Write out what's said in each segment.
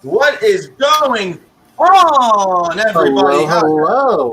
What is going on, everybody? Hello.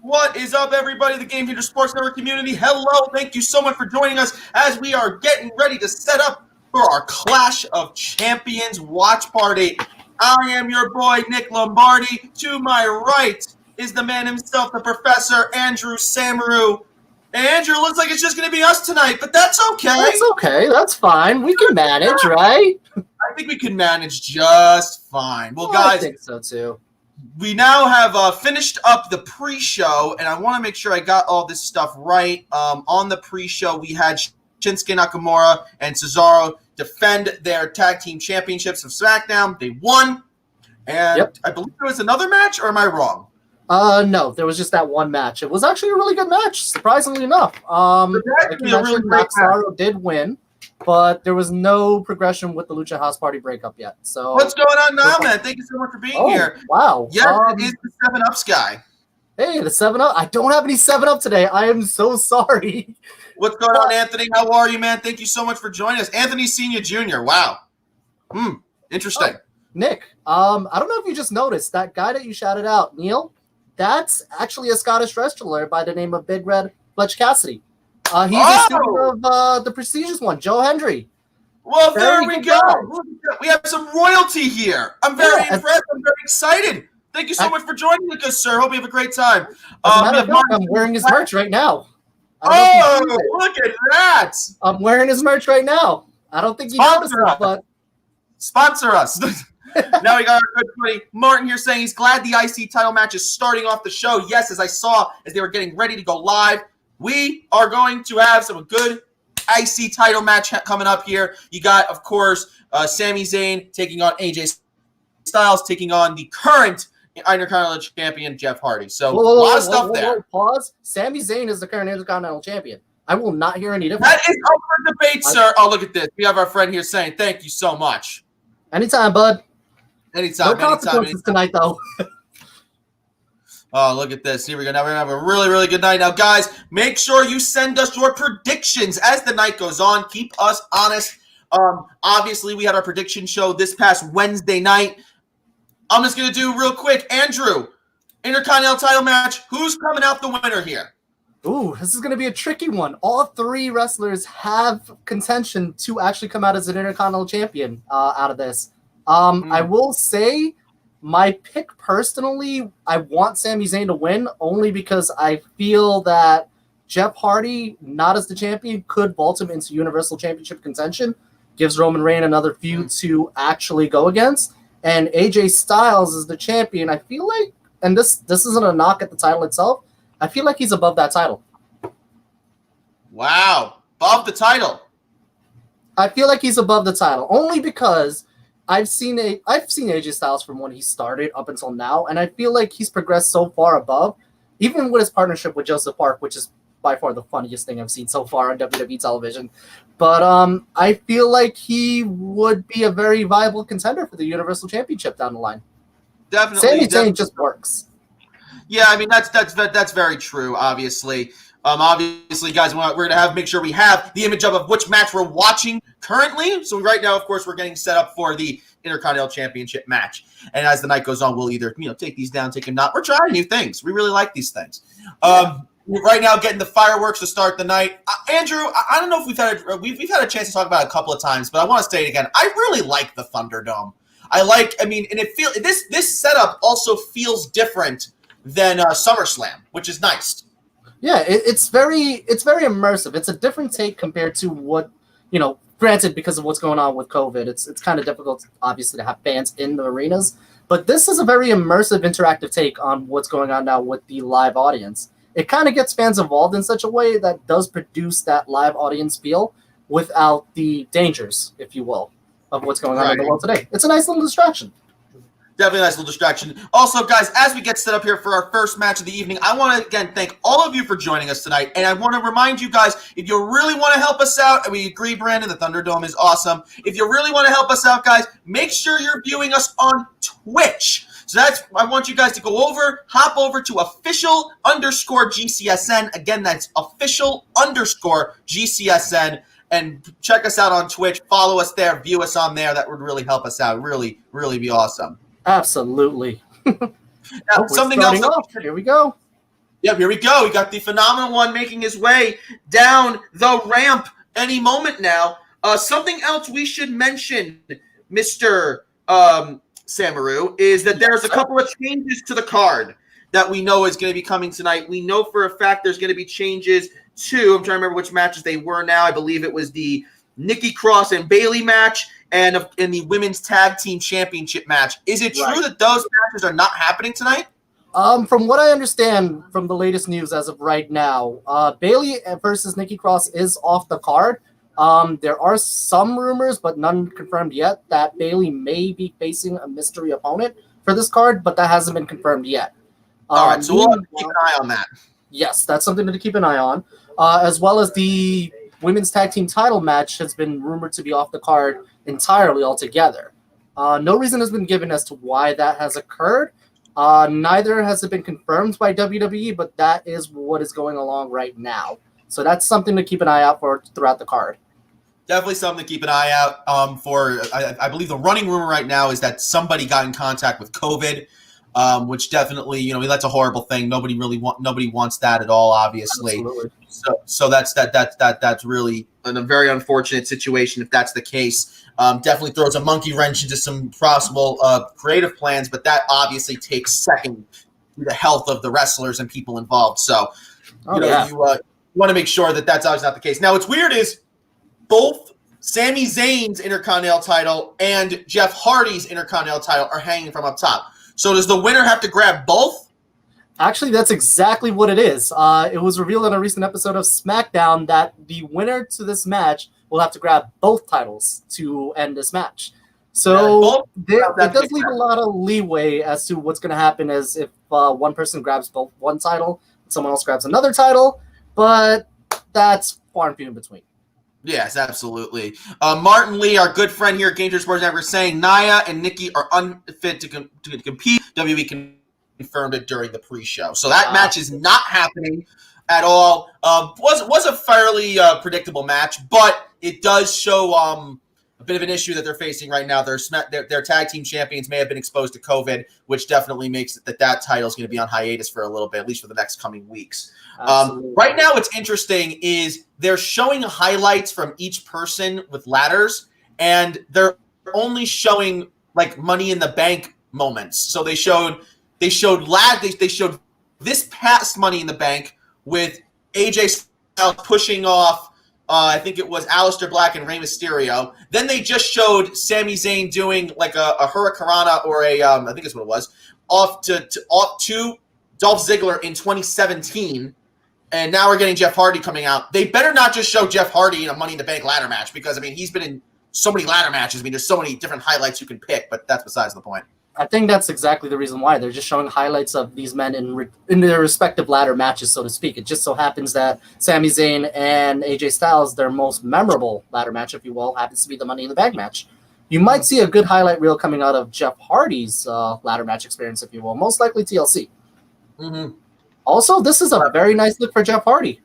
What is up, everybody? The Game Changer Sports Network community. Hello. Thank you so much for joining us as we are getting ready to set up for our Clash of Champions watch party. I am your boy, Nick Lombardi. To my right is the man himself, the Professor Andrew Samaru. Andrew, looks like it's just going to be us tonight, but that's okay. That's okay. That's fine. We can manage, right? I think we can manage just fine. Well, guys, I think so too. We now have finished up the pre-show, and I want to make sure I got all this stuff right. On the pre-show, we had Shinsuke Nakamura and Cesaro defend their tag team championships of SmackDown. They won, and I believe there was another match, or am I wrong? No, there was just that one match. It was actually a really good match, surprisingly enough. Cesaro did win, but there was no progression with the Lucha House Party breakup yet. So what's going on now, man? Thank you so much for being here. Wow. Yes, it is the 7-Up guy. Hey, the 7-Up. I don't have any 7-Up today. I am so sorry. What's going on, Anthony? How are you, man? Thank you so much for joining us. Anthony Senior Jr. Wow. Interesting. Oh, Nick, I don't know if you just noticed that guy that you shouted out, Neil. That's actually a Scottish wrestler by the name of Big Red Fletch Cassidy. He's a student of the prestigious one, Joe Hendry. Well, there we go. We have some royalty here. I'm very impressed. I'm very excited. Thank you so much for joining us, good sir. Hope you have a great time. I'm wearing his merch right now. Oh, look at that. I'm wearing his merch right now. I don't think you noticed it, but... Sponsor us. Now we got our good buddy Martin here saying he's glad the IC title match is starting off the show. Yes, as I saw as they were getting ready to go live, we are going to have some good IC title match coming up here. You got, of course, Sami Zayn taking on AJ Styles, taking on the current Intercontinental Champion, Jeff Hardy. So a lot of stuff there. Pause. Sami Zayn is the current Intercontinental Champion. I will not hear any difference. That is up for debate, sir. Oh, look at this. We have our friend here saying thank you so much. Anytime, bud. Anytime. No consequences tonight, though. Oh, look at this. Here we go. Now we're going to have a really, really good night. Now, guys, make sure you send us your predictions as the night goes on. Keep us honest. Obviously, we had our prediction show this past Wednesday night. I'm just going to do real quick. Andrew, Intercontinental title match. Who's coming out the winner here? Ooh, this is going to be a tricky one. All three wrestlers have contention to actually come out as an Intercontinental Champion out of this. I will say my pick personally, I want Sami Zayn to win only because I feel that Jeff Hardy, not as the champion, could vault him into Universal Championship contention, gives Roman Reigns another feud to actually go against. And AJ Styles is the champion. I feel like, and this isn't a knock at the title itself, I feel like he's above that title. Wow. Above the title. I feel like he's above the title only because I've seen AJ Styles from when he started up until now, and I feel like he's progressed so far above, even with his partnership with Joseph Park, which is by far the funniest thing I've seen so far on WWE television. But I feel like he would be a very viable contender for the Universal Championship down the line. Definitely. Sami Zayn just works. Yeah, I mean that's very true. Obviously, guys, we're gonna make sure we have the image of which match we're watching currently. So right now, of course, we're getting set up for the Intercontinental Championship match. And as the night goes on, we'll either take these down, take them not. We're trying new things. We really like these things. Right now, getting the fireworks to start the night. Andrew, I don't know if we've had a chance to talk about it a couple of times, but I want to say it again. I really like the Thunderdome. And it feels this setup also feels different than SummerSlam, which is nice. Yeah, it's very immersive. It's a different take compared to what, granted, because of what's going on with COVID, it's kind of difficult, obviously, to have fans in the arenas. But this is a very immersive, interactive take on what's going on now with the live audience. It kind of gets fans involved in such a way that does produce that live audience feel without the dangers, if you will, of what's going on in the world today. It's a nice little distraction. Definitely a nice little distraction. Also, guys, as we get set up here for our first match of the evening, I want to, again, thank all of you for joining us tonight. And I want to remind you guys, if you really want to help us out, and we agree, Brandon, the Thunderdome is awesome. If you really want to help us out, guys, make sure you're viewing us on Twitch. So I want you guys to hop over to official_GCSN. Again, that's official_GCSN. and check us out on Twitch. Follow us there. View us on there. That would really help us out. Really, really be awesome. Absolutely. Now, something else. Here we go. Yep, here we go. We got the phenomenal one making his way down the ramp any moment now. Something else we should mention, Mr. Samaru, is that there's a couple of changes to the card that we know is going to be coming tonight. We know for a fact there's going to be changes to, I'm trying to remember which matches they were now. I believe it was the Nikki Cross and Bayley match and in the Women's Tag Team Championship match. Is it true that those matches are not happening tonight? From what I understand from the latest news as of right now, Bayley versus Nikki Cross is off the card. There are some rumors, but none confirmed yet, that Bayley may be facing a mystery opponent for this card, but that hasn't been confirmed yet. All right, so we'll have to keep an eye on that. Yes, that's something to keep an eye on. As well as the Women's Tag Team title match has been rumored to be off the card entirely altogether. No reason has been given as to why that has occurred. Neither has it been confirmed by WWE, but that is what is going along right now. So that's something to keep an eye out for throughout the card. Definitely something to keep an eye out for. I believe the running rumor right now is that somebody got in contact with COVID, which definitely, that's a horrible thing. Nobody wants that at all, obviously. Absolutely. So that's really a very unfortunate situation if that's the case. Definitely throws a monkey wrench into some possible creative plans, but that obviously takes second to the health of the wrestlers and people involved. So, you want to make sure that that's always not the case. Now, what's weird is both Sami Zayn's Intercontinental title and Jeff Hardy's Intercontinental title are hanging from up top. So does the winner have to grab both? Actually, that's exactly what it is. It was revealed in a recent episode of SmackDown that the winner to this match will have to grab both titles to end this match. So it does leave a lot of leeway as to what's going to happen as if one person grabs both one title, someone else grabs another title, but that's far and few in between. Yes, absolutely. Martin Lee, our good friend here at Game Sports Network, saying Nia and Nikki are unfit to compete. WWE confirmed it during the pre-show. So that match is not happening at all. Was a fairly predictable match, but it does show a bit of an issue that they're facing right now. Their tag team champions may have been exposed to COVID, which definitely makes it that title is going to be on hiatus for a little bit, at least for the next coming weeks. Right now, what's interesting is they're showing highlights from each person with ladders, and they're only showing like Money in the Bank moments. So they showed this past Money in the Bank with AJ Styles pushing off. I think it was Aleister Black and Rey Mysterio. Then they just showed Sami Zayn doing like a Hurricanrana or I think that's what it was, off to Dolph Ziggler in 2017. And now we're getting Jeff Hardy coming out. They better not just show Jeff Hardy in a Money in the Bank ladder match because, he's been in so many ladder matches. There's so many different highlights you can pick, but that's besides the point. I think that's exactly the reason why. They're just showing highlights of these men in their respective ladder matches, so to speak. It just so happens that Sami Zayn and AJ Styles, their most memorable ladder match, if you will, happens to be the Money in the Bank match. You might see a good highlight reel coming out of Jeff Hardy's ladder match experience, if you will. Most likely TLC. Mm-hmm. Also, this is a very nice look for Jeff Hardy.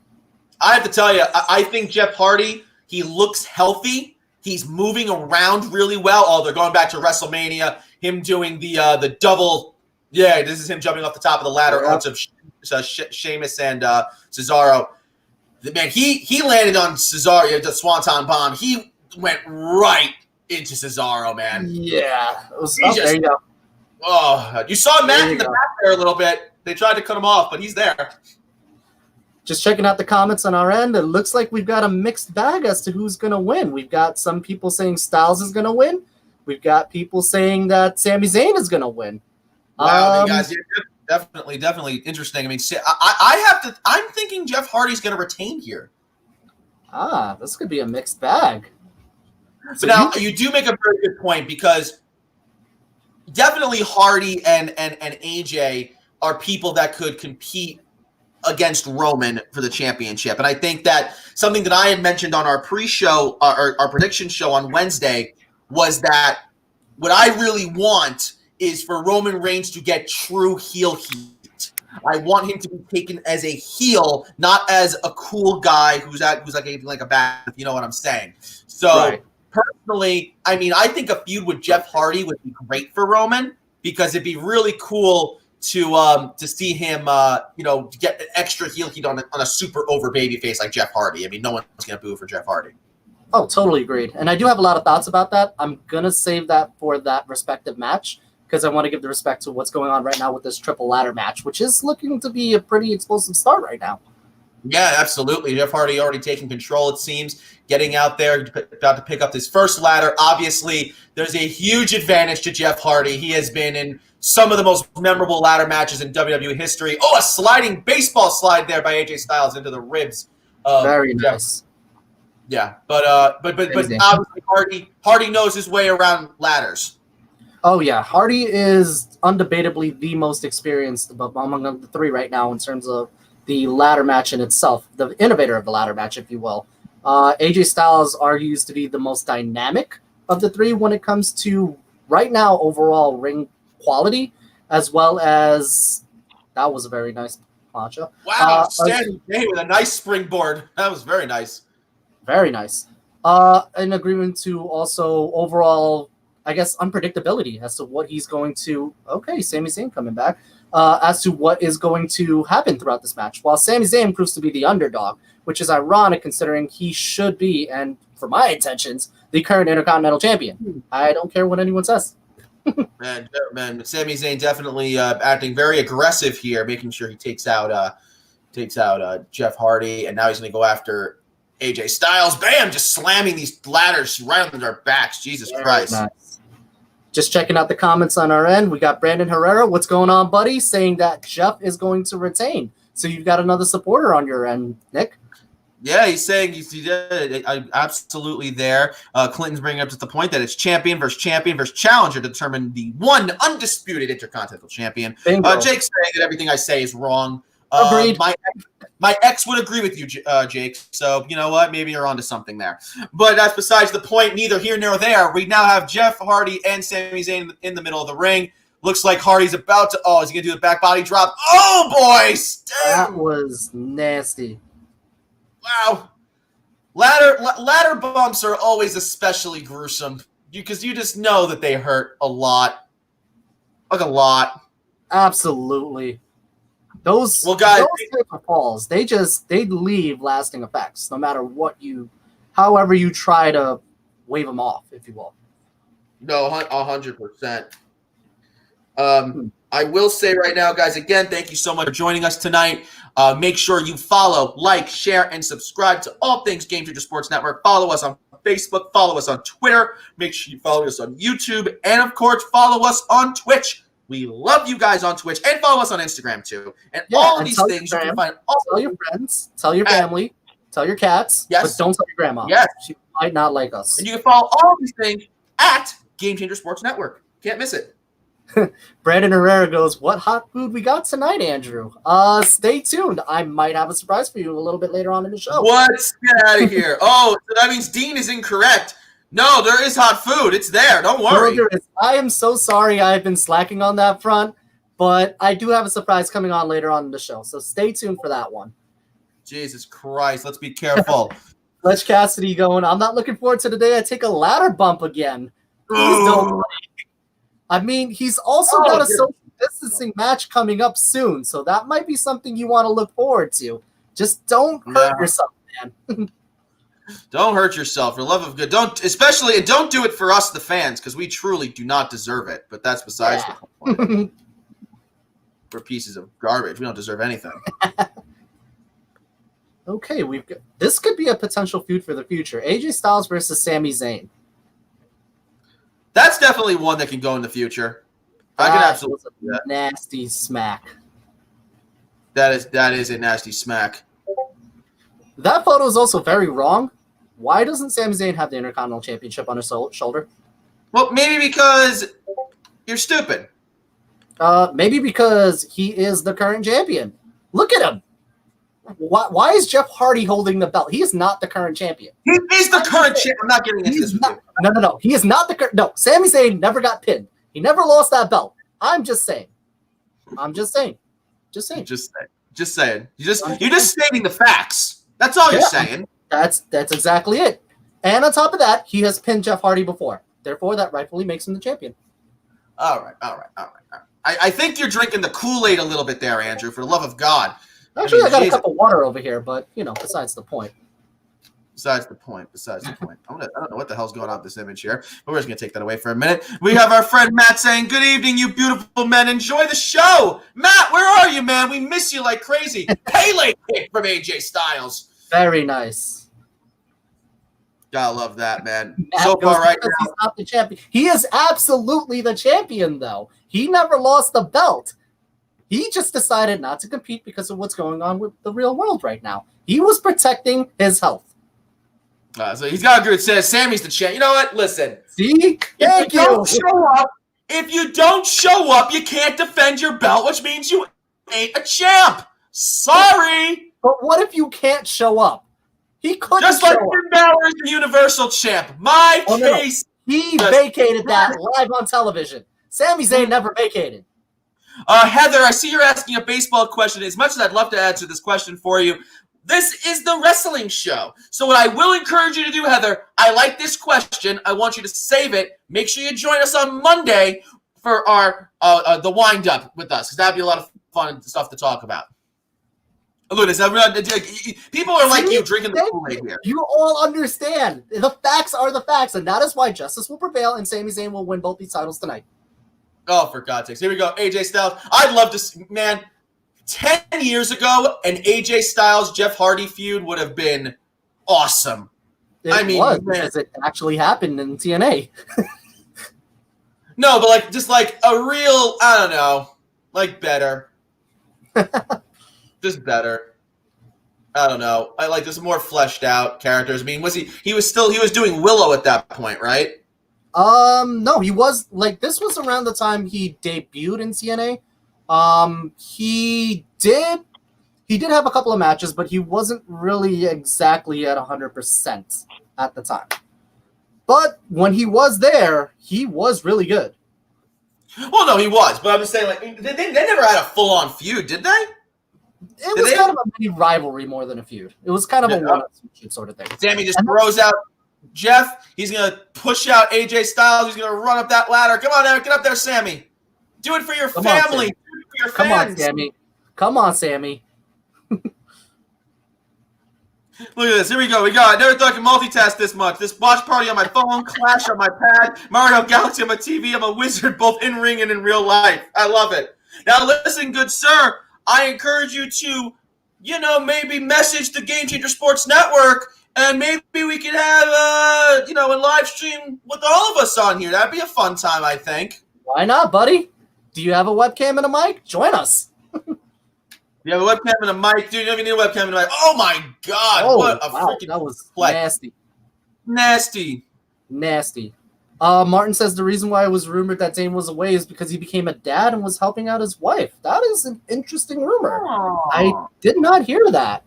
I have to tell you, I think Jeff Hardy, he looks healthy. He's moving around really well. Oh, they're going back to WrestleMania. Him doing the double. Yeah, this is him jumping off the top of the ladder onto Sheamus and Cesaro. Man, he landed on Cesaro, the Swanton Bomb. He went right into Cesaro, man. Yeah. There you go. Oh, you saw Matt in the back there a little bit. They tried to cut him off, but he's there. Just checking out the comments on our end, it looks like we've got a mixed bag as to who's going to win. We've got some people saying Styles is going to win. We've got people saying that Sami Zayn is going to win. Wow, guys, definitely interesting. I'm thinking Jeff Hardy's going to retain here. This could be a mixed bag. So now you do make a very good point because definitely Hardy and AJ are people that could compete against Roman for the championship. And I think that something that I had mentioned on our pre-show, our prediction show on Wednesday, was that what I really want is for Roman Reigns to get true heel heat. I want him to be taken as a heel, not as a cool guy who's like a bad, if you know what I'm saying. So personally, I mean, I think a feud with Jeff Hardy would be great for Roman because it'd be really cool to see him get an extra heel heat on a super over babyface like Jeff Hardy. I mean, no one's gonna boo for Jeff Hardy. Oh, totally agreed. And I do have a lot of thoughts about that. I'm going to save that for that respective match because I want to give the respect to what's going on right now with this triple ladder match, which is looking to be a pretty explosive start right now. Yeah, absolutely. Jeff Hardy already taking control, it seems, getting out there, about to pick up his first ladder. Obviously, there's a huge advantage to Jeff Hardy. He has been in some of the most memorable ladder matches in WWE history. Oh, a sliding baseball slide there by AJ Styles into the ribs. Very nice. Yeah, but obviously Hardy knows his way around ladders. Oh yeah, Hardy is undebatably the most experienced among the three right now in terms of the ladder match in itself, the innovator of the ladder match, if you will. AJ Styles argues to be the most dynamic of the three when it comes to right now overall ring quality, as well as that was a very nice plancha. Wow, standing with a nice springboard. That was very nice. Very nice. In agreement to also overall, I guess, unpredictability as to what he's going to. Okay, Sami Zayn coming back. As to what is going to happen throughout this match. While Sami Zayn proves to be the underdog, which is ironic considering he should be, and for my intentions, the current Intercontinental Champion. I don't care what anyone says. man, Sami Zayn definitely acting very aggressive here, making sure he takes out Jeff Hardy, and now he's going to go after AJ Styles. Bam! Just slamming these ladders right on their backs. Jesus Christ. Nice. Just checking out the comments on our end. We got Brandon Herrera. What's going on, buddy? Saying that Jeff is going to retain. So you've got another supporter on your end, Nick. Yeah, he's saying he's absolutely there. Clinton's bringing up to the point that it's champion versus challenger to determine the one undisputed Intercontinental Champion. Jake's saying that everything I say is wrong. Agreed. My ex would agree with you, Jake. So, you know what? Maybe you're onto something there. But that's besides the point. Neither here nor there. We now have Jeff Hardy and Sami Zayn in the middle of the ring. Looks like Hardy's about to... Oh, is he going to do the back body drop? Oh, boys! That was nasty. Wow. Ladder bumps are always especially gruesome because you just know that they hurt a lot. Like a lot. Absolutely. Those type of falls, they leave lasting effects no matter however you try to wave them off, if you will. No, 100%. I will say right now, guys, again, thank you so much for joining us tonight. Make sure you follow, like, share, and subscribe to all things Game Changer Sports Network. Follow us on Facebook. Follow us on Twitter. Make sure you follow us on YouTube. And, of course, follow us on Twitch. We love you guys on Twitch. And follow us on Instagram, too. And all of these things you can find. Tell your friends. Tell your family. Tell your cats. Yes. But don't tell your grandma. Yes. She might not like us. And you can follow all of these things at Game Changer Sports Network. Can't miss it. Brandon Herrera goes, what hot food we got tonight, Andrew? Stay tuned. I might have a surprise for you a little bit later on in the show. What? Get out of here. Oh, so that means Dean is incorrect. No, there is hot food. It's there. Don't worry. I am so sorry I've been slacking on that front, but I do have a surprise coming on later on in the show, so stay tuned for that one. Jesus Christ. Let's be careful. Let's Cassidy going, I'm not looking forward to the day I take a ladder bump again. Please don't. I mean, he's also got a social distancing match coming up soon, so that might be something you want to look forward to. Just don't hurt yourself, man. Don't hurt yourself. For the love of good. Don't do it for us, the fans, because we truly do not deserve it. But that's besides the point. We're pieces of garbage. We don't deserve anything. Okay, this could be a potential feud for the future. AJ Styles versus Sami Zayn. That's definitely one that can go in the future. I can absolutely do that. Nasty smack. That is a nasty smack. That photo is also very wrong. Why doesn't Sami Zayn have the Intercontinental Championship on his shoulder? Well, maybe because you're stupid. Maybe because he is the current champion. Look at him. Why is Jeff Hardy holding the belt? He is not the current champion. He is the current champion. I'm not getting into this with you. No. He is not the current. No, Sami Zayn never got pinned. He never lost that belt. I'm just saying. Just saying. Just saying. You're just stating the facts. That's all you're saying. That's exactly it. And on top of that, he has pinned Jeff Hardy before. Therefore, that rightfully makes him the champion. All right. I think you're drinking the Kool-Aid a little bit there, Andrew, for the love of God. Actually, I got a cup of water over here, but, besides the point. Besides the point. I don't know what the hell's going on with this image here, but we're just going to take that away for a minute. We have our friend Matt saying, good evening, you beautiful men. Enjoy the show. Matt, where are you, man? We miss you like crazy. Pele kick from AJ Styles. Very nice. Gotta love that, man. Matt So far right now. He's not the champion. He is absolutely the champion, though. He never lost the belt. He just decided not to compete because of what's going on with the real world right now. He was protecting his health. So he's got a good says Sammy's the champ. You know what? Listen. See? Thank you. If you don't show up, you can't defend your belt, which means you ain't a champ. Sorry. But what if you can't show up? He couldn't just like Finn Balor is the Universal Champ. My case. No. He vacated that live on television. Sami Zayn never vacated. Heather, I see you're asking a baseball question. As much as I'd love to answer this question for you, this is the wrestling show. So what I will encourage you to do, Heather, I like this question. I want you to save it. Make sure you join us on Monday for our the wind-up with us, because that'd be a lot of fun stuff to talk about. People are like you drinking the Kool-Aid here. You all understand. The facts are the facts, and that is why justice will prevail, and Sami Zayn will win both these titles tonight. Oh, for God's sakes. Here we go. AJ Styles. I'd love to see, man, 10 years ago, an AJ Styles-Jeff Hardy feud would have been awesome. Because it actually happened in TNA. No, but just like a real, I don't know, like better. Just better. I don't know. I like this more fleshed out characters. I mean, he was doing Willow at that point, right? No, he was this was around the time he debuted in TNA. He did have a couple of matches, but he wasn't really exactly at 100% at the time. But when he was there, he was really good. Well, no, he was, but I'm just saying, they never had a full-on feud, did they? It was kind of a mini rivalry more than a feud. It was kind of a one-up sort of thing. Sammy just throws out Jeff. He's going to push out AJ Styles. He's going to run up that ladder. Come on, Eric. Get up there, Sammy. Do it for your family. Do it for your fans. Come on, Sammy. Come on, Sammy. Look at this. Here we go. I never thought I could multitask this much. This watch party on my phone, Clash on my pad, Mario Galaxy on my TV. I'm a wizard both in ring and in real life. I love it. Now listen, good sir. I encourage you to, maybe message the Game Changer Sports Network, and maybe we could have, a live stream with all of us on here. That'd be a fun time, I think. Why not, buddy? Do you have a webcam and a mic? Join us. You have a webcam and a mic, dude. You don't even need a webcam and a mic. Oh my God! What a freaking that was nasty. Nasty. Martin says the reason why it was rumored that Zayn was away is because he became a dad and was helping out his wife. That is an interesting rumor. Aww. I did not hear that.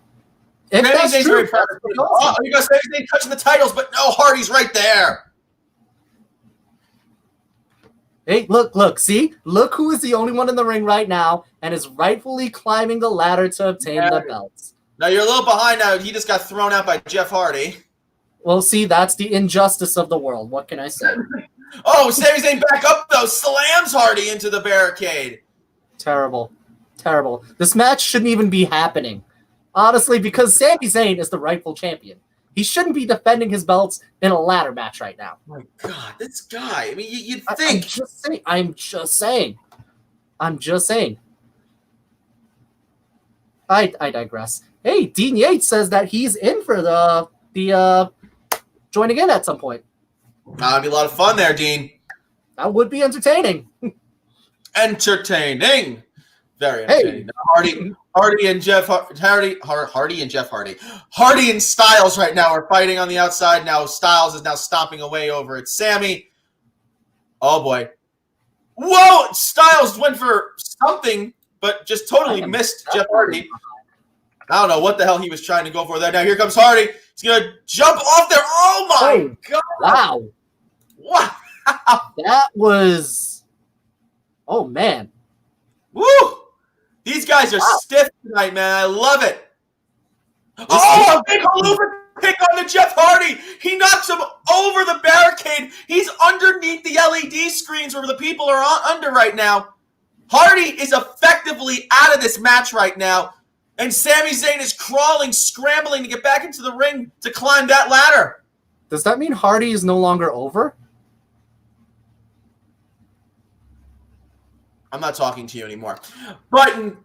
If that's true, you guys say anything touching the titles, but no, Hardy's right there. Hey, look, see? Look who is the only one in the ring right now and is rightfully climbing the ladder to obtain the belts. Now, you're a little behind now. He just got thrown out by Jeff Hardy. Well, see, that's the injustice of the world. What can I say? Oh, Sami Zayn back up, though. Slams Hardy into the barricade. Terrible. This match shouldn't even be happening. Honestly, because Sami Zayn is the rightful champion. He shouldn't be defending his belts in a ladder match right now. Oh my God, this guy. I mean, you'd think. I'm just saying. I digress. Hey, Dean Yates says that he's in for the joining in at some point. That'd be a lot of fun there, Dean. That would be entertaining. Entertaining. Very entertaining. Hey. Hardy and Styles right now are fighting on the outside. Now Styles is now stomping away over at Sammy. Oh boy. Whoa! Styles went for something, but just totally missed Jeff Hardy. I don't know what the hell he was trying to go for there. Now here comes Hardy. He's going to jump off there. Oh my God. Wow. Wow. That was... Oh man. Woo! These guys are Wow. stiff tonight, man. I love it. Oh, a big haluva kick on the Jeff Hardy. He knocks him over the barricade. He's underneath the LED screens where the people are under right now. Hardy is effectively out of this match right now. And Sami Zayn is crawling, scrambling to get back into the ring to climb that ladder. Does that mean Hardy is no longer over? I'm not talking to you anymore. But,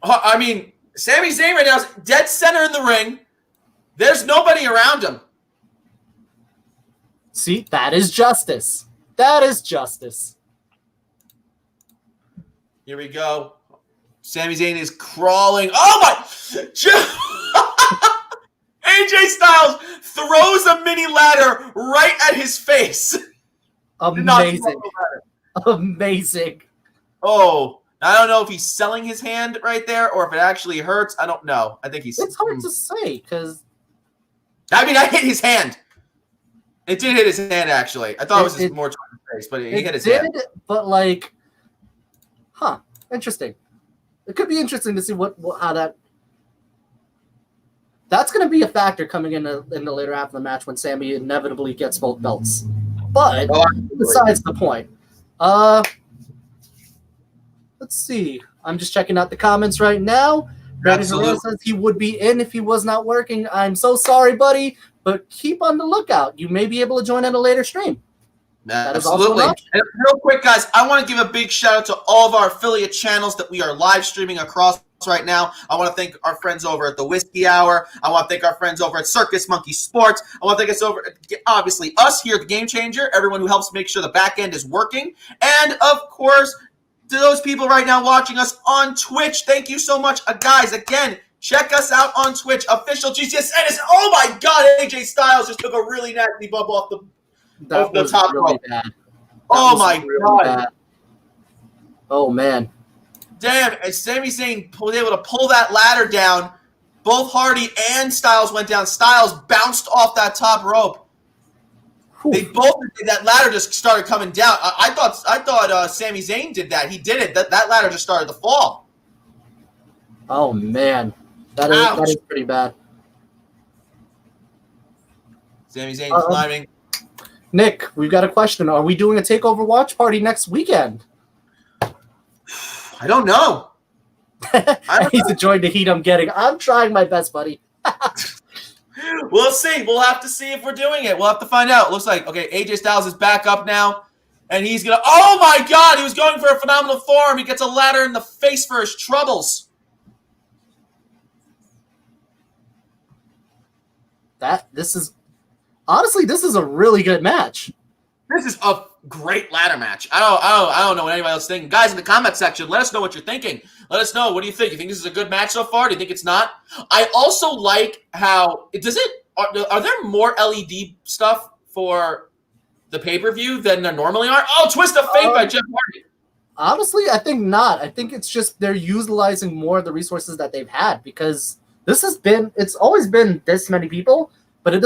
I mean, Sami Zayn right now is dead center in the ring. There's nobody around him. See, that is justice. That is justice. Here we go. Sami Zayn is crawling. Oh, my! AJ Styles throws a mini ladder right at his face. Amazing. Amazing. Oh, I don't know if he's selling his hand right there or if it actually hurts. I don't know. I think he's... It's hard to say because... I mean, I hit his hand. It did hit his hand, actually. I thought it was just more towards his face, but he hit his hand. But, like... Huh. Interesting. It could be interesting to see how that... That's going to be a factor coming in the later half of the match when Sami inevitably gets both belts. But, besides the point. Let's see. I'm just checking out the comments right now. Brandon Herrera says he would be in if he was not working. I'm so sorry, buddy, but keep on the lookout. You may be able to join at a later stream. Absolutely. And real quick, guys, I want to give a big shout out to all of our affiliate channels that we are live streaming across right now. I want to thank our friends over at the Whiskey Hour. I want to thank our friends over at Circus Monkey Sports. I want to thank us over, obviously, us here at the Game Changer, everyone who helps make sure the back end is working. And, of course, to those people right now watching us on Twitch, thank you so much. Guys, again, check us out on Twitch. Official GCSN is, oh my God, AJ Styles just took a really nasty bump off the top rope. Oh my God. Bad. Oh, man. Damn, and Sami Zayn was able to pull that ladder down. Both Hardy and Styles went down. Styles bounced off that top rope. They both did. That ladder just started coming down. I thought Sami Zayn did that. He did it. That ladder just started to fall. Oh man, that is pretty bad. Sami Zayn climbing. Nick, we've got a question. Are we doing a takeover watch party next weekend? I don't know. He's enjoying the heat I'm getting. I'm trying my best, buddy. We'll see. We'll have to see if we're doing it. We'll have to find out. It looks like, okay, AJ Styles is back up now, and he's going to – oh, my God, he was going for a phenomenal form. He gets a ladder in the face for his troubles. This is – honestly, this is a really good match. This is a great ladder match. I don't know what anybody else is thinking. Guys, in the comment section, let us know what you're thinking. Let us know. What do you think? You think this is a good match so far? Do you think it's not? I also like how are there more LED stuff for the pay-per-view than there normally are? Oh, Twist of Fate by Jeff Hardy. Honestly, I think not. I think it's just they're utilizing more of the resources that they've had because it's always been this many people, but it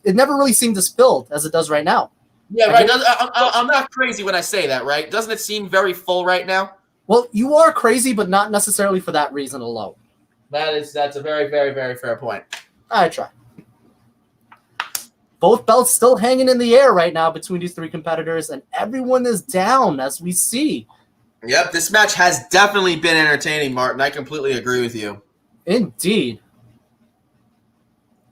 never really seemed as filled as it does right now. Yeah, right. I'm not crazy when I say that, right? Doesn't it seem very full right now? Well, you are crazy, but not necessarily for that reason alone. That's a very, very, very fair point. I try. Both belts still hanging in the air right now between these three competitors, and everyone is down, as we see. Yep, this match has definitely been entertaining, Martin. I completely agree with you. Indeed.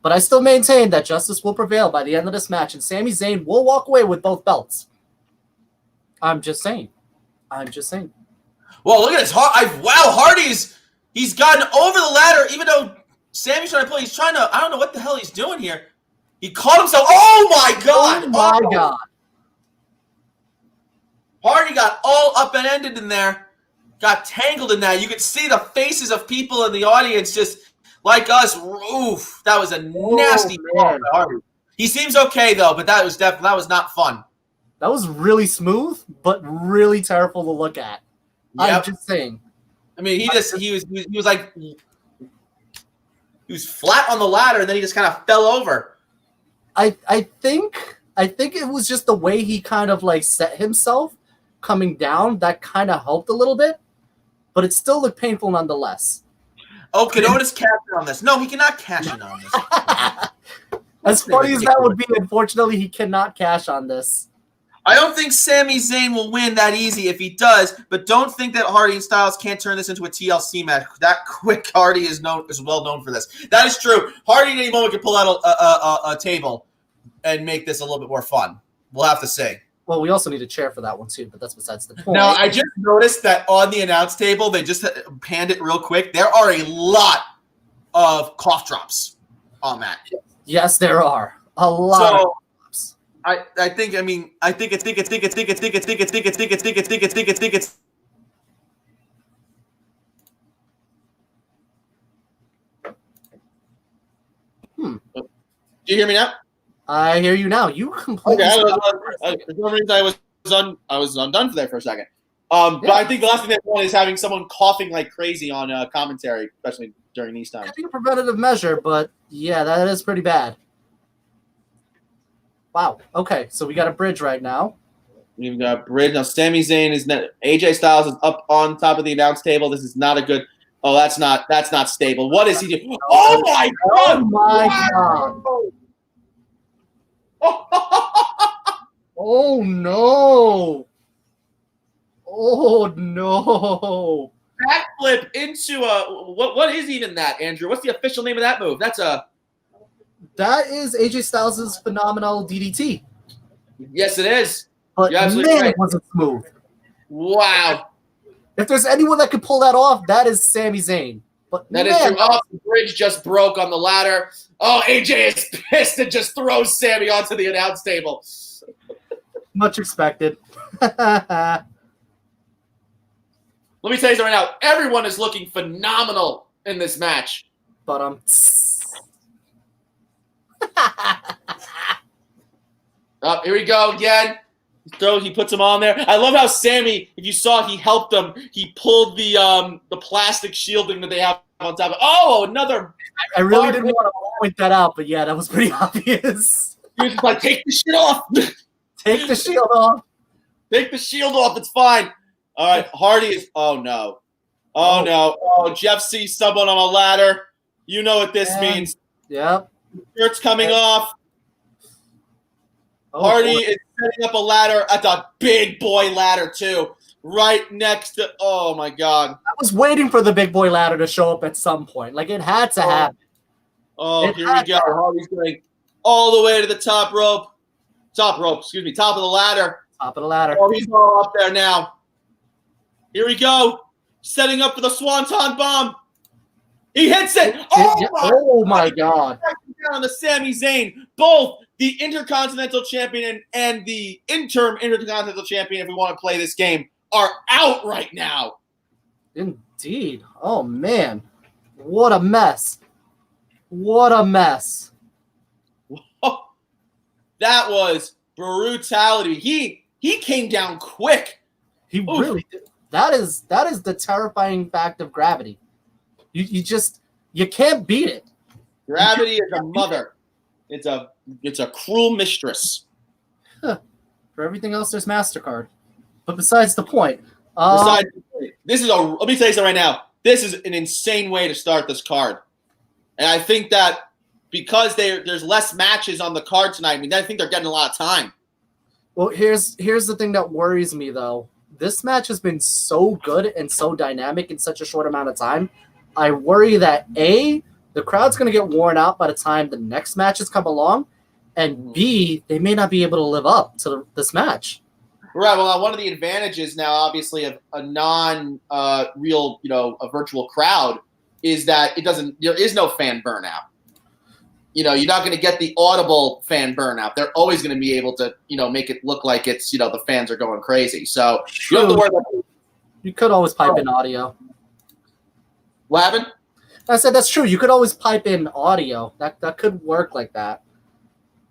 But I still maintain that justice will prevail by the end of this match, and Sami Zayn will walk away with both belts. I'm just saying. Well, look at this. He's gotten over the ladder, even though Sami's trying to play. He's trying to, I don't know what the hell he's doing here. He caught himself. Oh, my God. Oh, my God. Hardy got all up and ended in there. Got tangled in that. You could see the faces of people in the audience just like us. Oof. That was a nasty fall by Hardy. He seems okay, though, but that was not fun. That was really smooth, but really terrible to look at. Yep. I'm just saying. I mean, he was flat on the ladder, and then he just kind of fell over. I think it was just the way he kind of like set himself coming down that kind of helped a little bit. but it still looked painful nonetheless. Oh, can Otis cash in on this? No, he cannot cash in on this. As funny as that would be, unfortunately, he cannot cash on this. I don't think Sami Zayn will win that easy if he does, but don't think that Hardy and Styles can't turn this into a TLC match. That quick Hardy is well known for this. That is true. Hardy at any moment can pull out a table and make this a little bit more fun. We'll have to see. Well, we also need a chair for that one too, but that's besides the point. Now, I just noticed that on the announce table, they just panned it real quick. There are a lot of cough drops on that. Yes, there are a lot. So, I think it's. Do you hear me now? I hear you now. You completely. Okay, for some reason I was undone for there for a second. But I think the last thing they want is having someone coughing like crazy on commentary, especially during these times. I think a preventative measure, but yeah, that is pretty bad. Wow. Okay, so we got a bridge right now. We've got a bridge now. Sami Zayn is AJ Styles is up on top of the announce table. This is not a good. Oh, that's not stable. What is he doing? Oh my God! Oh my God! Oh no! Oh no! Backflip into a what is even that, Andrew? What's the official name of that move? That is AJ Styles' phenomenal DDT. Yes, it is. But You're man, absolutely right. it wasn't smooth. Wow. If there's anyone that could pull that off, that is Sami Zayn. But That is true. Oh, the bridge just broke on the ladder. Oh, AJ is pissed and just throws Sami onto the announce table. Much expected. Let me tell you something right now. Everyone is looking phenomenal in this match. But Oh, here we go again. He puts him on there. I love how Sami, if you saw, he helped them. He pulled the plastic shielding that they have on top of. Oh, another. I really didn't want to point that out, but yeah, that was pretty obvious. He was just like, take the shit off. Take the shield off. Take the shield off. It's fine. All right, Hardy is. Oh no. Oh no. Oh, Jeff sees someone on a ladder. You know what this means. Yep. Shirt's coming off. Oh, Hardy is setting up a ladder. That's a big boy ladder too. Right next to. Oh my God. I was waiting for the big boy ladder to show up at some point. Like it had to happen. Oh, here we go. Hardy's going all the way to the top rope. Top rope, excuse me. Top of the ladder. Top of the ladder. Oh, he's all up there now. Here we go. Setting up for the Swanton Bomb. He hits it. Oh my God. Down the Sami Zayn. Both the Intercontinental Champion and the interim Intercontinental Champion, if we want to play this game, are out right now. Indeed. Oh, man. What a mess. What a mess. That was brutality. He came down quick. He really did. That is the terrifying fact of gravity. You can't beat it. Gravity is a mother. It's a cruel mistress. Huh. For everything else, there's MasterCard. But besides the point. Let me tell you something right now. This is an insane way to start this card. And I think that because there's less matches on the card tonight, I mean, I think they're getting a lot of time. Well, here's the thing that worries me, though. This match has been so good and so dynamic in such a short amount of time. I worry that, A, the crowd's going to get worn out by the time the next matches come along, and B, they may not be able to live up to this match. Right. Well, one of the advantages now, obviously, of a non-real, a virtual crowd is that there is no fan burnout. You're not going to get the audible fan burnout. They're always going to be able to, make it look like it's, the fans are going crazy. So you don't have to worry about it. You could always pipe in audio. What happened? I said that's true. You could always pipe in audio. That could work like that.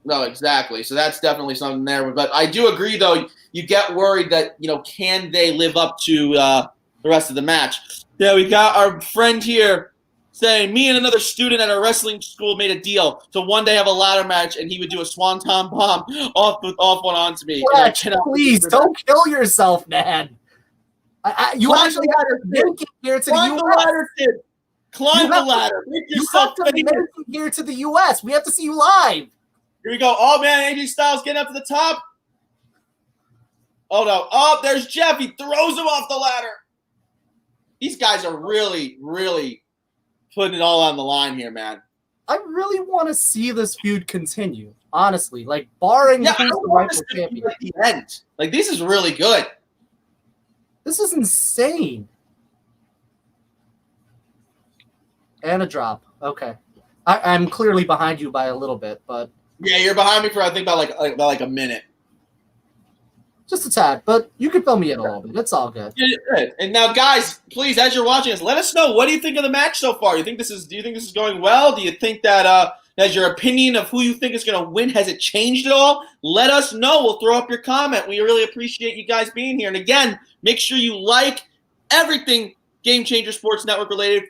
No, exactly. So that's definitely something there. But I do agree, though. You get worried that, can they live up to the rest of the match? Yeah, we got our friend here saying, me and another student at our wrestling school made a deal to one day have a ladder match, and he would do a Swanton Bomb off one onto me. Please, don't kill yourself, man. You Climb actually the have ladder, to make it here to the Climb the U.S. ladder, kid. Climb the ladder. Make You yourself have to make famous. it here to the U.S. We have to see you live. Here we go. Oh, man, AJ Styles getting up to the top. Oh, no. Oh, there's Jeff. He throws him off the ladder. These guys are really, really putting it all on the line here, man. I really want to see this feud continue, honestly. Like, barring who's the rightful champion. At the end. Like, this is really good. This is insane. And a drop. Okay. I'm clearly behind you by a little bit, but... Yeah, you're behind me for, I think, about a minute. Just a tad, but you can fill me in a little bit. It's all good. Yeah, and now, guys, please, as you're watching us, let us know, what do you think of the match so far? Do you think this is going well? Do you think that has your opinion of who you think is going to win, has it changed at all? Let us know. We'll throw up your comment. We really appreciate you guys being here. And again, make sure you like everything Game Changer Sports Network related.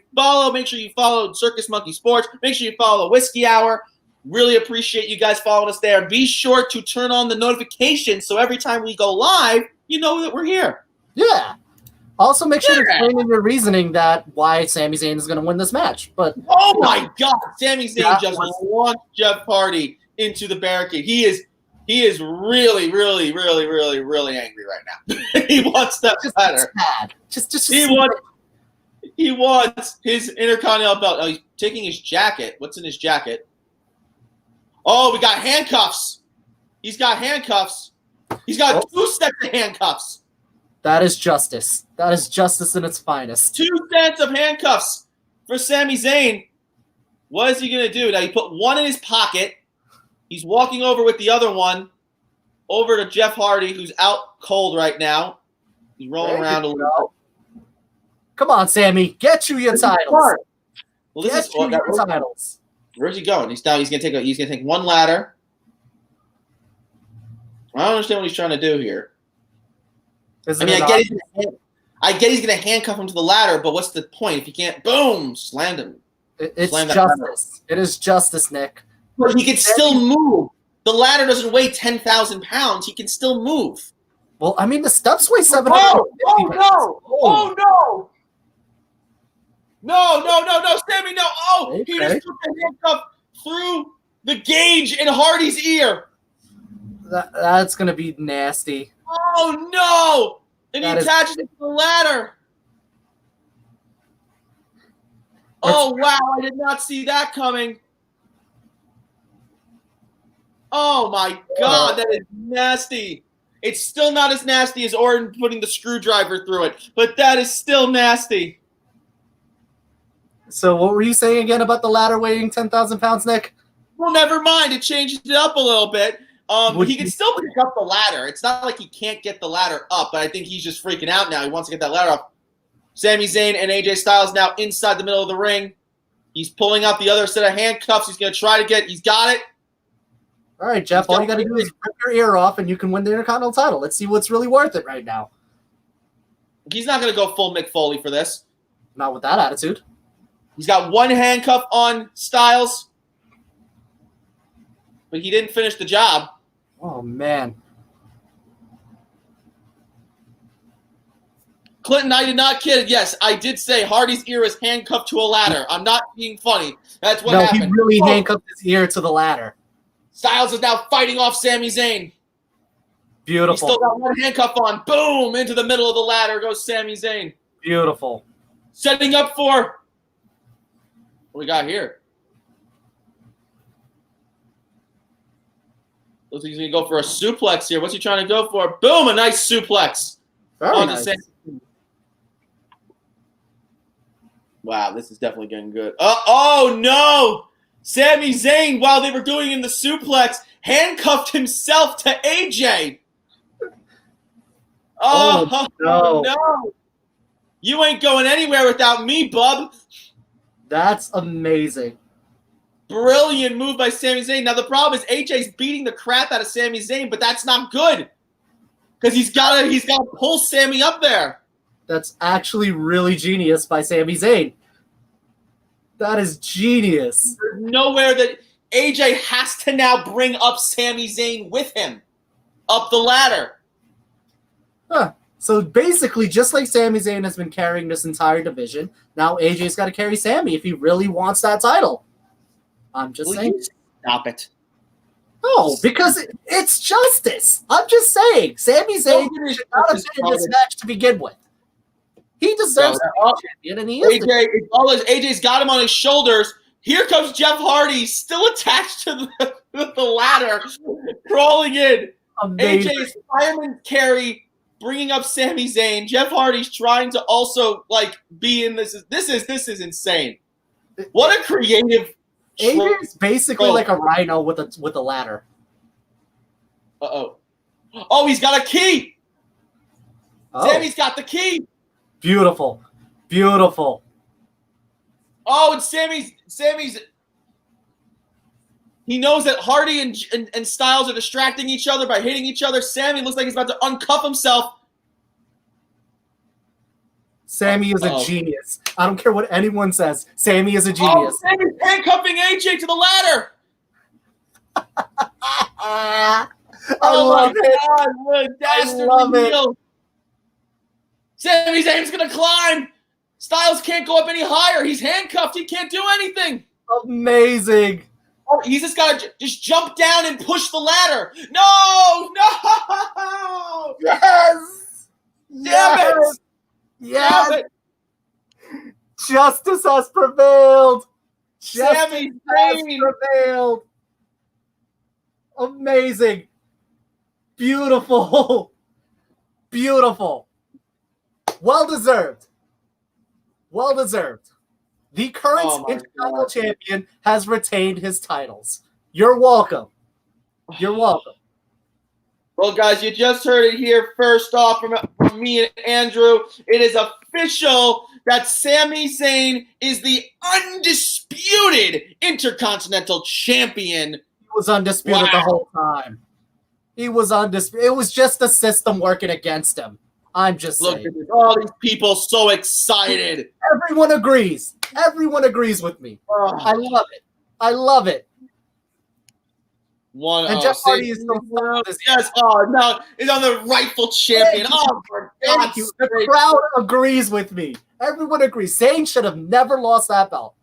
Make sure you follow Circus Monkey Sports. Make sure you follow the Whiskey Hour. Really appreciate you guys following us there. Be sure to turn on the notifications so every time we go live, you know that we're here. Yeah. Also, make sure to explain in your reasoning that why Sami Zayn is going to win this match. But oh my God, Sami Zayn just launched Jeff Hardy into the barricade. He is really, really, really, really, really angry right now. He wants that ladder. He wants his Intercontinental belt. Oh, he's taking his jacket. What's in his jacket? Oh, we got handcuffs. He's got handcuffs. He's got 2 sets of handcuffs. That is justice. That is justice in its finest. 2 sets of handcuffs for Sami Zayn. What is he going to do? Now, he put one in his pocket. He's walking over with the other one over to Jeff Hardy, who's out cold right now. He's rolling around a little. Come on, Sammy. Get you your titles. Well, get you your titles. Where's he going? He's gonna take one ladder. I don't understand what he's trying to do here. I get he's gonna handcuff him to the ladder, but what's the point if he can't? Boom! Slammed him. It's justice. It is justice, Nick. But he can still move. The ladder doesn't weigh 10,000 pounds. He can still move. Well, I mean, the steps weigh 750 pounds. Oh no! No, Sammy, no! Oh, okay. He just took the handcuff through the gauge in Hardy's ear. That's gonna be nasty. Oh no! And he attaches it to the ladder. Oh wow! I did not see that coming. Oh my God, that is nasty. It's still not as nasty as Orton putting the screwdriver through it, but that is still nasty. So what were you saying again about the ladder weighing 10,000 pounds, Nick? Well, never mind. It changed it up a little bit. He can still pick up the ladder. It's not like he can't get the ladder up, but I think he's just freaking out now. He wants to get that ladder up. Sami Zayn and AJ Styles now inside the middle of the ring. He's pulling out the other set of handcuffs. He's going to try to get – he's got it. All right, Jeff, all you got to do is rip your ear off and you can win the Intercontinental title. Let's see what's really worth it right now. He's not going to go full Mick Foley for this. Not with that attitude. He's got one handcuff on Styles, but he didn't finish the job. Oh, man. Clinton, I did not kid. Yes, I did say Hardy's ear is handcuffed to a ladder. I'm not being funny. That's what happened. No, he really handcuffed his ear to the ladder. Styles is now fighting off Sami Zayn. Beautiful. He's still got one handcuff on. Boom! Into the middle of the ladder goes Sami Zayn. Beautiful. Setting up for... what we got here? Looks like he's going to go for a suplex here. What's he trying to go for? Boom! A nice suplex. Very nice. Wow, this is definitely getting good. Oh, no! Sami Zayn, while they were doing in the suplex, handcuffed himself to AJ. Oh, no. You ain't going anywhere without me, bub. That's amazing. Brilliant move by Sami Zayn. Now, the problem is AJ's beating the crap out of Sami Zayn, but that's not good. Because he's got to pull Sami up there. That's actually really genius by Sami Zayn. That is genius. There's nowhere that AJ has to now bring up Sami Zayn with him up the ladder. Huh. So basically, just like Sami Zayn has been carrying this entire division, now AJ's got to carry Sami if he really wants that title. I'm just saying. Stop it. No, because it's justice. I'm just saying. Sami Zayn should not have been in this match to begin with. He deserves to be champion, and he is. AJ's got him on his shoulders. Here comes Jeff Hardy, still attached to the ladder, crawling in. Amazing. AJ's fireman carry, bringing up Sami Zayn. Jeff Hardy's trying to also be in this. This is insane. What a creative. AJ's basically like a rhino with a ladder. Oh, he's got a key. Oh. Sami's got the key. Beautiful. Oh, and Sammy's. He knows that Hardy and Styles are distracting each other by hitting each other. Sami looks like he's about to uncuff himself. Sami is a genius. I don't care what anyone says. Sami is a genius. Sami's handcuffing AJ to the ladder. I love it. God, what a dastardly deal. Sami Zayn's going to climb. Styles can't go up any higher. He's handcuffed. He can't do anything. Amazing. Oh, he's just got to just jump down and push the ladder. No. Yes. Damn it. Yes. Damn it. Justice has prevailed. Sami Zayn prevailed. Amazing. Beautiful. Well deserved. The current Intercontinental Champion has retained his titles. You're welcome. Well, guys, you just heard it here first off from me and Andrew. It is official that Sami Zayn is the undisputed Intercontinental Champion. He was undisputed the whole time. He was undisputed. It was just the system working against him. I'm just saying. Look at all these people so excited. Everyone agrees. Everyone agrees with me. I love it. And Jeff Hardy is so yes. Oh, no. He's on the rightful champion. Oh, for God's sake. The crowd agrees with me. Everyone agrees. Zayn should have never lost that belt.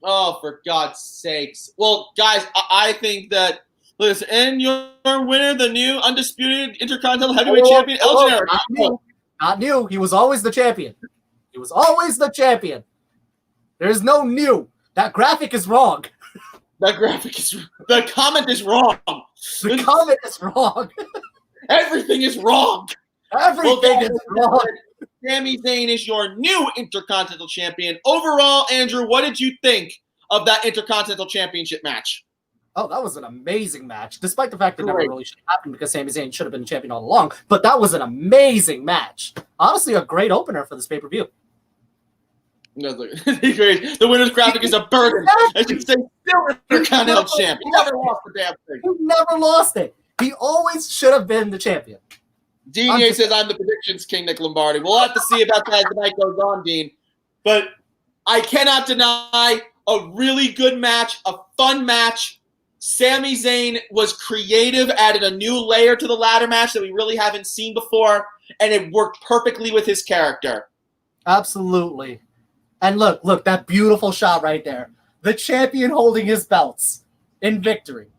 Oh, for God's sakes. Well, guys, I think that, listen, and your winner, the new undisputed Intercontinental Heavyweight Champion, El Generico. Not new. He was always the champion. There's no new. That graphic is wrong. The comment is wrong. The comment is wrong. Everything is wrong. Everything is wrong. Sami Zayn is your new Intercontinental Champion. Overall, Andrew, what did you think of that Intercontinental Championship match? Oh, that was an amazing match, despite the fact that never really should have happened because Sami Zayn should have been champion all along. But that was an amazing match. Honestly, a great opener for this pay-per-view. No, the winner's graphic is a burden. I should say, still Intercontinental champ. He never lost the damn thing. He never lost it. He always should have been the champion. Dean says, I'm the predictions king, Nick Lombardi. We'll have to see about that as the night goes on, Dean. But I cannot deny a really good match, a fun match. Sami Zayn was creative, added a new layer to the ladder match that we really haven't seen before, and it worked perfectly with his character. Absolutely. And look, that beautiful shot right there. The champion holding his belts in victory.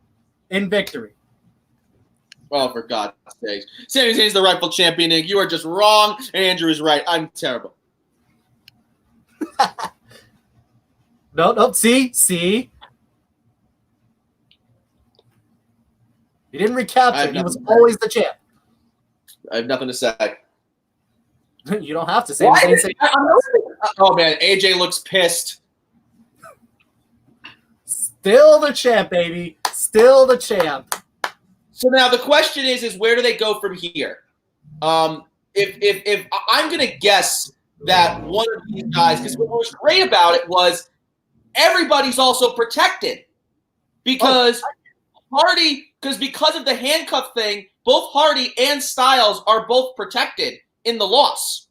Oh, for God's sake. Sami Zayn's the rightful champion, Nick. You are just wrong, and Andrew is right. I'm terrible. No, see? He didn't recapture. He was always the champ. I have nothing to say. You don't have to say. Oh, man, AJ looks pissed. Still the champ, baby. Still the champ. So now the question is where do they go from here? If I'm going to guess that one of these guys, because what was great about it was everybody's also protected. Because because of the handcuff thing, both Hardy and Styles are both protected in the loss.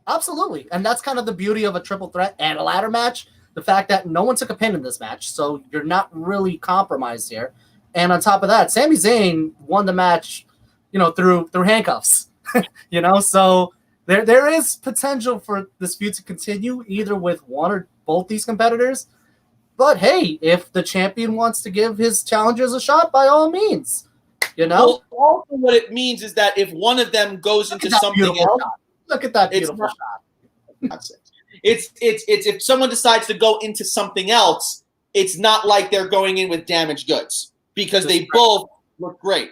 Absolutely. And that's kind of the beauty of a triple threat and a ladder match. The fact that no one took a pin in this match, so you're not really compromised here. And on top of that, Sami Zayn won the match, through handcuffs. So there is potential for this feud to continue either with one or both these competitors. But hey, if the champion wants to give his challengers a shot, by all means, Well, also what it means is that if one of them goes into something else, look at that beautiful shot. It's if someone decides to go into something else, it's not like they're going in with damaged goods because they both look great.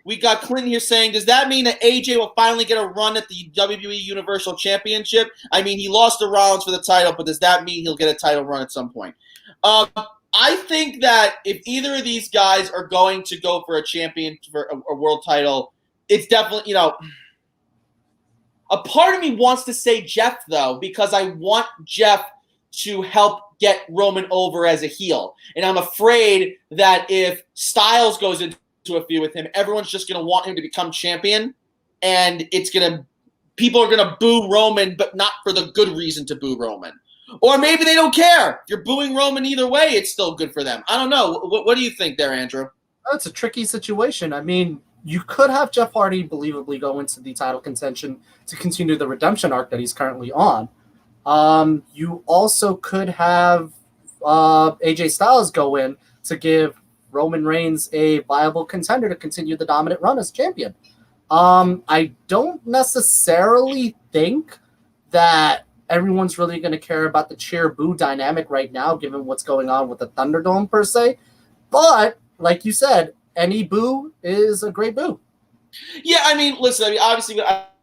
We got Clinton here saying, does that mean that AJ will finally get a run at the WWE Universal Championship? I mean, he lost to Rollins for the title, but does that mean he'll get a title run at some point? I think that if either of these guys are going to go for a champion, for a world title, it's definitely, a part of me wants to say Jeff, though, because I want Jeff to help get Roman over as a heel. And I'm afraid that if Styles goes into a feud with him, everyone's just going to want him to become champion, and people are going to boo Roman, but not for the good reason to boo Roman. Or maybe they don't care. If you're booing Roman either way, it's still good for them. I don't know. What do you think there, Andrew? That's a tricky situation. I mean, you could have Jeff Hardy believably go into the title contention to continue the redemption arc that he's currently on. You also could have AJ Styles go in to give Roman Reigns a viable contender to continue the dominant run as champion. I don't necessarily think that everyone's really going to care about the cheer-boo dynamic right now, given what's going on with the Thunderdome per se. But, like you said, any boo is a great boo. Yeah, I mean, listen, obviously,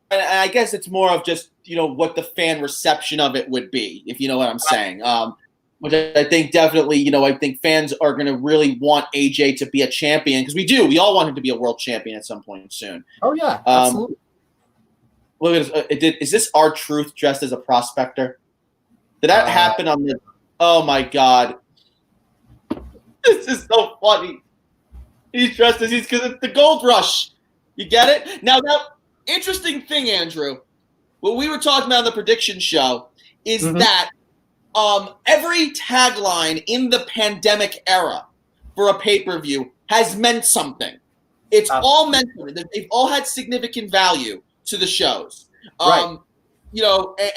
I guess it's more of just, what the fan reception of it would be, if you know what I'm saying. Which I think definitely, I think fans are going to really want AJ to be a champion, because we do. We all want him to be a world champion at some point soon. Oh, yeah, absolutely. Look at this. Is this R-Truth dressed as a prospector? Did that happen on the... Oh, my God. This is so funny. He's dressed as because it's the Gold Rush. You get it? Now, that interesting thing, Andrew, what we were talking about on the prediction show is that every tagline in the pandemic era for a pay-per-view has meant something. It's all meant something. They've all had significant value to the shows. Right.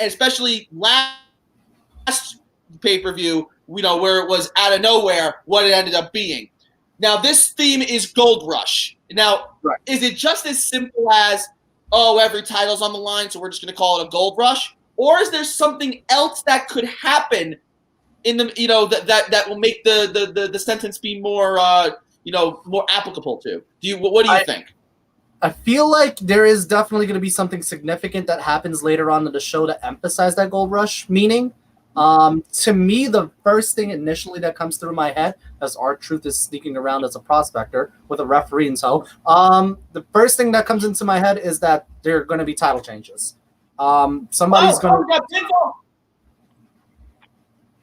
Especially last pay-per-view, where it was out of nowhere, what it ended up being. Now, this theme is Gold Rush. Now, Is it just as simple as, every title's on the line, so we're just going to call it a Gold Rush? Or is there something else that could happen in the, that will make the sentence be more, more applicable to? What do you think? I feel like there is definitely going to be something significant that happens later on in the show to emphasize that Gold Rush meaning. To me, the first thing initially that comes through my head, as R-Truth is sneaking around as a prospector with a referee and so, the first thing that comes into my head is that there are going to be title changes. Somebody's going to...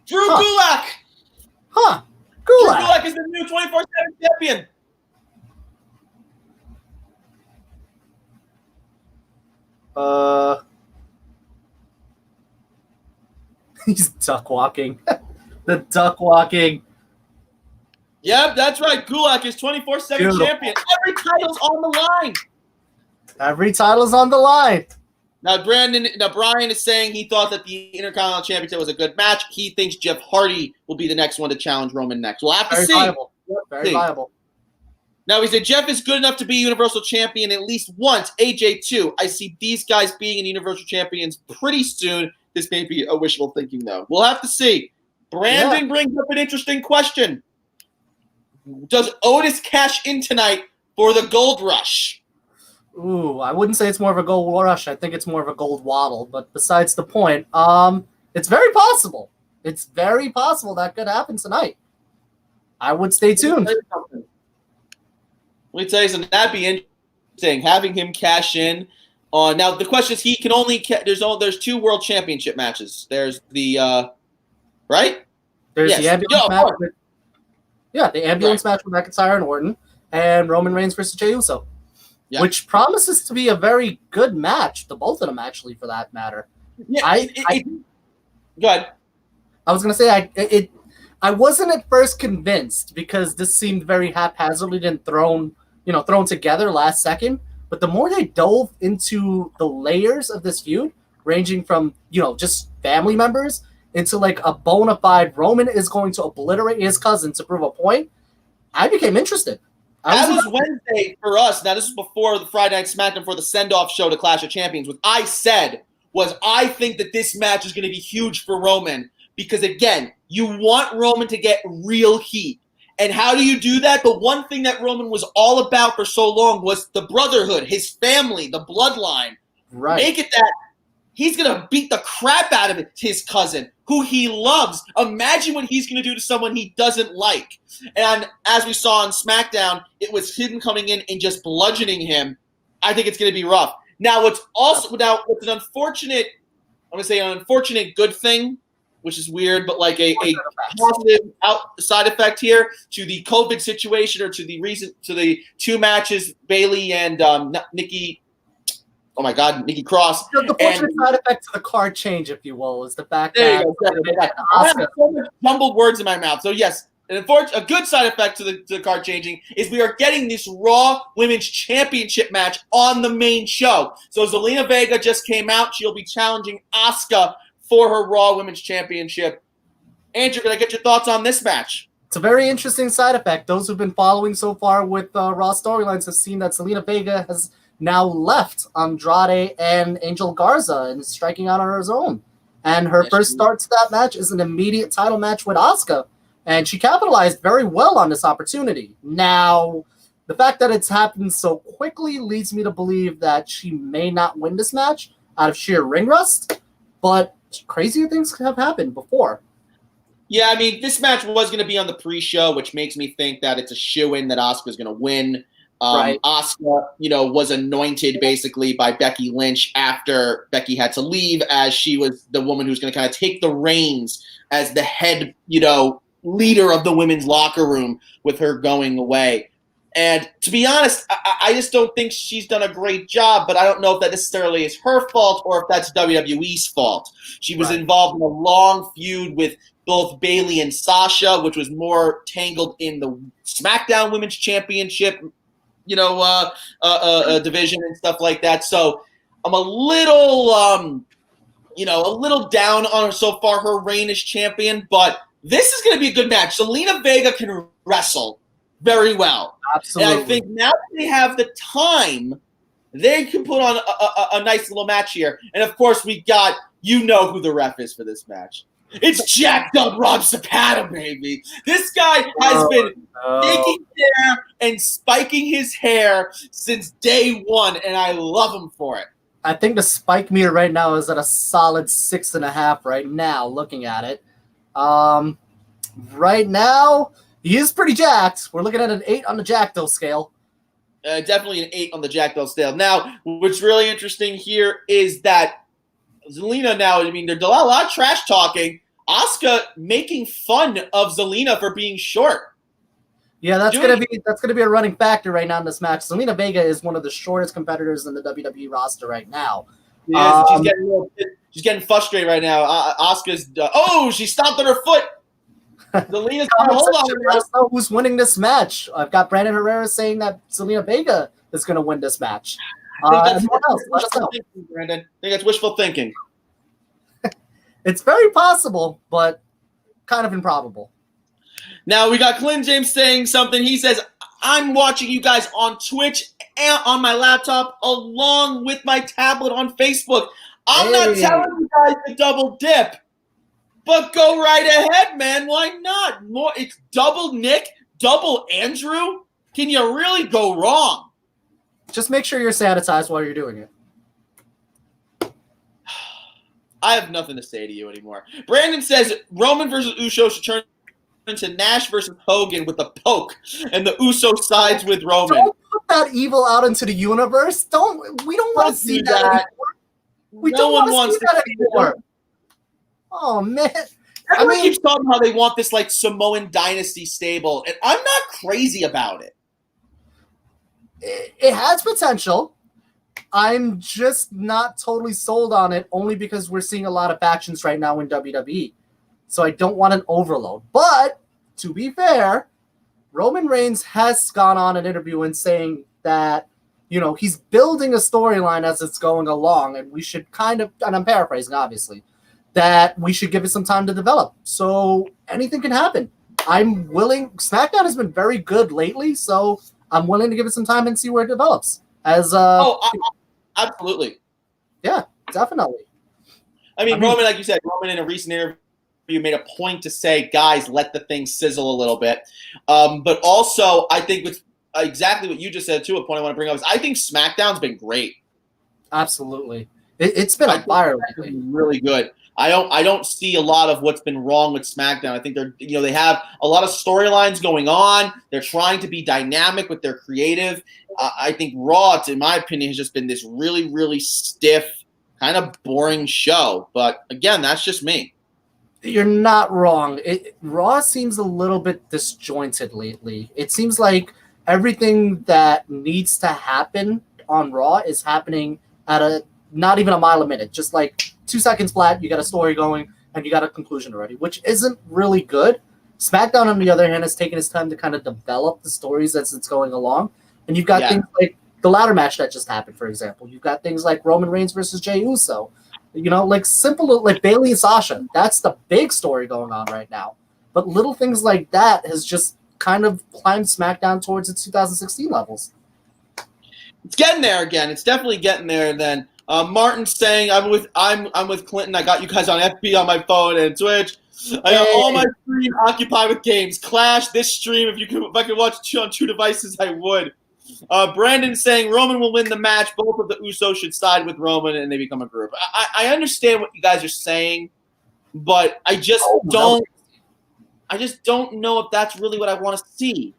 Drew Gulak! Gulak! Drew Gulak is the new 24/7 champion! He's duck walking. The duck walking. Yep, that's right. Gulak is 24/7 champion. Every title's on the line. Every title's on the line. Now, Brian is saying he thought that the Intercontinental Championship was a good match. He thinks Jeff Hardy will be the next one to challenge Roman next. We'll have to see. Viable. Very viable. Now, he said Jeff is good enough to be Universal Champion at least once. AJ, too. I see these guys being in Universal Champions pretty soon. This may be a wishful thinking, though. We'll have to see. Brandon brings up an interesting question. Does Otis cash in tonight for the Gold Rush? Ooh, I wouldn't say it's more of a gold rush. I think it's more of a gold waddle. But besides the point, it's very possible. It's very possible that could happen tonight. I would stay tuned. Let me tell you something. That'd be interesting. Having him cash in. Now the question is, he can only there's 2 World Championship matches. There's the right. There's the ambulance match. The ambulance match with McIntyre and Orton, and Roman Reigns versus Jey Uso. Yeah. Which promises to be a very good match, the both of them actually, for that matter. Yeah, go ahead. I was going to say I wasn't at first convinced because this seemed very haphazardly and thrown together last second. But the more they dove into the layers of this feud, ranging from, just family members into like a bona fide Roman is going to obliterate his cousin to prove a point, I became interested. That was Wednesday for us. Now, this was before the Friday Night SmackDown for the send-off show to Clash of Champions. What I said was I think that this match is going to be huge for Roman because, again, you want Roman to get real heat. And how do you do that? The one thing that Roman was all about for so long was the brotherhood, his family, the bloodline. Right. Make it that he's going to beat the crap out of his cousin, who he loves. Imagine what he's going to do to someone he doesn't like. And as we saw on SmackDown, it was him coming in and just bludgeoning him. I think it's going to be rough. Now, what's an unfortunate, I'm going to say an unfortunate good thing, which is weird, but like a positive side effect here to the COVID situation or to the two matches, Bayley and Nikki. Oh my God, Nikki Cross. The fortunate side effect to the card change, if you will, is the fact that I have Asuka. so many jumbled words in my mouth. So yes, a good side effect to the card changing is we are getting this Raw Women's Championship match on the main show. So Zelina Vega just came out. She'll be challenging Asuka for her Raw Women's Championship. Andrew, can I get your thoughts on this match? It's a very interesting side effect. Those who've been following so far with Raw storylines have seen that Zelina Vega has now left Andrade and Angel Garza and is striking out on her own. And her first start to that match is an immediate title match with Asuka. And she capitalized very well on this opportunity. Now, the fact that it's happened so quickly leads me to believe that she may not win this match out of sheer ring rust. But crazier things have happened before. Yeah, I mean, this match was going to be on the pre-show, which makes me think that it's a shoo-in that Asuka's going to win. Right. Asuka, was anointed basically by Becky Lynch after Becky had to leave, as she was the woman who's going to kind of take the reins as the head, leader of the women's locker room with her going away. And to be honest, I just don't think she's done a great job, but I don't know if that necessarily is her fault or if that's WWE's fault. She was involved in a long feud with both Bayley and Sasha, which was more tangled in the SmackDown Women's Championship division and stuff like that. So I'm a little down on her so far, her reign as champion, but this is going to be a good match. Zelina Vega can wrestle very well. Absolutely. And I think now that they have the time, they can put on a nice little match here. And of course, we got, who the ref is for this match. It's jacked up Rob Zapata, baby. This guy has been taking care and spiking his hair since day one, and I love him for it. I think the spike meter right now is at a solid 6.5 right now, looking at it. Right now, he is pretty jacked. We're looking at an 8 on the Jackdo scale. Definitely an 8 on the Jackdo scale. Now, what's really interesting here is that Zelina now, there's a lot of trash talking. Asuka making fun of Zelina for being short. Yeah, that's gonna be a running factor right now in this match. Zelina Vega is one of the shortest competitors in the WWE roster right now. Yeah, she's getting frustrated right now. Asuka's she stomped on her foot. Zelina's hold on. I know who's winning this match. I've got Brandon Herrera saying that Zelina Vega is going to win this match. I think that's wishful thinking. It's very possible, but kind of improbable. Now we got Clint James saying something. He says, I'm watching you guys on Twitch and on my laptop along with my tablet on Facebook. I'm not telling you guys to double dip, but go right ahead, man. Why not? It's double Nick, double Andrew. Can you really go wrong? Just make sure you're sanitized while you're doing it. I have nothing to say to you anymore. Brandon says Roman versus Uso should turn into Nash versus Hogan with a poke, and the Uso sides with Roman. Don't put that evil out into the universe. We don't want to see that anymore. We don't want to see that anymore. Oh, man. Everyone keeps talking how they want this like Samoan dynasty stable, and I'm not crazy about it. It has potential. I'm just not totally sold on it, only because we're seeing a lot of factions right now in WWE. So I don't want an overload. But, to be fair, Roman Reigns has gone on an interview and saying that he's building a storyline as it's going along, and we should kind of, and I'm paraphrasing, obviously, that we should give it some time to develop. So anything can happen. I'm willing. SmackDown has been very good lately, so I'm willing to give it some time and see where it develops. Absolutely. Yeah, definitely. I mean, Roman, like you said, Roman in a recent interview made a point to say, guys, let the thing sizzle a little bit. But also, I think with exactly what you just said, too, a point I want to bring up is I think SmackDown's been great. Absolutely. It's been a fire lately. Really good. I don't see a lot of what's been wrong with SmackDown. I think they have a lot of storylines going on. They're trying to be dynamic with their creative. I think Raw, in my opinion, has just been this really, really stiff, kind of boring show. But again, that's just me. You're not wrong. Raw seems a little bit disjointed lately. It seems like everything that needs to happen on Raw is happening at not even a mile a minute. Just like 2 seconds flat, you got a story going, and you got a conclusion already, which isn't really good. SmackDown, on the other hand, has taken its time to kind of develop the stories as it's going along. And you've got things like the ladder match that just happened, for example. You've got things like Roman Reigns versus Jey Uso. Like simple, like Bayley and Sasha. That's the big story going on right now. But little things like that has just kind of climbed SmackDown towards its 2016 levels. It's getting there again. It's definitely getting there. Then Martin's saying, "I'm with Clinton. I got you guys on FB on my phone and Twitch. I got all my stream occupied with games. Clash this stream. If I could watch it on 2 devices, I would." Brandon saying Roman will win the match. Both of the Usos should side with Roman, and they become a group. I understand what you guys are saying, but I just don't know if that's really what I want to see.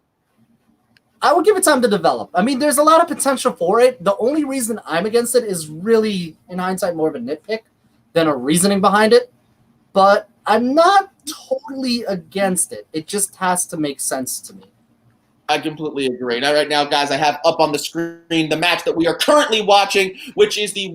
I would give it time to develop. I mean, there's a lot of potential for it. The only reason I'm against it is really, in hindsight, more of a nitpick than a reasoning behind it. But I'm not totally against it. It just has to make sense to me. I completely agree. Now, right now, guys, I have up on the screen the match that we are currently watching, which is the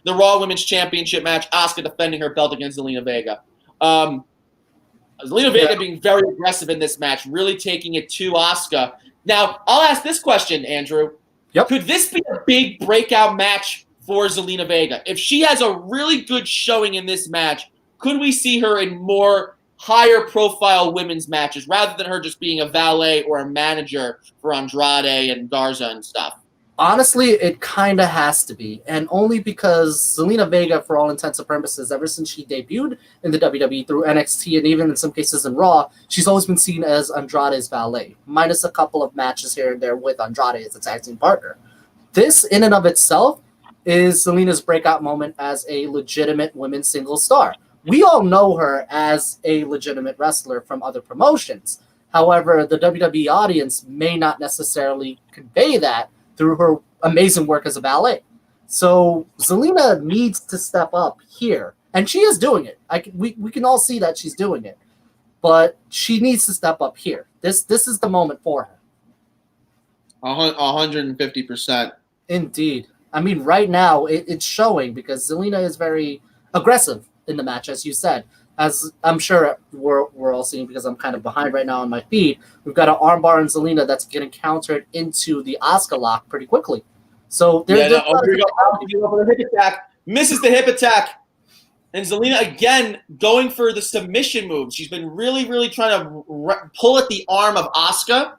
Raw Women's Championship match. Asuka defending her belt against Zelina Vega. Zelina Vega being very aggressive in this match, really taking it to Asuka. Now, I'll ask this question, Andrew. Yep. Could this be a big breakout match for Zelina Vega? If she has a really good showing in this match, could we see her in more higher profile women's matches rather than her just being a valet or a manager for Andrade and Garza and stuff? Honestly, it kind of has to be, and only because Zelina Vega, for all intents and purposes, ever since she debuted in the WWE through NXT and even in some cases in Raw, she's always been seen as Andrade's valet, minus a couple of matches here and there with Andrade as a tag team partner. This, in and of itself, is Zelina's breakout moment as a legitimate women's singles star. We all know her as a legitimate wrestler from other promotions. However, the WWE audience may not necessarily convey that through her amazing work as a valet. So Zelina needs to step up here. And she is doing it. We can all see that she's doing it. But she needs to step up here. This is the moment for her. 150%. Indeed. I mean, right now, it's showing because Zelina is very aggressive in the match, as you said. As I'm sure we're all seeing because I'm kind of behind right now on my feed, we've got an armbar on Zelina that's getting countered into the Asuka lock pretty quickly. So here we go for the hip attack. Misses the hip attack. And Zelina, again, going for the submission move. She's been really, really trying to pull at the arm of Asuka,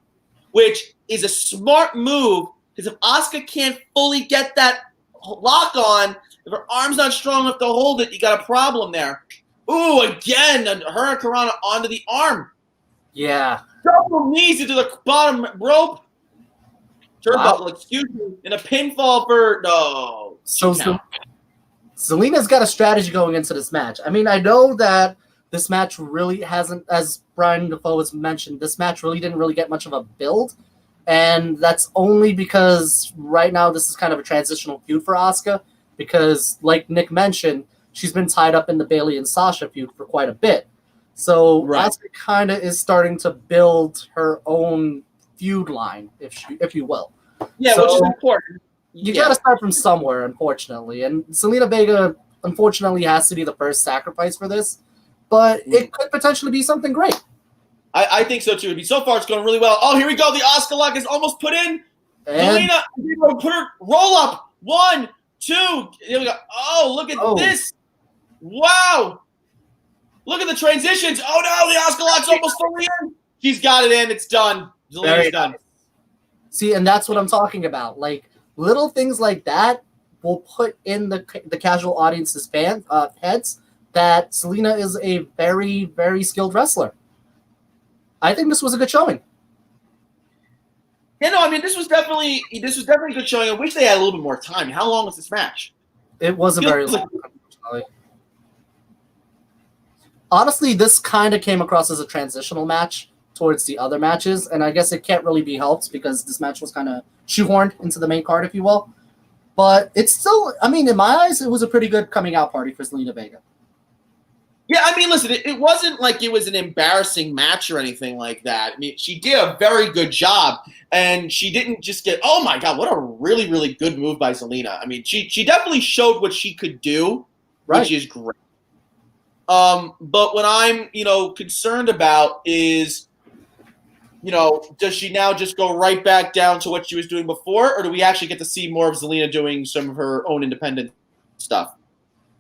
which is a smart move because if Asuka can't fully get that lock on, if her arm's not strong enough to hold it, you got a problem there. Ooh, again, a Hurricanrana onto the arm. Yeah. Double knees into the bottom rope. Turnbuckle, excuse me, and a pinfall for no. So Zelina's got a strategy going into this match. I mean, I know that this match really hasn't, as Brian Defoe has mentioned, this match really didn't really get much of a build. And that's only because right now this is kind of a transitional feud for Asuka. Because, like Nick mentioned, she's been tied up in the Bayley and Sasha feud for quite a bit. So Asuka kind of is starting to build her own feud line, if you will. Yeah, so which is important. You got to start from somewhere, unfortunately. And Zelina Vega, unfortunately, has to be the first sacrifice for this. But it could potentially be something great. I think so, too. So far, it's going really well. Oh, here we go. The Asuka lock is almost put in. And Zelina, put her roll up. 1, 2. Here we go. Oh, look at this. Wow. Look at the transitions. Oh, no, the Oscar lock's almost fully in. She's got it in. It's done. Zelina's done. See, and that's what I'm talking about. Like, little things like that will put in the casual audience's heads that Zelina is a very, very skilled wrestler. I think this was a good showing. Yeah, no, I mean, this was definitely a good showing. I wish they had a little bit more time. How long was this match? It wasn't very long, unfortunately. Honestly, this kind of came across as a transitional match towards the other matches, and I guess it can't really be helped because this match was kind of shoehorned into the main card, if you will. But it's still, I mean, in my eyes, it was a pretty good coming out party for Zelina Vega. Yeah, I mean, listen, it wasn't like it was an embarrassing match or anything like that. I mean, she did a very good job, and she didn't just get, oh my God, what a really, really good move by Zelina. I mean, she definitely showed what she could do, which is great. But what I'm, concerned about is, does she now just go right back down to what she was doing before, or do we actually get to see more of Zelina doing some of her own independent stuff?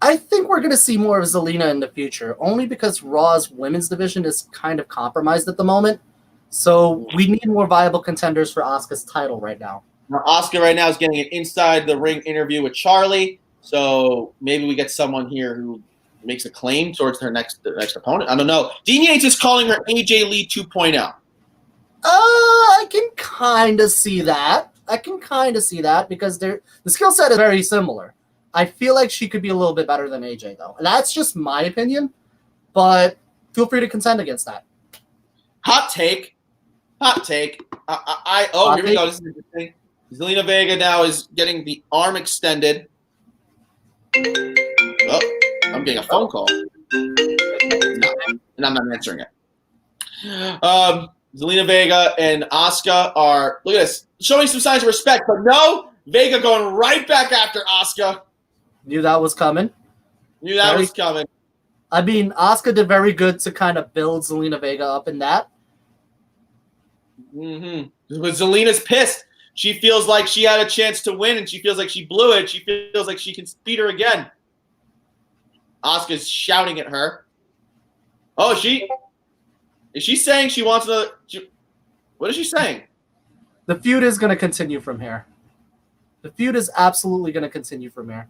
I think we're going to see more of Zelina in the future, only because Raw's women's division is kind of compromised at the moment. So we need more viable contenders for Asuka's title right now. Now, Asuka right now is getting an inside the ring interview with Charlie, so maybe we get someone here who makes a claim towards her next opponent. I don't know. Dean Yates is calling her AJ Lee 2.0. I can kind of see that. Because the skill set is very similar. I feel like she could be a little bit better than AJ, though. And that's just my opinion, but feel free to contend against that. Hot take. Here we go. This is interesting. Zelina Vega now is getting the arm extended. Oh, I'm getting a phone call. No, and I'm not answering it. Zelina Vega and Asuka are, look at this, showing some signs of respect, but no, Vega going right back after Asuka. Knew that was coming. I mean, Asuka did very good to kind of build Zelina Vega up in that. Mm-hmm. But Zelina's pissed. She feels like she had a chance to win, and she feels like she blew it. She feels like she can beat her again. Asuka's shouting at her. Oh, is she saying she wants to? What is she saying? The feud is going to continue from here. The feud is absolutely going to continue from here.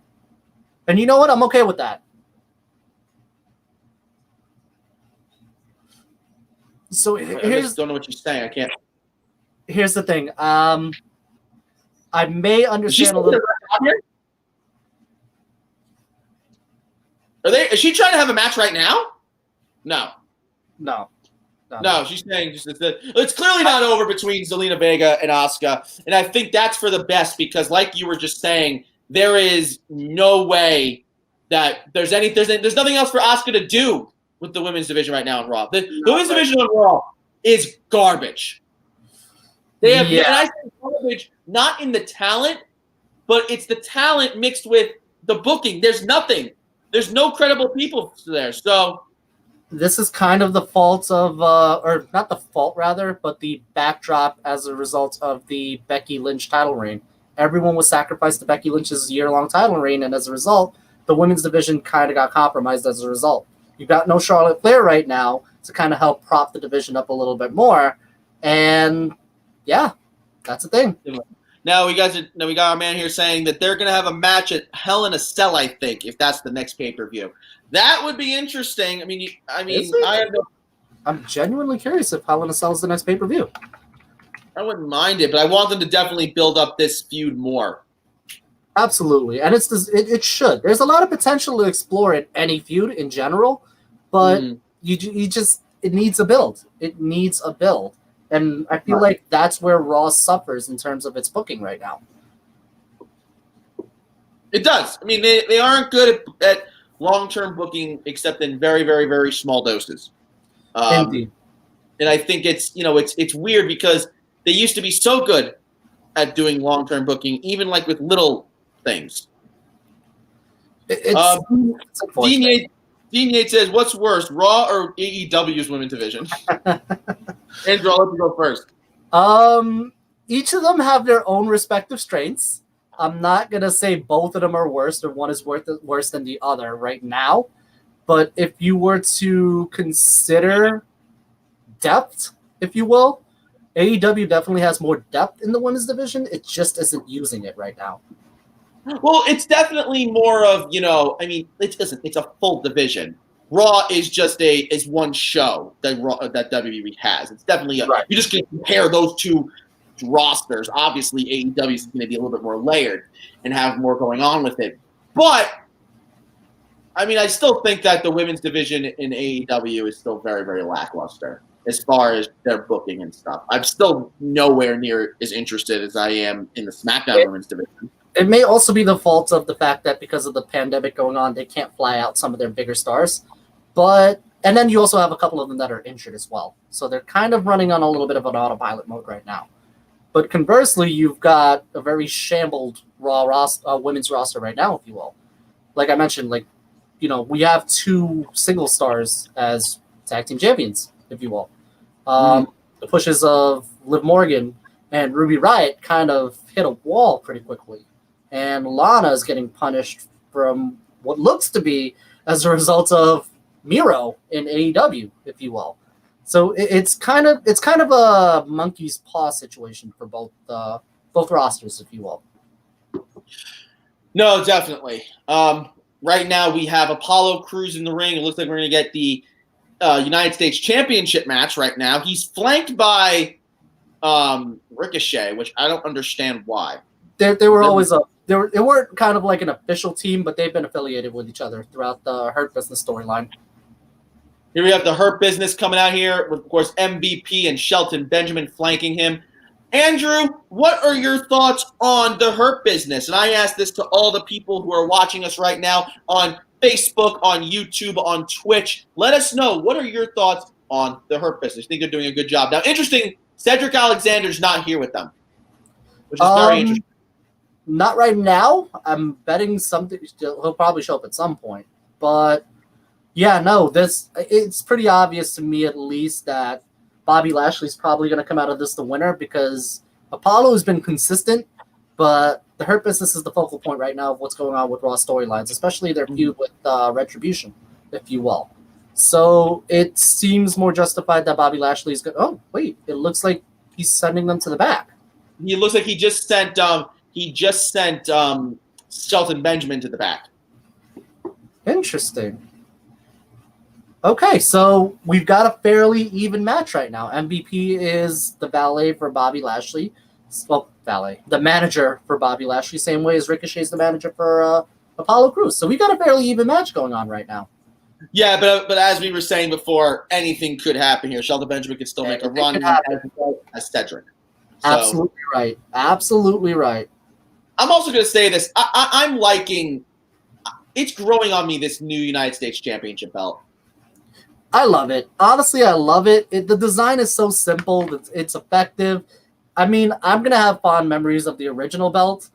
And you know what? I'm okay with that. So I just don't know what she's saying. I can't. Here's the thing. I may understand a little. Is she trying to have a match right now? No, she's saying it's clearly not over between Zelina Vega and Asuka, and I think that's for the best because, like you were just saying, there is no way that there's nothing else for Asuka to do with the women's division right now in Raw. The women's division on Raw is garbage. They have, and I say garbage not in the talent, but it's the talent mixed with the booking. There's nothing. There's no credible people there. So this is kind of the fault of, or not the fault rather, but the backdrop as a result of the Becky Lynch title reign. Everyone was sacrificed to Becky Lynch's year-long title reign, and as a result, the women's division kind of got compromised as a result. You've got no Charlotte Flair right now to kind of help prop the division up a little bit more, and yeah, that's the thing. Now we got our man here saying that they're going to have a match at Hell in a Cell, I think, if that's the next pay-per-view. That would be interesting. I'm genuinely curious if Hell in a Cell is the next pay-per-view. I wouldn't mind it, but I want them to definitely build up this feud more. Absolutely, and it should. There's a lot of potential to explore in any feud in general, but it needs a build. It needs a build, and I feel like that's where Raw suffers in terms of its booking right now. It does. I mean, they aren't good at long-term booking, except in very, very, very small doses. Indeed. And I think it's weird because they used to be so good at doing long-term booking, even like with little things. It's Dean Yates says, "What's worse, Raw or AEW's women's division?" Andrew, I'll let you go first. each of them have their own respective strengths. I'm not going to say both of them are worse or one is worse than the other right now. But if you were to consider depth, if you will, AEW definitely has more depth in the women's division. It just isn't using it right now. Well, it's definitely more of, it's a full division. Raw is just is one show that WWE has. It's definitely Right. You just can compare those two rosters. Obviously, AEW is going to be a little bit more layered and have more going on with it. But I still think that the women's division in AEW is still very, very lackluster as far as their booking and stuff. I'm still nowhere near as interested as I am in the SmackDown women's division. It may also be the fault of the fact that because of the pandemic going on, they can't fly out some of their bigger stars. And then you also have a couple of them that are injured as well. So they're kind of running on a little bit of an autopilot mode right now. But conversely, you've got a very shambled Raw women's roster right now, if you will. Like I mentioned, we have 2 single stars as tag team champions, if you will. The pushes of Liv Morgan and Ruby Riott kind of hit a wall pretty quickly. And Lana is getting punished from what looks to be as a result of Miro in AEW, if you will. So it's kind of a monkey's paw situation for both rosters, if you will. No, definitely. Right now we have Apollo Crews in the ring. It looks like we're going to get the United States Championship match right now. He's flanked by Ricochet, which I don't understand why. They were always they weren't kind of like an official team, but they've been affiliated with each other throughout the Hurt Business storyline. Here we have the Hurt Business coming out here with, of course, MVP and Shelton Benjamin flanking him. Andrew, what are your thoughts on the Hurt Business? And I ask this to all the people who are watching us right now on Facebook, on YouTube, on Twitch. Let us know, what are your thoughts on the Hurt Business? I think they're doing a good job. Now, interesting, Cedric Alexander's not here with them, which is very interesting. Not right now. I'm betting something. He'll probably show up at some point. But, yeah, no, it's pretty obvious to me at least that Bobby Lashley's probably going to come out of this the winner because Apollo has been consistent, but the Hurt Business is the focal point right now of what's going on with Raw storylines, especially their feud with Retribution, if you will. So it seems more justified that Bobby Lashley's going. Oh, wait, it looks like he's sending them to the back. He looks like he just sent Shelton Benjamin to the back. Interesting. Okay, so we've got a fairly even match right now. MVP is the valet for Bobby Lashley. Well, valet. The manager for Bobby Lashley, same way as Ricochet's the manager for Apollo Crews. So we got a fairly even match going on right now. Yeah, but as we were saying before, anything could happen here. Shelton Benjamin could still make a run as Cedric. So, absolutely right. Absolutely right. I'm also going to say this. I'm liking – it's growing on me, this new United States Championship belt. I love it. Honestly, I love it. The design is so simple. It's effective. I mean, I'm going to have fond memories of the original belt,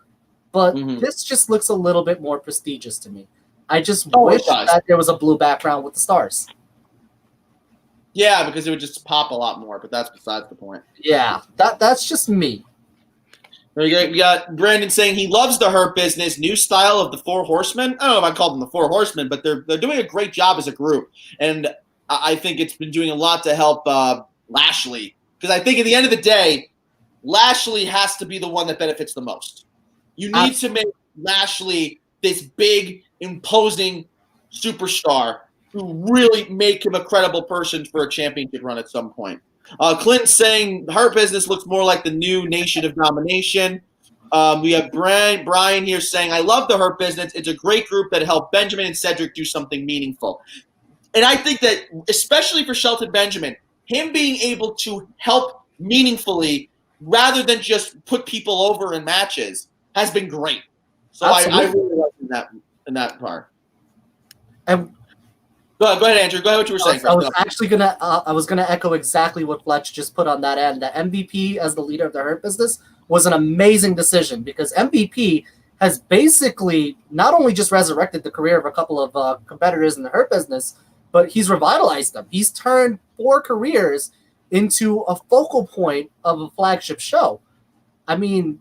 but this just looks a little bit more prestigious to me. I just wish that there was a blue background with the stars. Yeah, because it would just pop a lot more, but that's besides the point. Yeah, that's just me. We got Brandon saying he loves the Hurt Business, new style of the Four Horsemen. I don't know if I call them the Four Horsemen, but they're doing a great job as a group. And I think it's been doing a lot to help Lashley. Because I think at the end of the day, Lashley has to be the one that benefits the most. You need to make Lashley this big, imposing superstar who really make him a credible person for a championship run at some point. Clint saying Hurt Business looks more like the new Nation of Domination. We have Brian here saying, I love the Hurt Business. It's a great group that helped Benjamin and Cedric do something meaningful. And I think that, especially for Shelton Benjamin, him being able to help meaningfully rather than just put people over in matches has been great. So I really like in that part. And Go ahead, Andrew. Go ahead what you were saying. I was gonna echo exactly what Fletch just put on that end. The MVP as the leader of the Hurt Business was an amazing decision because MVP has basically not only just resurrected the career of a couple of competitors in the Hurt Business, but he's revitalized them. He's turned 4 careers into a focal point of a flagship show. I mean,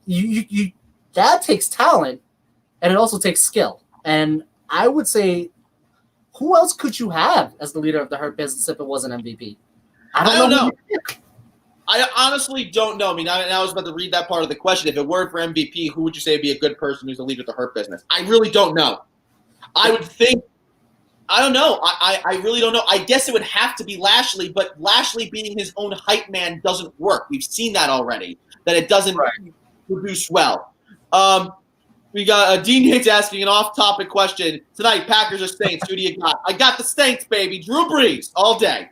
that takes talent, and it also takes skill. And I would say, who else could you have as the leader of the Hurt Business if it wasn't MVP? I don't know. I honestly don't know. I mean, I was about to read that part of the question. If it were for MVP, who would you say would be a good person who's the leader of the Hurt Business? I really don't know. I would think – I don't know. I really don't know. I guess it would have to be Lashley, but Lashley being his own hype man doesn't work. We've seen that already, that it doesn't produce well. We got Dean Hicks asking an off-topic question. Tonight, Packers or Saints? Who do you got? I got the Saints, baby. Drew Brees all day.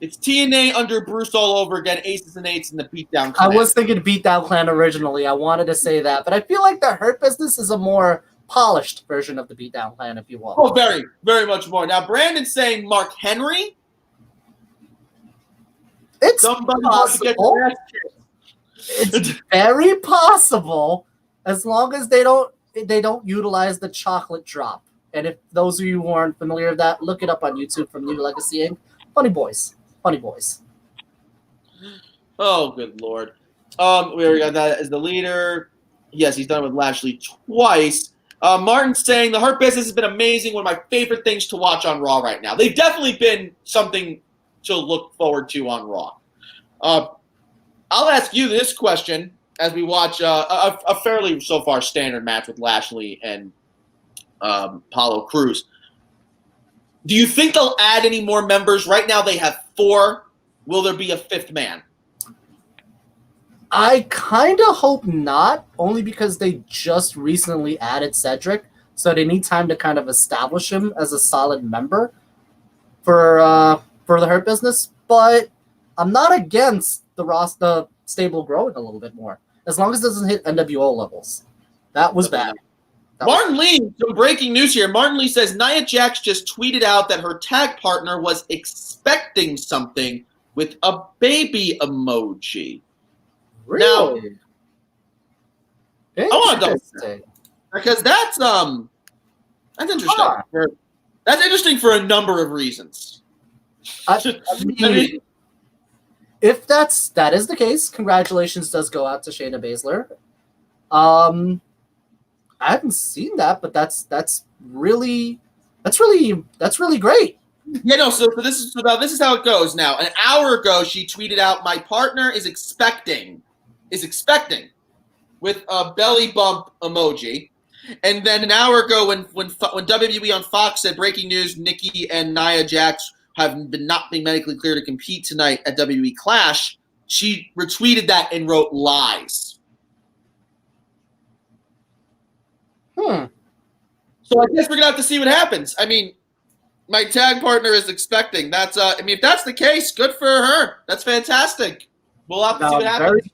It's TNA under Bruce all over again, aces and eights in the beatdown clan. I was thinking beatdown clan originally. I wanted to say that, but I feel like the Hurt Business is a more polished version of the beatdown clan, if you will. Oh, very, very much more. Now, Brandon's saying Mark Henry. It's possible. It's very possible, as long as they don't utilize the chocolate drop. And if those of you who aren't familiar with that, look it up on YouTube from New Legacy Inc. Funny boys. Oh, good Lord. We already got that as the leader. Yes, he's done it with Lashley twice. Martin's saying the Hurt Business has been amazing. One of my favorite things to watch on Raw right now. They've definitely been something to look forward to on Raw. I'll ask you this question as we watch a fairly, so far, standard match with Lashley and Apollo Crews. Do you think they'll add any more members? Right now they have 4. Will there be a 5th man? I kind of hope not, only because they just recently added Cedric, so they need time to kind of establish him as a solid member for the Hurt Business. But I'm not against the stable growing a little bit more, as long as it doesn't hit NWO levels. That was bad. Martin Lee, some breaking news here. Martin Lee says Nia Jax just tweeted out that her tag partner was expecting something with a baby emoji. Really? Now, I want to double check, because that's interesting. Huh. That's interesting for a number of reasons. I mean, if that is the case, congratulations does go out to Shayna Baszler. I haven't seen that, but that's really great. Yeah, no. So this is how it goes. Now, an hour ago, she tweeted out, "My partner is expecting," with a belly bump emoji, and then an hour ago, when WWE on Fox said breaking news, Nikki and Nia Jax have not been medically cleared to compete tonight at WWE Clash, she retweeted that and wrote lies. So I guess we're gonna have to see what happens. I mean, my tag partner is expecting. That's if that's the case, good for her. That's fantastic. We'll have to see what happens.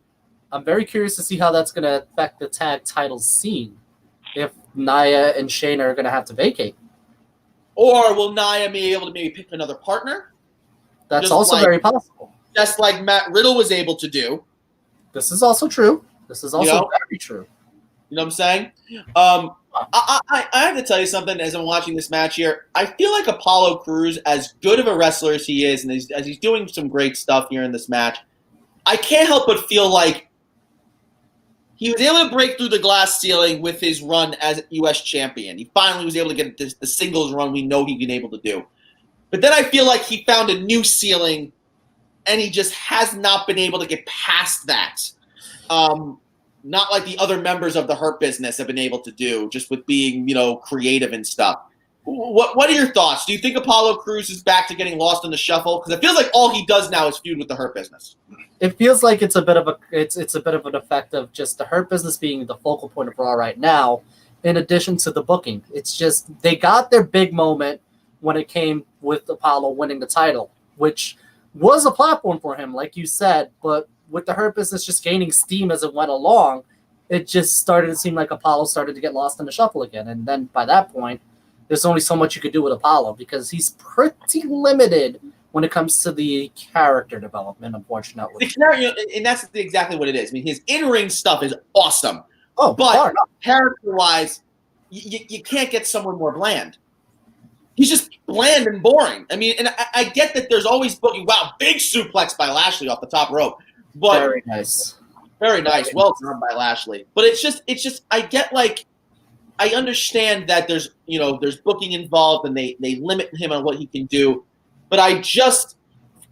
I'm very curious to see how that's gonna affect the tag title scene. If Nia and Shayna are gonna have to vacate, or will Nia be able to maybe pick another partner? That's also very possible. Just like Matt Riddle was able to do. This is also true. This is also very true. You know what I'm saying? I have to tell you something as I'm watching this match here. I feel like Apollo Crews, as good of a wrestler as he is, and as he's doing some great stuff here in this match, I can't help but feel like he was able to break through the glass ceiling with his run as U.S. champion. He finally was able to get the singles run we know he's been able to do. But then I feel like he found a new ceiling, and he just has not been able to get past that. Not like the other members of the Hurt Business have been able to do, just with being, creative and stuff. What are your thoughts? Do you think Apollo Crews is back to getting lost in the shuffle? Because it feels like all he does now is feud with the Hurt Business. It feels like it's a bit of an effect of just the Hurt Business being the focal point of Raw right now, in addition to the booking. It's just they got their big moment when it came with Apollo winning the title, which was a platform for him, like you said, but with the Hurt Business just gaining steam as it went along, it just started to seem like Apollo started to get lost in the shuffle again. And then by that point, there's only so much you could do with Apollo because he's pretty limited when it comes to the character development, unfortunately. And that's exactly what it is. I mean, his in-ring stuff is awesome. Oh, but character-wise, you can't get someone more bland. He's just bland and boring. I mean, and I get that there's always booking. Wow, big suplex by Lashley off the top rope. But very nice. Very nice. Well done by Lashley. But it's just I get like I understand that there's booking involved and they limit him on what he can do. But I just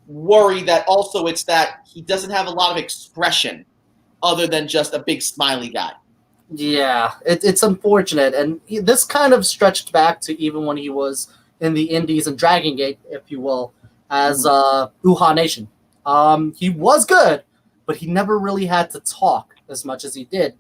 worry that also it's that he doesn't have a lot of expression other than just a big smiley guy. Yeah, it's unfortunate. And this kind of stretched back to even when he was in the Indies and Dragon Gate, if you will, as Uhaa Nation. He was good, but he never really had to talk as much as he did.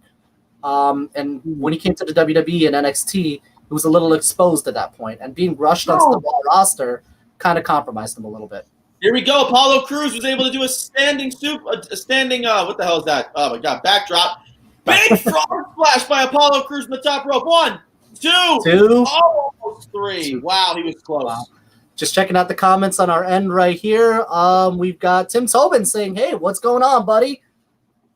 And when he came to the WWE and NXT, he was a little exposed at that point, and being rushed onto the Raw roster kind of compromised him a little bit. Here we go. Apollo Crews was able to do a standing what the hell is that? Oh my God, backdrop. Big frog splash by Apollo Crews in the top rope. 1, 2, almost 3. Wow, he was close. Wow. Just checking out the comments on our end right here. We've got Tim Tobin saying, "Hey, what's going on, buddy?"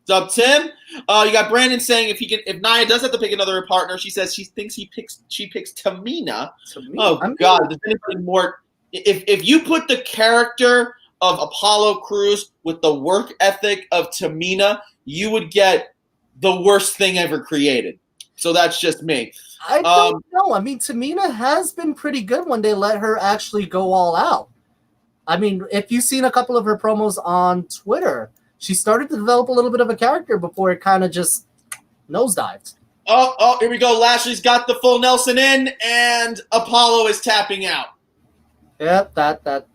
What's up, Tim? You got Brandon saying if Nia does have to pick another partner, she says she thinks she picks Tamina. Oh God, there's anything more. If you put the character of Apollo Crews with the work ethic of Tamina, you would get the worst thing ever created. So that's just me. I don't know. I mean, Tamina has been pretty good when they let her actually go all out. I mean, if you've seen a couple of her promos on Twitter, she started to develop a little bit of a character before it kind of just nosedived. Oh, here we go. Lashley's got the full Nelson in, and Apollo is tapping out. Yep, that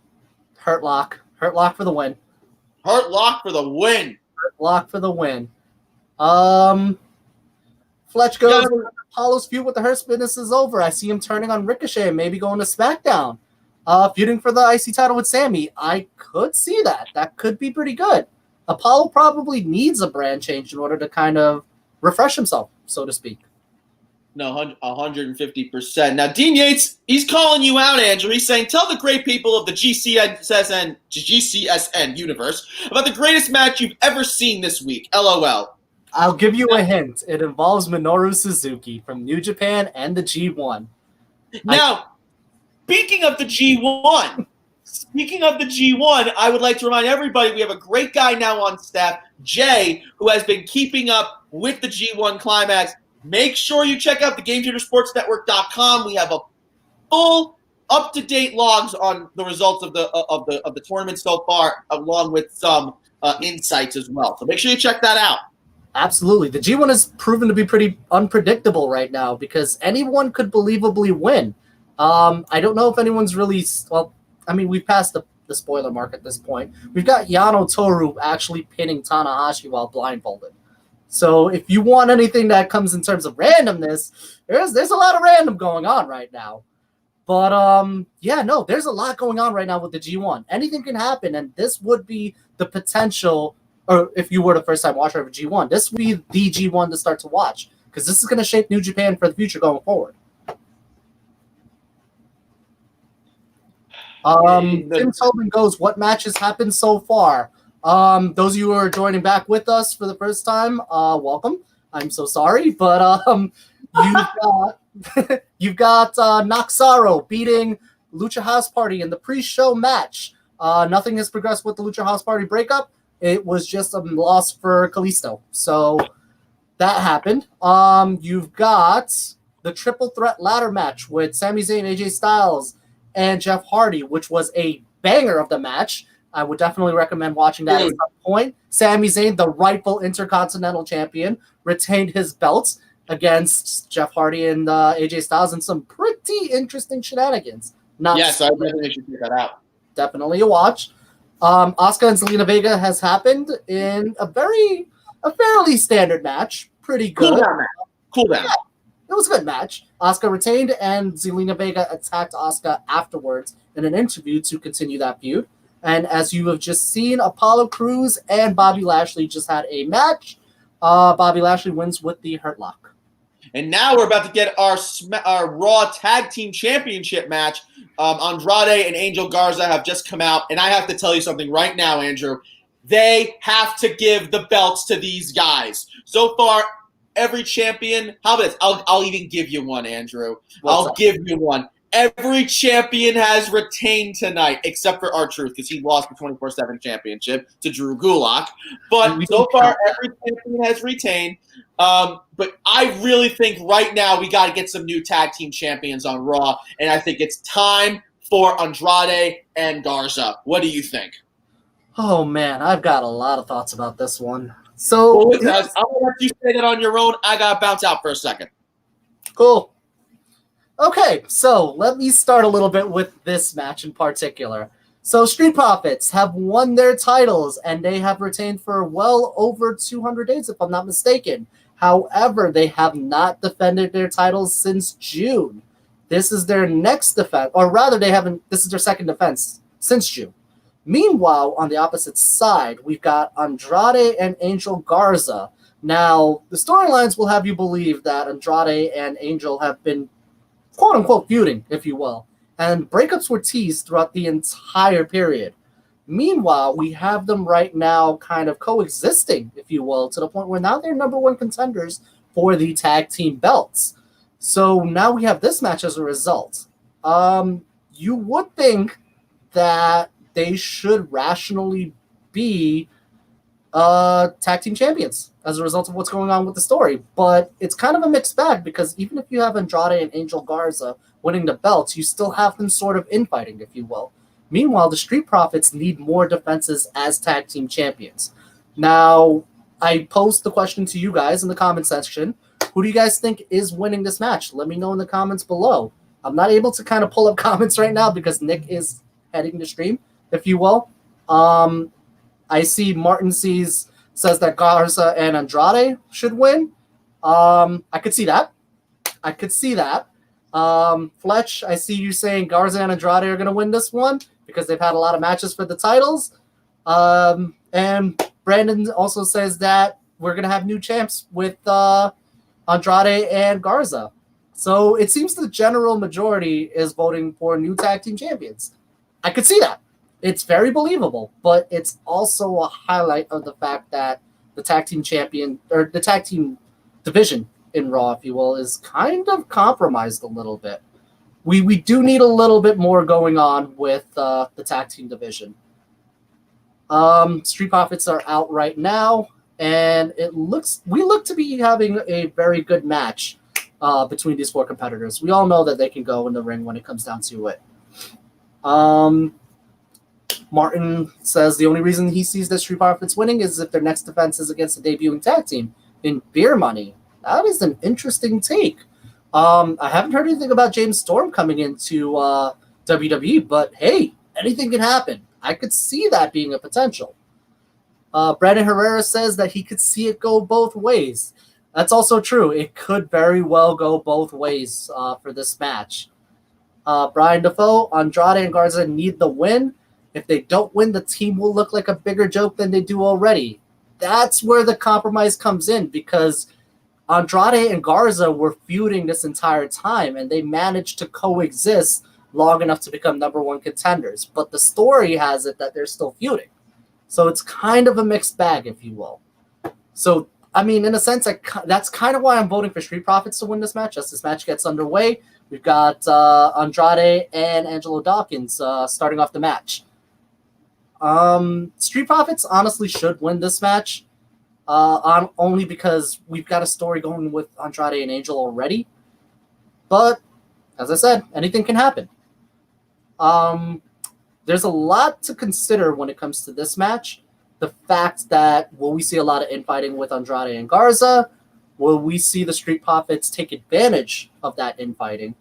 hurt lock. Hurt lock for the win. Hurt lock for the win. Hurt lock for the win. Fletch goes, Apollo's feud with the Hurt Business is over. I see him turning on Ricochet, maybe going to SmackDown. Feuding for the IC title with Sammy. I could see that. That could be pretty good. Apollo probably needs a brand change in order to kind of refresh himself, so to speak. No, 150%. Now, Dean Yates, he's calling you out, Andrew. He's saying, tell the great people of the GCSN universe about the greatest match you've ever seen this week. LOL. I'll give you a hint. It involves Minoru Suzuki from New Japan and the G1. Now, speaking of the G1, I would like to remind everybody we have a great guy now on staff, Jay, who has been keeping up with the G1 Climax. Make sure you check out the GameChangerSportsNetwork.com. We have a full, up-to-date logs on the results of the tournament so far, along with some insights as well. So make sure you check that out. Absolutely. The G1 has proven to be pretty unpredictable right now because anyone could believably win. I don't know if anyone's really – well, I mean, we've passed the spoiler mark at this point. We've got Yano Toru actually pinning Tanahashi while blindfolded. So if you want anything that comes in terms of randomness, there's a lot of random going on right now. But, there's a lot going on right now with the G1. Anything can happen, and this would be the potential – or if you were the first-time watcher of a G1, this would be the G1 to start to watch because this is going to shape New Japan for the future going forward. Tim Tobin goes, what matches happened so far? Those of you who are joining back with us for the first time, welcome. I'm so sorry, but you've got Noxaro beating Lucha House Party in the pre-show match. Nothing has progressed with the Lucha House Party breakup. It was just a loss for Kalisto. So that happened. You've got the triple threat ladder match with Sami Zayn, AJ Styles, and Jeff Hardy, which was a banger of the match. I would definitely recommend watching that at some point. Sami Zayn, the rightful Intercontinental Champion, retained his belts against Jeff Hardy and AJ Styles in some pretty interesting shenanigans. I definitely should check that out. Definitely a watch. Asuka and Zelina Vega has happened in a fairly standard match. Pretty good. Cool down. Yeah, it was a good match. Asuka retained, and Zelina Vega attacked Asuka afterwards in an interview to continue that feud. And as you have just seen, Apollo Crews and Bobby Lashley just had a match. Bobby Lashley wins with the Hurt Lock. And now we're about to get our Raw Tag Team Championship match. Andrade and Angel Garza have just come out. And I have to tell you something right now, Andrew. They have to give the belts to these guys. So far, every champion – how about this? I'll even give you one, Andrew. I'll give you one. Every champion has retained tonight, except for R-Truth, because he lost the 24/7 championship to Drew Gulak. But so far, every champion has retained. But I really think right now we got to get some new tag team champions on Raw, and I think it's time for Andrade and Garza. What do you think? Oh man, I've got a lot of thoughts about this one. So I'm gonna let you say that on your own. I gotta bounce out for a second. Cool. Okay, so let me start a little bit with this match in particular. So Street Profits have won their titles, and they have retained for well over 200 days, if I'm not mistaken. However, they have not defended their titles since June. This is their next defense, or rather, this is their second defense since June. Meanwhile, on the opposite side, we've got Andrade and Angel Garza. Now, the storylines will have you believe that Andrade and Angel have been quote-unquote feuding, if you will, and breakups were teased throughout the entire period. Meanwhile, we have them right now kind of coexisting, if you will, to the point where now they're number one contenders for the tag team belts. So now we have this match as a result. You would think that they should rationally be tag team champions as a result of what's going on with the story. But it's kind of a mixed bag because even if you have Andrade and Angel Garza winning the belts, you still have them sort of infighting, if you will. Meanwhile, the Street Profits need more defenses as tag team champions. Now, I posed the question to you guys in the comment section. Who do you guys think is winning this match? Let me know in the comments below. I'm not able to kind of pull up comments right now because Nick is heading the stream, if you will. I see Martin says that Garza and Andrade should win. I could see that. Fletch, I see you saying Garza and Andrade are going to win this one because they've had a lot of matches for the titles. And Brandon also says that we're going to have new champs with Andrade and Garza. So it seems the general majority is voting for new tag team champions. I could see that. It's very believable, but it's also a highlight of the fact that the tag team champion, or the tag team division in Raw, if you will, is kind of compromised a little bit. We do need a little bit more going on with the tag team division. Street Profits are out right now, and we look to be having a very good match between these four competitors. We all know that they can go in the ring when it comes down to it. Martin says the only reason he sees that Street Profits winning is if their next defense is against a debuting tag team in Beer Money. That is an interesting take. I haven't heard anything about James Storm coming into WWE, but hey, anything can happen. I could see that being a potential. Brandon Herrera says that he could see it go both ways. That's also true. It could very well go both ways for this match. Brian Defoe, Andrade and Garza need the win. If they don't win, the team will look like a bigger joke than they do already. That's where the compromise comes in because Andrade and Garza were feuding this entire time, and they managed to coexist long enough to become number one contenders. But the story has it that they're still feuding. So it's kind of a mixed bag, if you will. So, I mean, in a sense, that's kind of why I'm voting for Street Profits to win this match. As this match gets underway, we've got Andrade and Angelo Dawkins starting off the match. Street Profits honestly should win this match, only because we've got a story going with Andrade and Angel already. But, as I said, anything can happen. There's a lot to consider when it comes to this match. The fact that, will we see a lot of infighting with Andrade and Garza? Will we see the Street Profits take advantage of that infighting?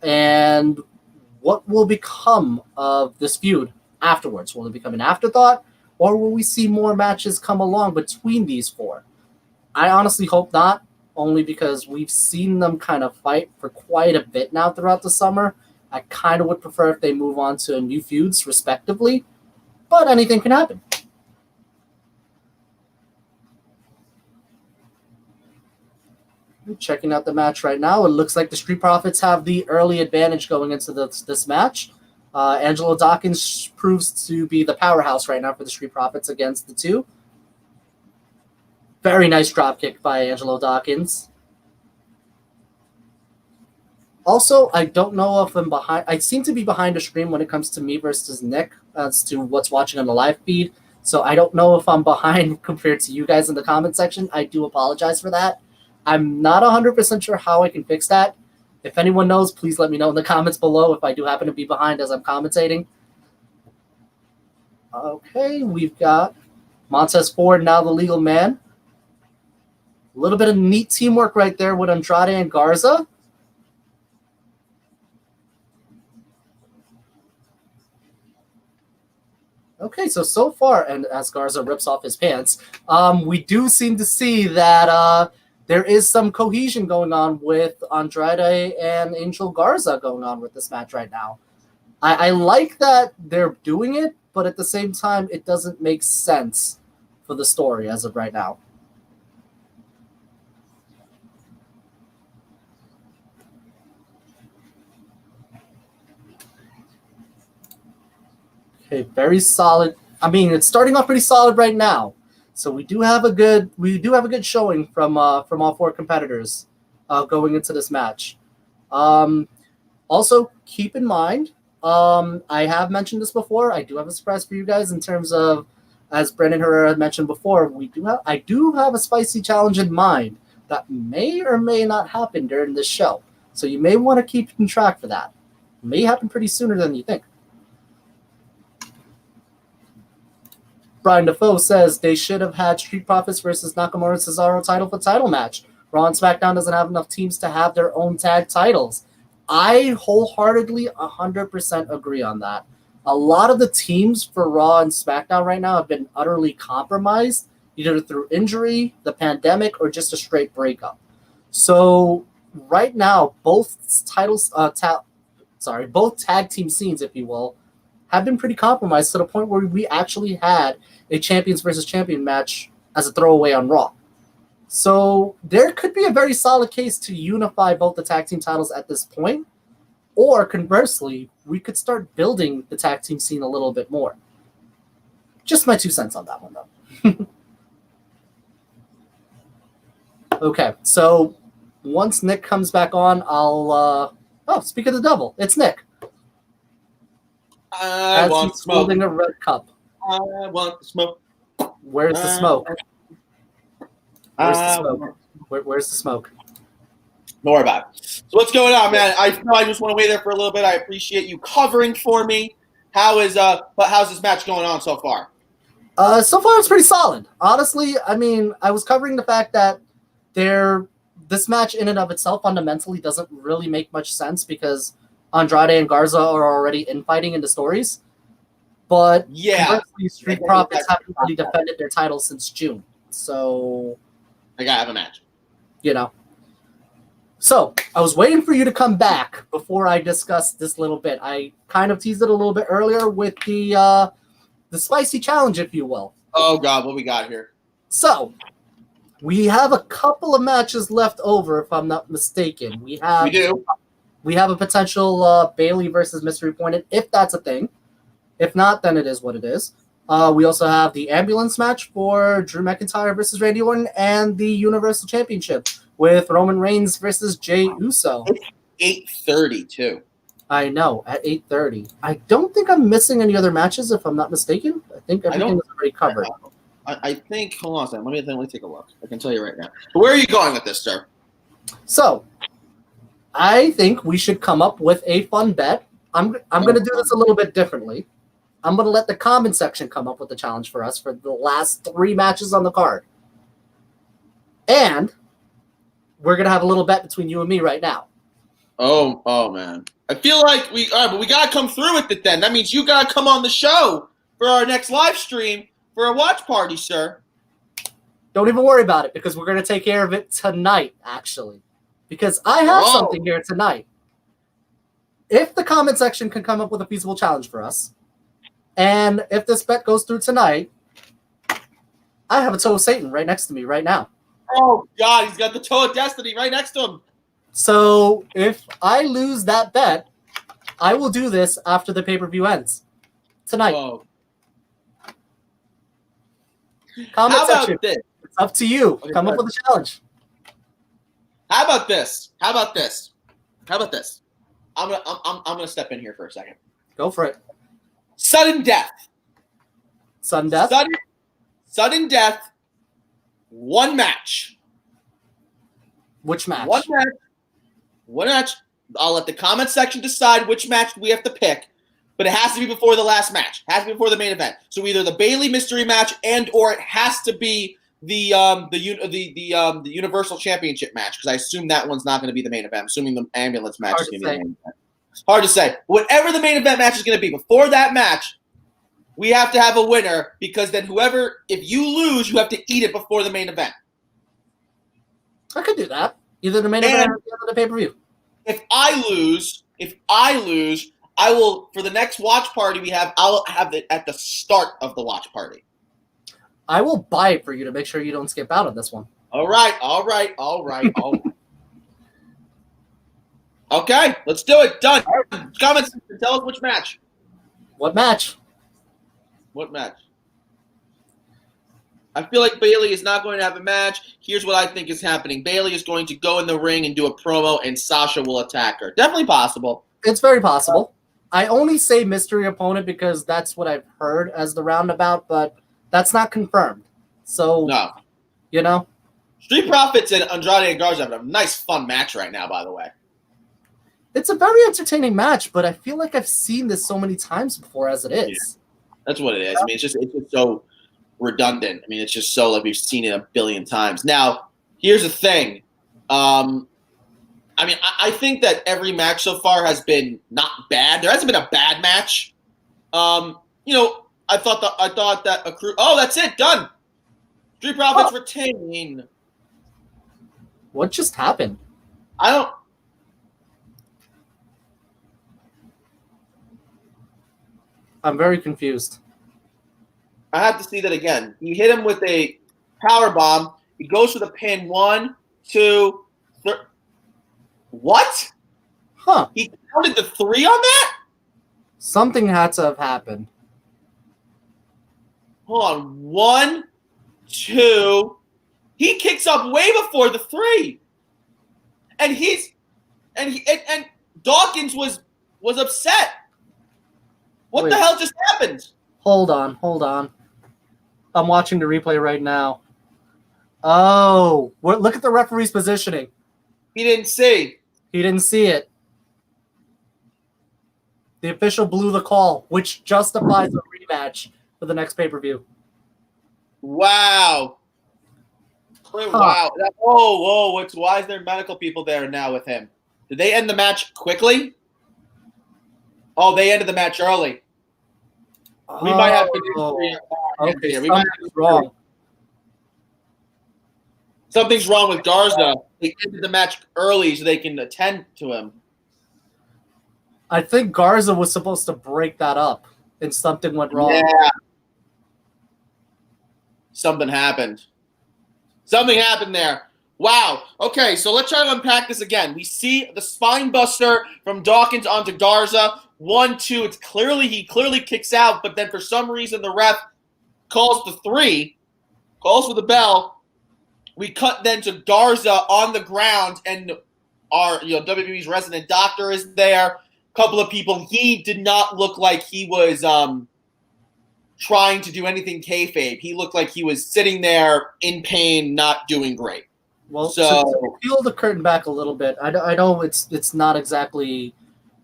And what will become of this feud afterwards? Will it become an afterthought, or will we see more matches come along between these four? I honestly hope not, only because we've seen them kind of fight for quite a bit now throughout the summer. I kind of would prefer if they move on to new feuds, respectively, but anything can happen. Checking out the match right now, it looks like the Street Profits have the early advantage going into this match. Angelo Dawkins proves to be the powerhouse right now for the Street Profits against the two. Very nice dropkick by Angelo Dawkins. Also, I don't know if I'm behind. I seem to be behind a stream when it comes to me versus Nick as to what's watching on the live feed. So I don't know if I'm behind compared to you guys in the comment section. I do apologize for that. I'm not 100% sure how I can fix that. If anyone knows, please let me know in the comments below if I do happen to be behind as I'm commentating. Okay, we've got Montez Ford, now the legal man. A little bit of neat teamwork right there with Andrade and Garza. Okay, so far, and as Garza rips off his pants, we do seem to see that there is some cohesion going on with Andrade and Angel Garza going on with this match right now. I like that they're doing it, but at the same time, it doesn't make sense for the story as of right now. Okay, very solid. I mean, it's starting off pretty solid right now. So we do have a good showing from all four competitors going into this match. Also, keep in mind, I have mentioned this before. I do have a surprise for you guys in terms of, as Brendan Herrera mentioned before, I do have a spicy challenge in mind that may or may not happen during this show. So you may want to keep in track for that. It may happen pretty sooner than you think. Brian Defoe says they should have had Street Profits versus Nakamura and Cesaro title for title match. Raw and SmackDown doesn't have enough teams to have their own tag titles. I wholeheartedly 100% agree on that. A lot of the teams for Raw and SmackDown right now have been utterly compromised, either through injury, the pandemic, or just a straight breakup. So right now, both both tag team scenes, if you will, have been pretty compromised to the point where we actually had a champions versus champion match as a throwaway on Raw. So there could be a very solid case to unify both the tag team titles at this point, or conversely, we could start building the tag team scene a little bit more. Just my 2 cents on that one, though. Okay, so once Nick comes back on, I'll... speak of the devil, it's Nick. I want smoke. Holding a red cup. I want smoke. Where's the smoke? Where's the smoke? Where's the smoke? Don't worry about it. So what's going on, man? I just want to wait there for a little bit. I appreciate you covering for me. How's this match going on so far? So far it's pretty solid. Honestly, I mean, I was covering the fact that this match in and of itself fundamentally doesn't really make much sense because Andrade and Garza are already infighting in the stories. But yeah, Street Profits haven't really defended their title since June. So I gotta have a match. You know. So I was waiting for you to come back before I discuss this little bit. I kind of teased it a little bit earlier with the spicy challenge, if you will. Oh God, what we got here? So we have a couple of matches left over, if I'm not mistaken. We do. We have a potential Bailey versus Mystery Pointed, if that's a thing. If not, then it is what it is. We also have the ambulance match for Drew McIntyre versus Randy Orton and the Universal Championship with Roman Reigns versus Jey Uso. 8:30 too. I know, at 8:30. I don't think I'm missing any other matches, if I'm not mistaken. I think everything is already covered. I think, hold on a second. Let me take a look. I can tell you right now. But where are you going with this, sir? So, I think we should come up with a fun bet. I'm going to do this a little bit differently. I'm going to let the comment section come up with the challenge for us for the last 3 matches on the card. And we're going to have a little bet between you and me right now. Oh man. I feel like we got to come through with it then. That means you got to come on the show for our next live stream for a watch party, sir. Don't even worry about it because we're going to take care of it tonight, actually. Because I have something here tonight. If the comment section can come up with a feasible challenge for us, and if this bet goes through tonight, I have a toe of Satan right next to me right now. Oh, God, he's got the toe of destiny right next to him. So if I lose that bet, I will do this after the pay-per-view ends. Tonight. Whoa. Comment section. This? It's up to you. Okay, come up with a challenge. How about this? How about this? I'm gonna step in here for a second. Go for it. Sudden death. Sudden death? Sudden death. One match. Which match? One match. I'll let the comment section decide which match we have to pick, but it has to be before the last match. It has to be before the main event. So either the Bayley mystery match or it has to be the Universal Championship match, because I assume that one's not going to be the main event. I'm assuming the ambulance match is going to be the main event. Hard to say. Whatever the main event match is going to be, before that match, we have to have a winner, because then if you lose, you have to eat it before the main event. I could do that. Either the main event or the pay-per-view. If I lose, I will, for the next watch party I'll have it at the start of the watch party. I will buy it for you to make sure you don't skip out on this one. All right. Okay, let's do it. Done. Comments. Tell us which match. What match? I feel like Bayley is not going to have a match. Here's what I think is happening. Bayley is going to go in the ring and do a promo, and Sasha will attack her. Definitely possible. It's very possible. I only say mystery opponent because that's what I've heard as the roundabout, but that's not confirmed. So, no. You know? Street Profits and Andrade and Garza have a nice, fun match right now, by the way. It's a very entertaining match, but I feel like I've seen this so many times before as it is. Yeah. That's what it is. I mean, it's just so redundant. I mean, it's just so like we've seen it a billion times. Now, here's the thing. I mean, I think that every match so far has been not bad. There hasn't been a bad match. I thought that accrued. Oh, that's it. Done. Street Profits retain. What just happened? I'm very confused. I have to see that again. You hit him with a power bomb. He goes for the pin. 1, 2, 3. What? Huh. He counted the 3 on that? Something had to have happened. Hold on. 1, 2. He kicks up way before the 3. And and Dawkins was upset. What Wait. the hell just happened? Hold on. I'm watching the replay right now. Oh, look at the referee's positioning. He didn't see. He didn't see it. The official blew the call, which justifies a rematch for the next pay-per-view. Wow. Wow. Why is there medical people there now with him? Did they end the match quickly? Oh, they ended the match early. We might have to okay, something's wrong. Something's wrong with Garza. They ended the match early so they can attend to him. I think Garza was supposed to break that up, and something went wrong. Yeah. Something happened. Something happened there. Wow. Okay, so let's try to unpack this again. We see the spine buster from Dawkins onto Garza. 1, 2. He clearly kicks out, but then for some reason the ref calls the 3, calls for the bell. We cut then to Garza on the ground, and our WWE's resident doctor is there. A couple of people. He did not look like he was trying to do anything kayfabe. He looked like he was sitting there in pain, not doing great. Well, so to peel the curtain back a little bit, I know it's not exactly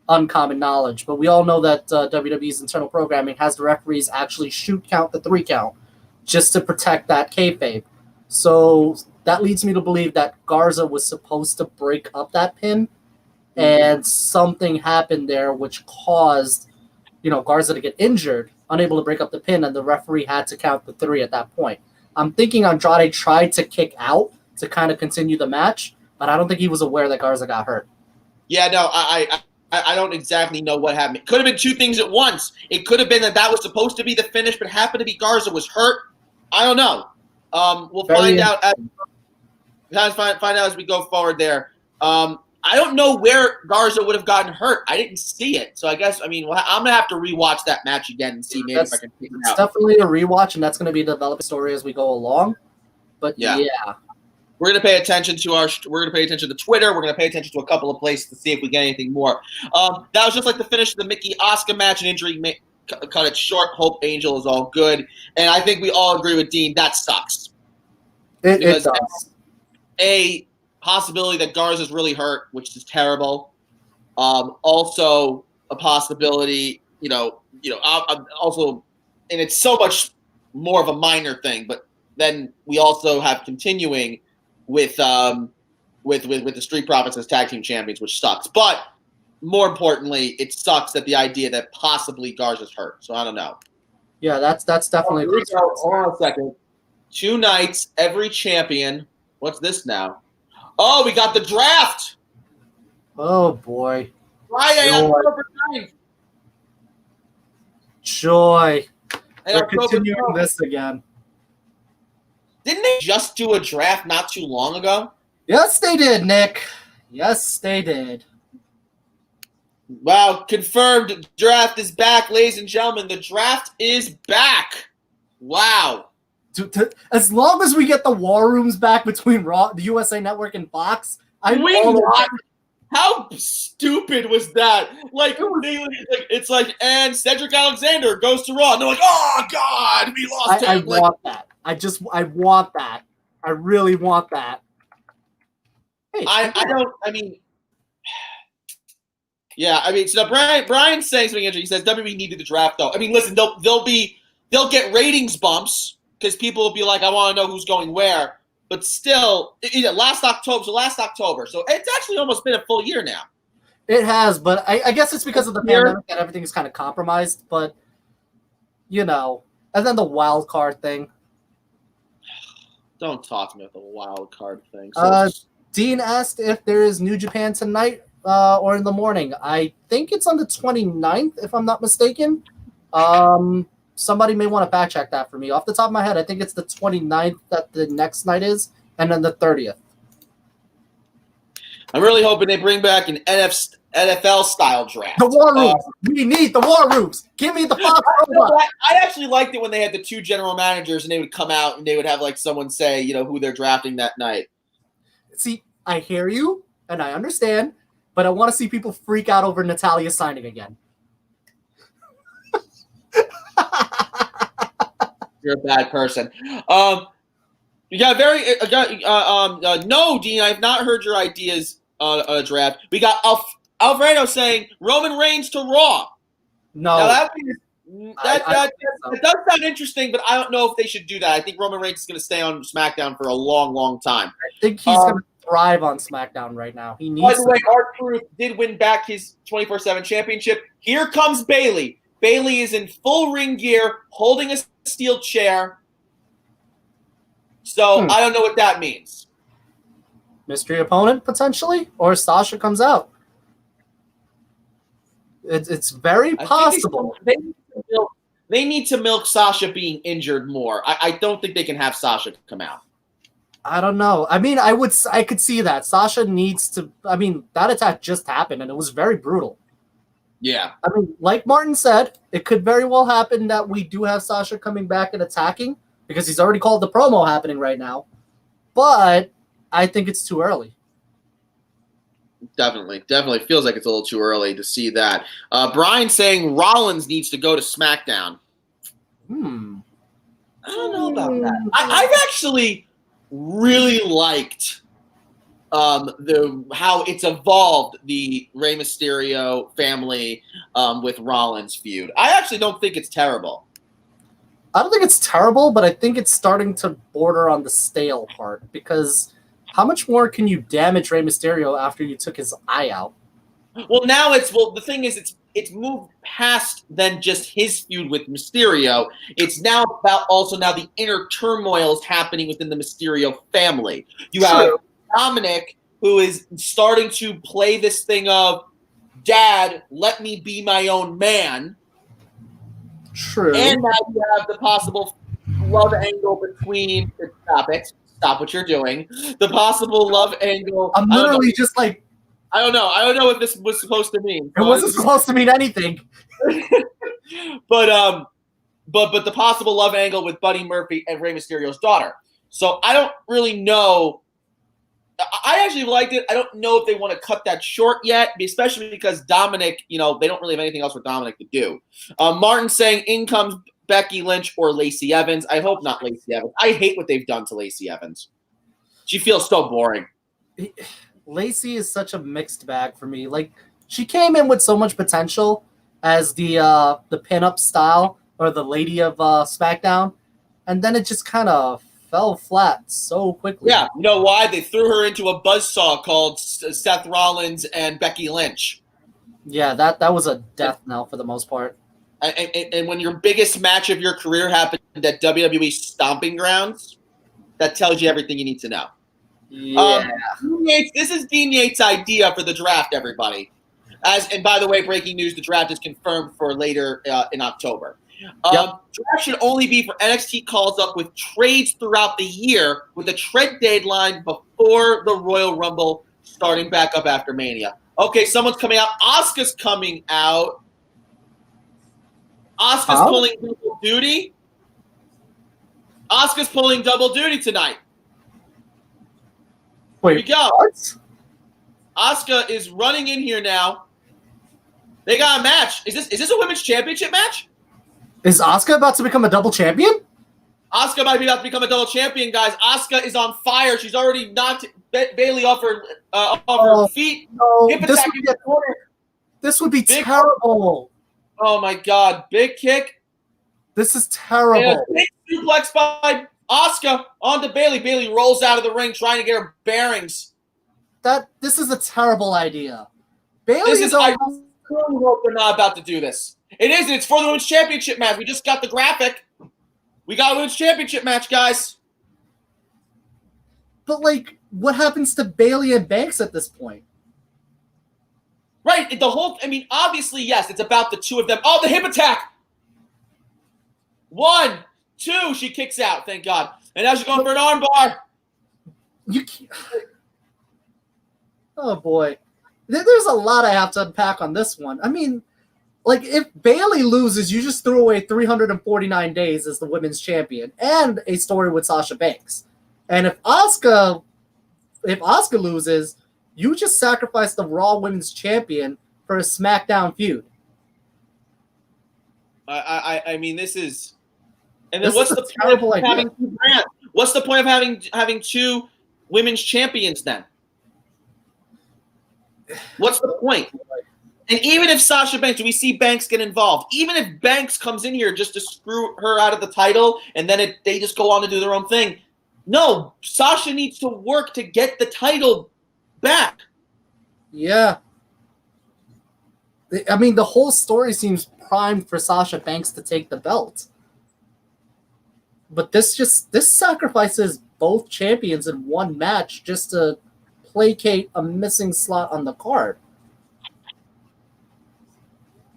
uncommon knowledge, but we all know that WWE's internal programming has the referees actually count the 3 count just to protect that kayfabe. So that leads me to believe that Garza was supposed to break up that pin, and something happened there which caused, Garza to get injured, unable to break up the pin, and the referee had to count the 3 at that point. I'm thinking Andrade tried to kick out to kind of continue the match, but I don't think he was aware that Garza got hurt. Yeah, no, I don't exactly know what happened. It could have been 2 things at once. It could have been that was supposed to be the finish, but happened to be Garza was hurt. I don't know. We'll find out as we go forward there. I don't know where Garza would have gotten hurt. I didn't see it. So I guess, I'm going to have to rewatch that match again and see maybe if I can figure it out. It's definitely a rewatch, and that's going to be a developing story as we go along. But yeah. We're gonna pay attention to Twitter. We're gonna pay attention to a couple of places to see if we get anything more. That was just like the finish of the Mickey Asuka match. An injury cut it short. Hope Angel is all good, and I think we all agree with Dean. That sucks. It does. A possibility that Garza's really hurt, which is terrible. Also, a possibility, also, and it's so much more of a minor thing, but then we also have continuing with the Street Profits as tag team champions, which sucks. But more importantly, it sucks that the idea that possibly Garza's hurt. So I don't know. Yeah, that's definitely. Hold on a second. 2 nights, every champion. What's this now? Oh, we got the draft. Oh boy. Friday, October 9th. Joy. And We're continuing this again. Didn't they just do a draft not too long ago? Yes, they did, Nick. Yes, they did. Wow, confirmed. Draft is back, ladies and gentlemen. The draft is back. Wow. As long as we get the war rooms back between Raw, the USA Network, and Fox, how stupid was that? Like, it's like, and Cedric Alexander goes to Raw. And they're like, oh, God, we lost him. I want that. I want that. I really want that. Hey, so Brian's saying something interesting. He says WWE needed the draft, though. I mean, listen, they'll get ratings bumps because people will be like, I want to know who's going where. But still, last October. So it's actually almost been a full year now. It has, but I guess it's because of the pandemic that everything is kind of compromised. But, and then the wild card thing. Don't talk to me about the wild card thing. Dean asked if there is New Japan tonight or in the morning. I think it's on the 29th, if I'm not mistaken. Somebody may want to fact check that for me. Off the top of my head, I think it's the 29th that the next night is, and then the 30th. I'm really hoping they bring back an NFL-style draft. The War Rooms. We need the War Rooms. Give me the Fox. I actually liked it when they had the 2 general managers, and they would come out, and they would have, like, someone say, who they're drafting that night. See, I hear you, and I understand, but I want to see people freak out over Natalya signing again. You're a bad person. No, Dean, I've not heard your ideas on a draft. We got Alfredo saying Roman Reigns to Raw. No. Now that does sound interesting, but I don't know if they should do that. I think Roman Reigns is going to stay on SmackDown for a long, long time. I think he's going to thrive on SmackDown right now. He needs. By the way, R-Truth did win back his 24/7 championship. Here comes Bayley. Bayley is in full ring gear, holding a steel chair. So I don't know what that means. Mystery opponent, potentially? Or Sasha comes out. It's very possible. They need to milk Sasha being injured more. I don't think they can have Sasha come out. I don't know. I mean, I could see that. Sasha needs to. I mean, that attack just happened, and it was very brutal. Yeah. I mean, like Martin said, it could very well happen that we do have Sasha coming back and attacking because he's already called the promo happening right now. But I think it's too early. Definitely feels like it's a little too early to see that. Brian saying Rollins needs to go to SmackDown. I don't know about that. I've actually really liked how it's evolved the Rey Mysterio family with Rollins feud. I actually don't think it's terrible. I don't think it's terrible, but I think it's starting to border on the stale part because how much more can you damage Rey Mysterio after you took his eye out? Well, now the thing is it's moved past than just his feud with Mysterio. It's now about also now the inner turmoils happening within the Mysterio family. You have Dominic, who is starting to play this thing of, Dad, let me be my own man. True. And now you have the possible love angle between – stop what you're doing. The possible love angle – I'm literally just like – I don't know. I don't know what this was supposed to mean. It wasn't supposed to mean anything. But the possible love angle with Buddy Murphy and Rey Mysterio's daughter. So I don't really know I actually liked it. I don't know if they want to cut that short yet, especially because Dominic, they don't really have anything else for Dominic to do. Martin saying in comes Becky Lynch or Lacey Evans. I hope not Lacey Evans. I hate what they've done to Lacey Evans. She feels so boring. Lacey is such a mixed bag for me. Like, she came in with so much potential as the pinup style or the lady of SmackDown, and then it just kind of fell flat so quickly. Yeah, you know why? They threw her into a buzzsaw called Seth Rollins and Becky Lynch. Yeah, that was a death knell for the most part. And when your biggest match of your career happened at WWE Stomping Grounds, that tells you everything you need to know. Yeah. This is Dean Yates' idea for the draft, everybody. And by the way, breaking news, the draft is confirmed for later in October. Draft should only be for NXT calls up with trades throughout the year with a trade deadline before the Royal Rumble starting back up after Mania. Okay, someone's coming out. Asuka's coming out. Asuka's pulling double duty. Asuka's pulling double duty tonight. Wait, here we go. What? Asuka is running in here now. They got a match. Is this a women's championship match? Is Asuka about to become a double champion? Asuka might be about to become a double champion, guys. Asuka is on fire. She's already knocked Bayley off her feet. No, Hip attack in the corner. This would be Big terrible. Oh my God! Big kick. This is terrible. And a big suplex by Asuka onto Bayley. Bayley rolls out of the ring trying to get her bearings. This is a terrible idea. Bayley This is I really hope they're not about to do this. It is. It's for the women's championship match. We just got the graphic. We got a women's championship match, guys. But like, what happens to Bayley and Banks at this point? Right. Obviously, yes, it's about the two of them. Oh, the hip attack. 1, 2, she kicks out, thank God. And now she's going for an armbar. You can't... Oh, boy. There's a lot I have to unpack on this one. I mean, like, if Bayley loses, you just threw away 349 days as the women's champion and a story with Sasha Banks. And if Asuka loses, you just sacrificed the Raw Women's Champion for a SmackDown feud. This is... And then what's the point of having two brands? What's the point of having two women's champions then? What's the point? And even if Sasha Banks, do we see Banks get involved? Even if Banks comes in here just to screw her out of the title and then they just go on to do their own thing. No, Sasha needs to work to get the title back. Yeah. I mean, the whole story seems primed for Sasha Banks to take the belt. But this sacrifices both champions in one match just to placate a missing slot on the card.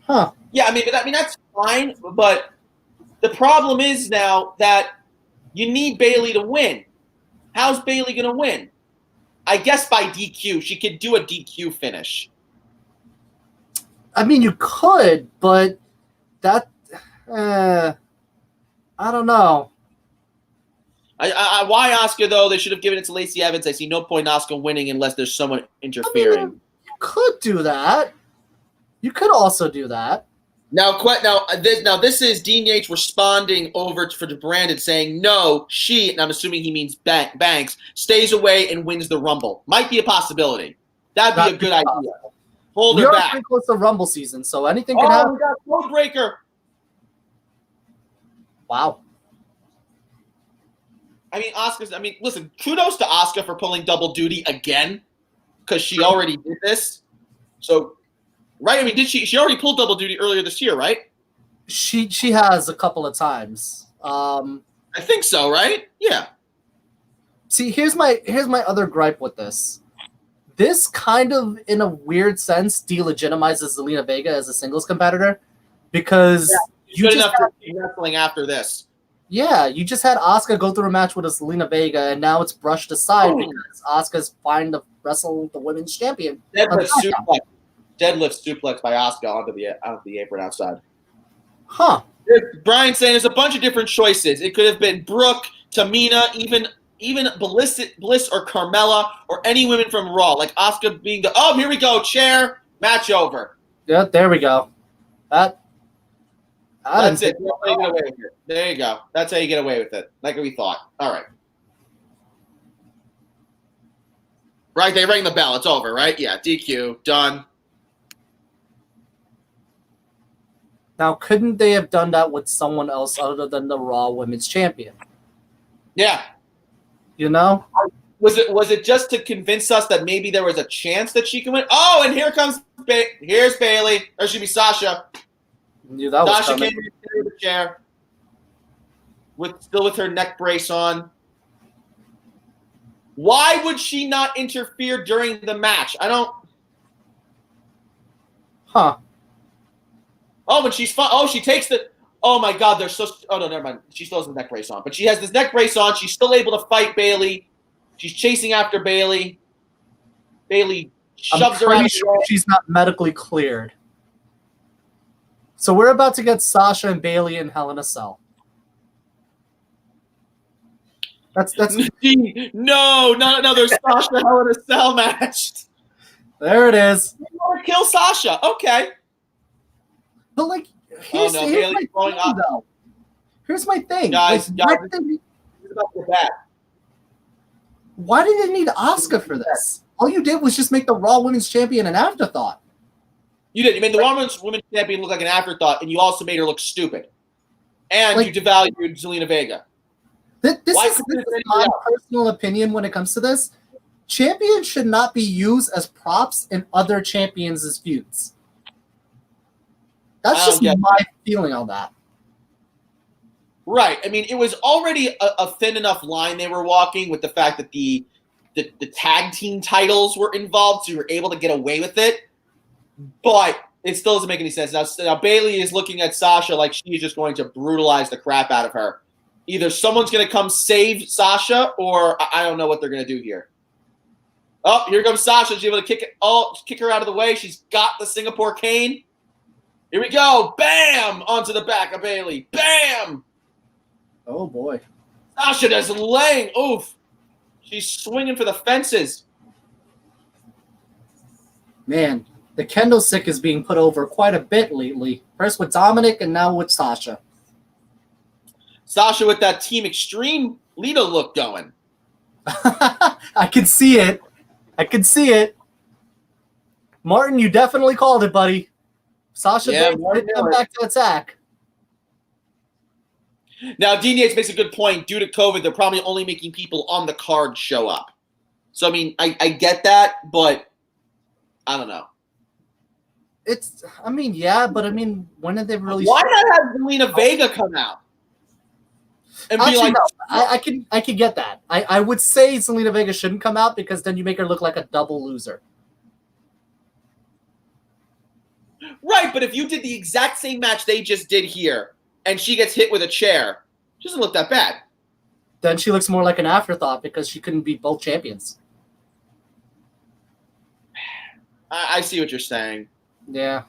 Huh. Yeah, that's fine, but the problem is now that you need Bayley to win. How's Bayley going to win? I guess by DQ. She could do a DQ finish. I mean, you could, but that... I don't know. Why Asuka, though? They should have given it to Lacey Evans. I see no point in Asuka winning unless there's someone interfering. I mean, you could do that. You could also do that. Now this is Dean Yates responding over for Brandon saying, no, she, and I'm assuming he means Banks, stays away and wins the Rumble. Might be a possibility. That'd be a good idea. Hold her back. We're close to Rumble season, so anything can happen. We got Codebreaker. Wow. Listen, kudos to Asuka for pulling double duty again, because she already did this. So, right? She already pulled double duty earlier this year, right? She has a couple of times. I think so, right? Yeah. See, here's my other gripe with this. This kind of, in a weird sense, delegitimizes Zelina Vega as a singles competitor, because you just enough to be wrestling after this. Yeah, you just had Asuka go through a match with a Zelina Vega, and now it's brushed aside because Asuka's fine to wrestle the women's champion. Deadlift suplex by Asuka onto the apron outside. Huh. Brian's saying there's a bunch of different choices. It could have been Brooke, Tamina, even even Bliss or Carmella or any women from Raw, like Asuka being here we go, chair, match over. Yeah, there we go. That's it. That's how you get away with it. There you go. That's how you get away with it. Like we thought. All right. Right, they ring the bell. It's over, right? Yeah, DQ, done. Now, couldn't they have done that with someone else other than the Raw Women's Champion? Yeah. You know? Was it just to convince us that maybe there was a chance that she can win? Oh, and here's Bayley. Or should be Sasha. Knew that was Sasha coming. came in the chair. Still with her neck brace on. Why would she not interfere during the match? I don't. Huh. Oh, when she's fun. Oh, she takes the. Oh my God, they're so. Oh no, never mind. She still has the neck brace on, but she has this neck brace on. She's still able to fight Bayley. She's chasing after Bayley. Bayley shoves her out. I'm sure she's not medically cleared. So we're about to get Sasha and Bayley in Hell in a Cell. That's no. There's Sasha Hell in a Cell match. There it is. You want to kill Sasha? Okay. But like, here's my thing, though. Here's my thing. Guys, why did they need Asuka for this? All you did was just make the Raw Women's Champion an afterthought. You did. You made the Women's Champion look like an afterthought, and you also made her look stupid. And you devalued Zelina Vega. This is my personal opinion when it comes to this. Champions should not be used as props in other champions' feuds. That's just my feeling on that. Right. I mean, it was already a thin enough line they were walking with the fact that the tag team titles were involved, so you were able to get away with it. But it still doesn't make any sense. Now Bayley is looking at Sasha like she's just going to brutalize the crap out of her. Either someone's going to come save Sasha, or I don't know what they're going to do here. Oh, here comes Sasha. She's able to kick her out of the way. She's got the Singapore cane. Here we go. Bam! Onto the back of Bayley. Bam! Oh, boy. Sasha does laying. Oof. She's swinging for the fences. Man, the kendo stick is being put over quite a bit lately. First with Dominic and now with Sasha. Sasha with that Team Extreme Lita look going. I can see it. Martin, you definitely called it, buddy. Sasha did come back to attack. Now, Dean Yates makes a good point. Due to COVID, they're probably only making people on the card show up. So, I mean, I get that, but I don't know. when did they really? Why not have Zelina Vega come out? And Actually, be like, no, I can get that. I would say Zelina Vega shouldn't come out because then you make her look like a double loser. Right, but if you did the exact same match they just did here, and she gets hit with a chair, she doesn't look that bad. Then she looks more like an afterthought because she couldn't beat both champions. I see what you're saying. Yeah.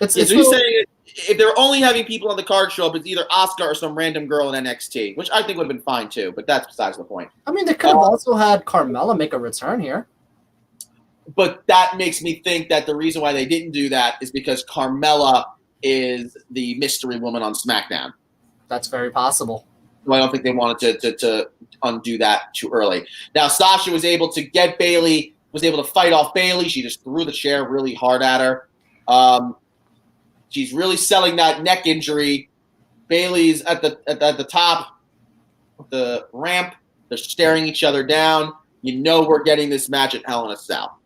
So you're saying if they're only having people on the card show up, it's either Asuka or some random girl in NXT, which I think would have been fine too, but that's besides the point. I mean, they could have also had Carmella make a return here. But that makes me think that the reason why they didn't do that is because Carmella is the mystery woman on SmackDown. That's very possible. So I don't think they wanted to undo that too early. Now, Sasha was able to get Bayley, was able to fight off Bayley. She just threw the chair really hard at her. She's really selling that neck injury. Bayley's at the top of the ramp. They're staring each other down. You know we're getting this match at Hell in a Cell.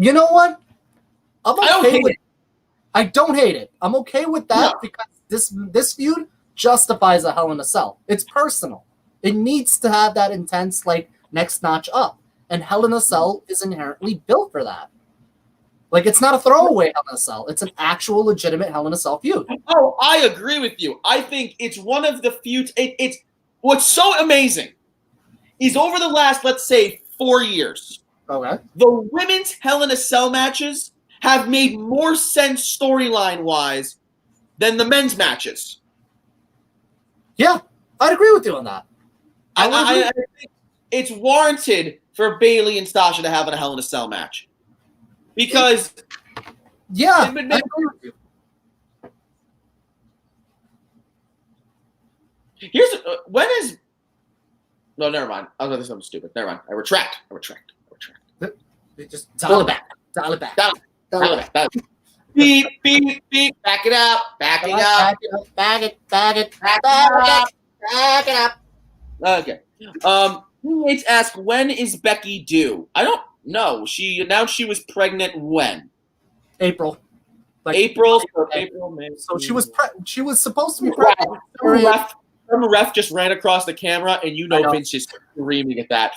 You know what? I don't hate it. I'm okay with that because this feud justifies a Hell in a Cell. It's personal. It needs to have that intense, next notch up. And Hell in a Cell is inherently built for that. It's not a throwaway Hell in a Cell. It's an actual legitimate Hell in a Cell feud. Oh, I agree with you. I think it's one of the feuds. It's what's so amazing is over the last, let's say, 4 years, okay, the women's Hell in a Cell matches have made more sense storyline-wise than the men's matches. Yeah, I'd agree with you on that. I think it's warranted for Bayley and Sasha to have a Hell in a Cell match. Because I agree with you. when is no, never mind. I was going to say something stupid. Never mind. I retract. Just dial it back. Beep, beep, beep. Back it up. Back it up. Okay. Teammates ask, when is Becky due? I don't know. She announced she was pregnant when? April. April, May. So she was supposed to be pregnant. Some ref just ran across the camera, and Vince is screaming at that.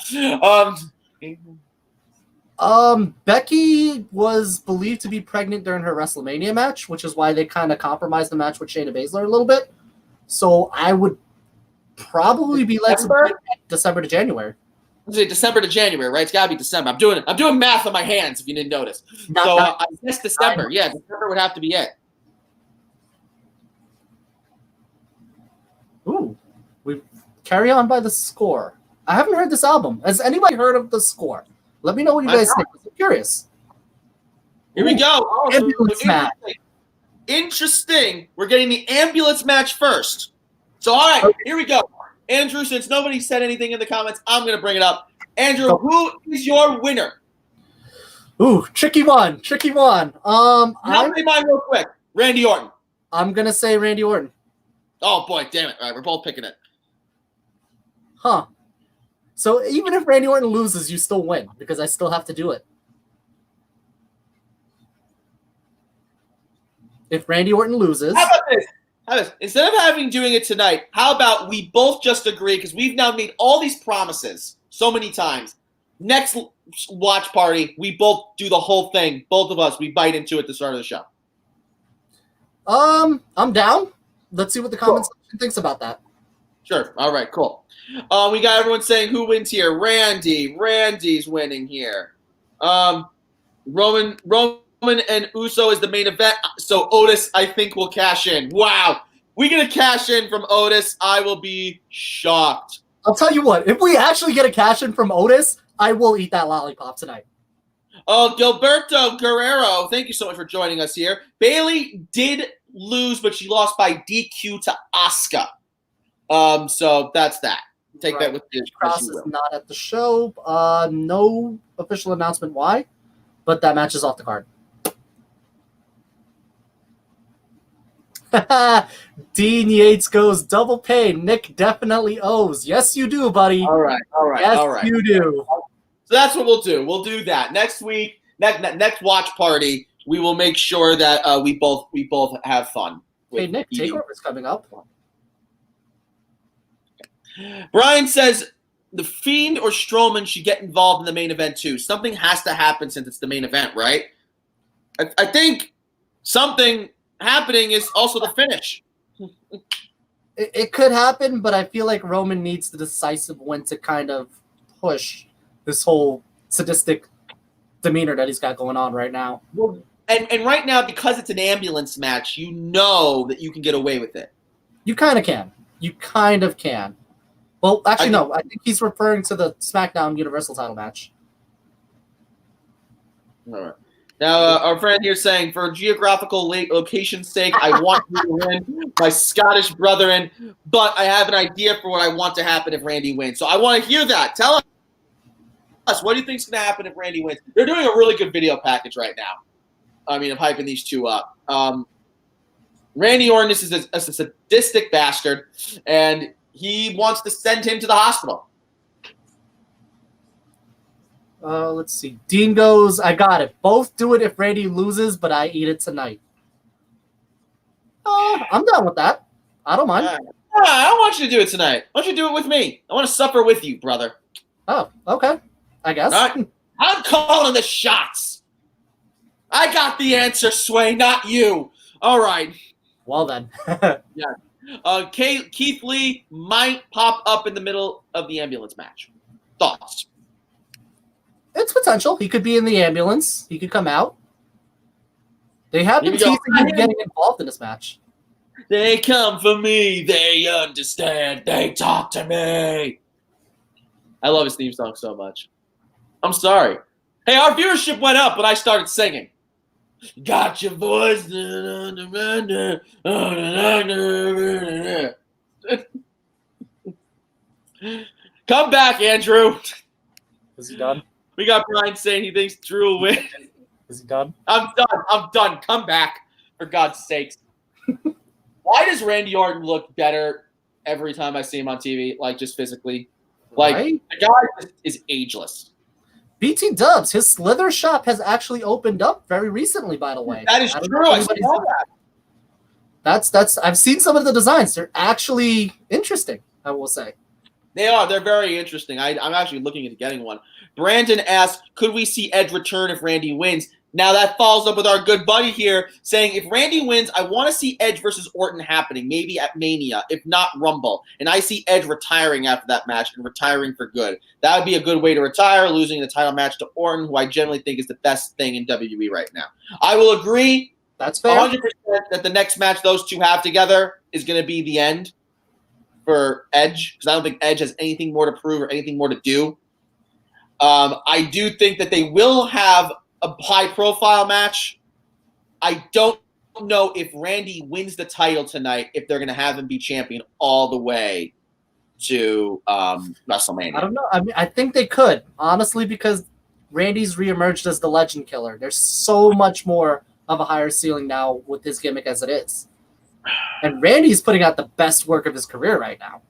Becky was believed to be pregnant during her WrestleMania match, which is why they kind of compromised the match with Shayna Baszler a little bit. So I would probably be like December to January. Let's say December to January, right? It's got to be December. I'm doing math on my hands, if you didn't notice. I guess December. Yeah, December would have to be it. Ooh, we carry on by the score. I haven't heard this album. Has anybody heard of the score? Let me know what you guys think. I'm curious. Here we go. Ambulance match. Interesting. We're getting the ambulance match first. So, all right, Here we go. Andrew, since nobody said anything in the comments, I'm going to bring it up. Andrew, who is your winner? Ooh, tricky one. I'll say mine real quick. Randy Orton. I'm going to say Randy Orton. Oh, boy, damn it. All right, we're both picking it. Huh. So even if Randy Orton loses, you still win because I still have to do it. If Randy Orton loses... How about this? Instead of doing it tonight, how about we both just agree, because we've now made all these promises so many times. Next watch party, we both do the whole thing. Both of us, we bite into it at the start of the show. I'm down. Let's see what the comment section thinks about that. Sure. All right, cool. We got everyone saying who wins here. Randy's winning here. Roman and Uso is the main event. So Otis, I think, will cash in. Wow. We're going to cash in from Otis. I will be shocked. I'll tell you what. If we actually get a cash in from Otis, I will eat that lollipop tonight. Oh, Gilberto Guerrero, thank you so much for joining us here. Bayley did lose, but she lost by DQ to Asuka. So that's that. Take that with you. Cross is not at the show. No official announcement why, but that match is off the card. Dean Yates goes double pay. Nick definitely owes. Yes, you do, buddy. All right. Yes, you do. So that's what we'll do. We'll do that next week. Next watch party, we will make sure that we both have fun. Hey, Nick, Takeover's coming up. Brian says the Fiend or Strowman should get involved in the main event too. Something has to happen since it's the main event, right? I think something happening is also the finish. It could happen, but I feel like Roman needs the decisive win to kind of push this whole sadistic demeanor that he's got going on right now. Well, and right now, because it's an ambulance match, you know that you can get away with it. You kind of can. You kind of can. Well, actually, no. I think he's referring to the SmackDown Universal title match. All right. Now, our friend here saying, for geographical location's sake, I want you to win, my Scottish brethren, but I have an idea for what I want to happen if Randy wins. So I want to hear that. Tell us, what do you think is going to happen if Randy wins? They're doing a really good video package right now. I mean, I'm hyping these two up. Randy Orton is a sadistic bastard, and he wants to send him to the hospital. Let's see. Dean goes, I got it. Both do it if Randy loses, but I eat it tonight. I'm down with that. I don't mind. I don't want you to do it tonight. Why don't you do it with me? I want to suffer with you, brother. Oh, okay. I guess. All right. I'm calling the shots. I got the answer, Sway, not you. All right. Well then. Yeah. Keith Lee might pop up in the middle of the ambulance match. Thoughts? It's potential. He could be in the ambulance. He could come out. They have been teasing him getting involved in this match. They come for me. They understand. They talk to me. I love his theme song so much. I'm sorry. Hey, our viewership went up when I started singing. Got your voice. Come back, Andrew. Is he done? We got Brian saying he thinks Drew will win. Is he done? I'm done. Come back, for God's sakes. Why does Randy Orton look better every time I see him on TV, like just physically? Like, Right? the guy is ageless. BT Dubs, his Slither shop has actually opened up very recently, by the way. That is true. I saw that. That's I've seen some of the designs. They're actually interesting, I will say. They are. They're very interesting. I'm actually looking into getting one. Brandon asked, could we see Edge return if Randy wins? Now that follows up with our good buddy here saying, if Randy wins, I want to see Edge versus Orton happening, maybe at Mania, if not Rumble. And I see Edge retiring after that match and retiring for good. That would be a good way to retire, losing the title match to Orton, who I generally think is the best thing in WWE right now. I will agree. That's fair. 100% that the next match those two have together is going to be the end for Edge, because I don't think Edge has anything more to prove or anything more to do. I do think that they will have a high-profile match. I don't know if Randy wins the title tonight, if they're going to have him be champion all the way to WrestleMania. I don't know. I mean, I think they could, honestly, because Randy's reemerged as the Legend Killer. There's so much more of a higher ceiling now with his gimmick as it is. And Randy's putting out the best work of his career right now.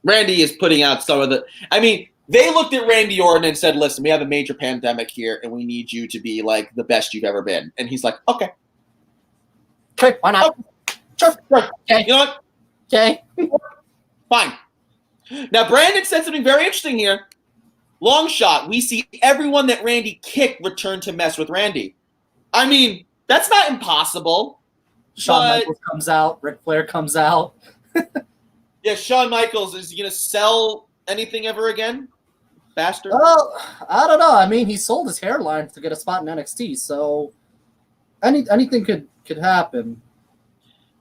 Randy is putting out some of the – I mean, they looked at Randy Orton and said, listen, we have a major pandemic here, and we need you to be, like, the best you've ever been. And he's like, okay. Okay, why not? Sure. Okay. You know what? Okay. Fine. Now, Brandon said something very interesting here. Long shot. We see everyone that Randy kicked return to mess with Randy. I mean, that's not impossible. Shawn Michaels comes out. Ric Flair comes out. Yeah, Shawn Michaels, is he going to sell anything ever again? Bastard. Well, I don't know. I mean, he sold his hairline to get a spot in NXT, so anything could happen.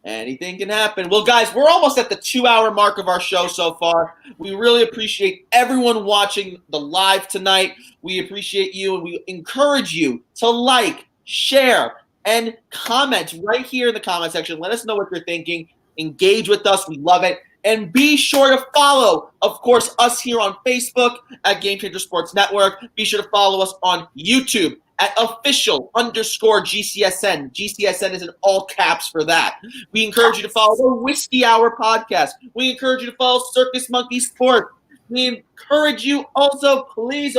Anything can happen. Well, guys, we're almost at the 2-hour mark of our show so far. We really appreciate everyone watching the live tonight. We appreciate you, and we encourage you to like, share, and comment right here in the comment section. Let us know what you're thinking. Engage with us. We love it. And be sure to follow, of course, us here on Facebook at Game Changer Sports Network. Be sure to follow us on YouTube at official_GCSN. GCSN is in all caps for that. We encourage you to follow the Whiskey Hour podcast. We encourage you to follow Circus Monkey Sports. We encourage you also, please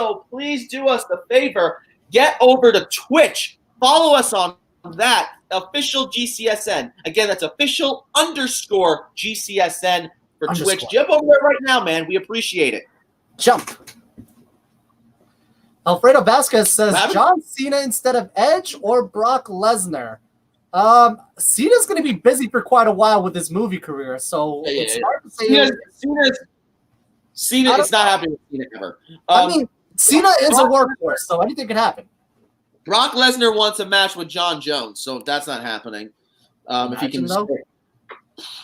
do us the favor. Get over to Twitch. Follow us on that. Official GCSN. Again, that's official_GCSN for Twitch. Jump over there right now, man. We appreciate it. Jump. Alfredo Vasquez says John Cena instead of Edge or Brock Lesnar. Cena's going to be busy for quite a while with his movie career, so it's hard to say. Cena is not happening with Cena ever. I mean, Cena is a workhorse, so anything can happen. Brock Lesnar wants a match with John Jones, so that's not happening. If he can,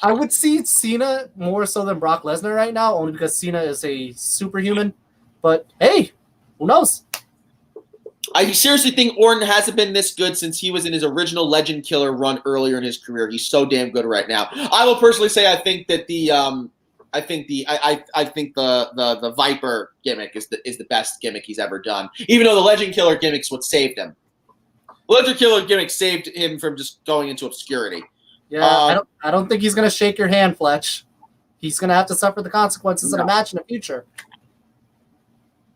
I would see Cena more so than Brock Lesnar right now, only because Cena is a superhuman. But hey, who knows? I seriously think Orton hasn't been this good since he was in his original Legend Killer run earlier in his career. He's so damn good right now. I will personally say I think that the Viper gimmick is the best gimmick he's ever done. Even though the Legend Killer gimmick's what saved him. The Legend Killer gimmick saved him from just going into obscurity. Yeah, I don't think he's gonna shake your hand, Fletch. He's gonna have to suffer the consequences in a match in the future.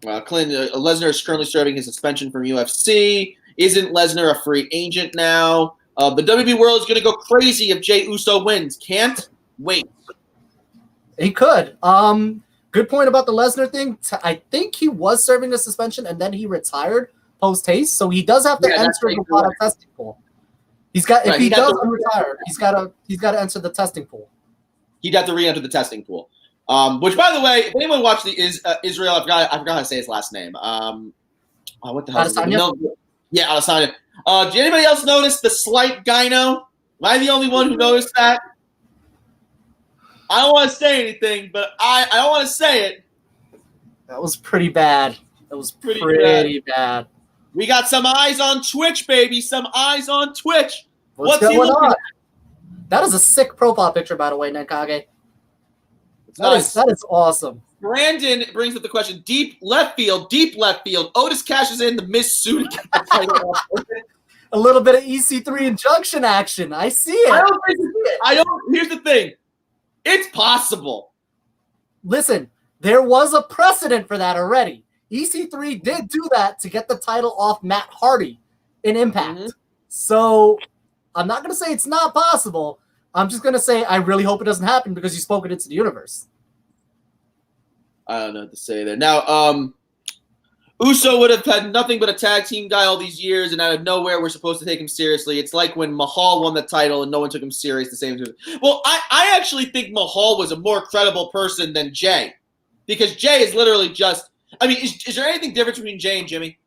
Lesnar is currently serving his suspension from UFC. Isn't Lesnar a free agent now? The WWE world is going to go crazy if Jey Uso wins. Can't wait. He could. Good point about the Lesnar thing. I think he was serving a suspension and then he retired post-haste, so he does have to enter the product testing pool. He's got if he does retire, he's got to enter the testing pool. He'd have to re-enter the testing pool. Which, by the way, if anyone watched the Israel, I forgot how to say his last name. What the hell? Adesanya? Yeah, Adesanya. Did anybody else notice the slight gyno Am I the only one who noticed that? I don't want to say anything, but I don't want to say it. That was pretty bad. That was pretty bad. We got some eyes on Twitch, baby. Some eyes on Twitch. What's going on? That is a sick profile picture, by the way, Nenkage. That is awesome. Brandon brings up the question: deep left field. Otis cashes in the Miz suit. A little bit of EC3 injunction action. I see it. I don't. Here's the thing. It's possible. Listen, there was a precedent for that already. EC3 did do that to get the title off Matt Hardy in Impact. Mm-hmm. So I'm not going to say it's not possible. I'm just going to say I really hope it doesn't happen because you spoke it into the universe. I don't know what to say there. Now, Uso would have had nothing but a tag team guy all these years, and out of nowhere, we're supposed to take him seriously. It's like when Mahal won the title and no one took him serious the same time. Well, I actually think Mahal was a more credible person than Jay, because Jay is literally just – I mean, is there anything different between Jay and Jimmy?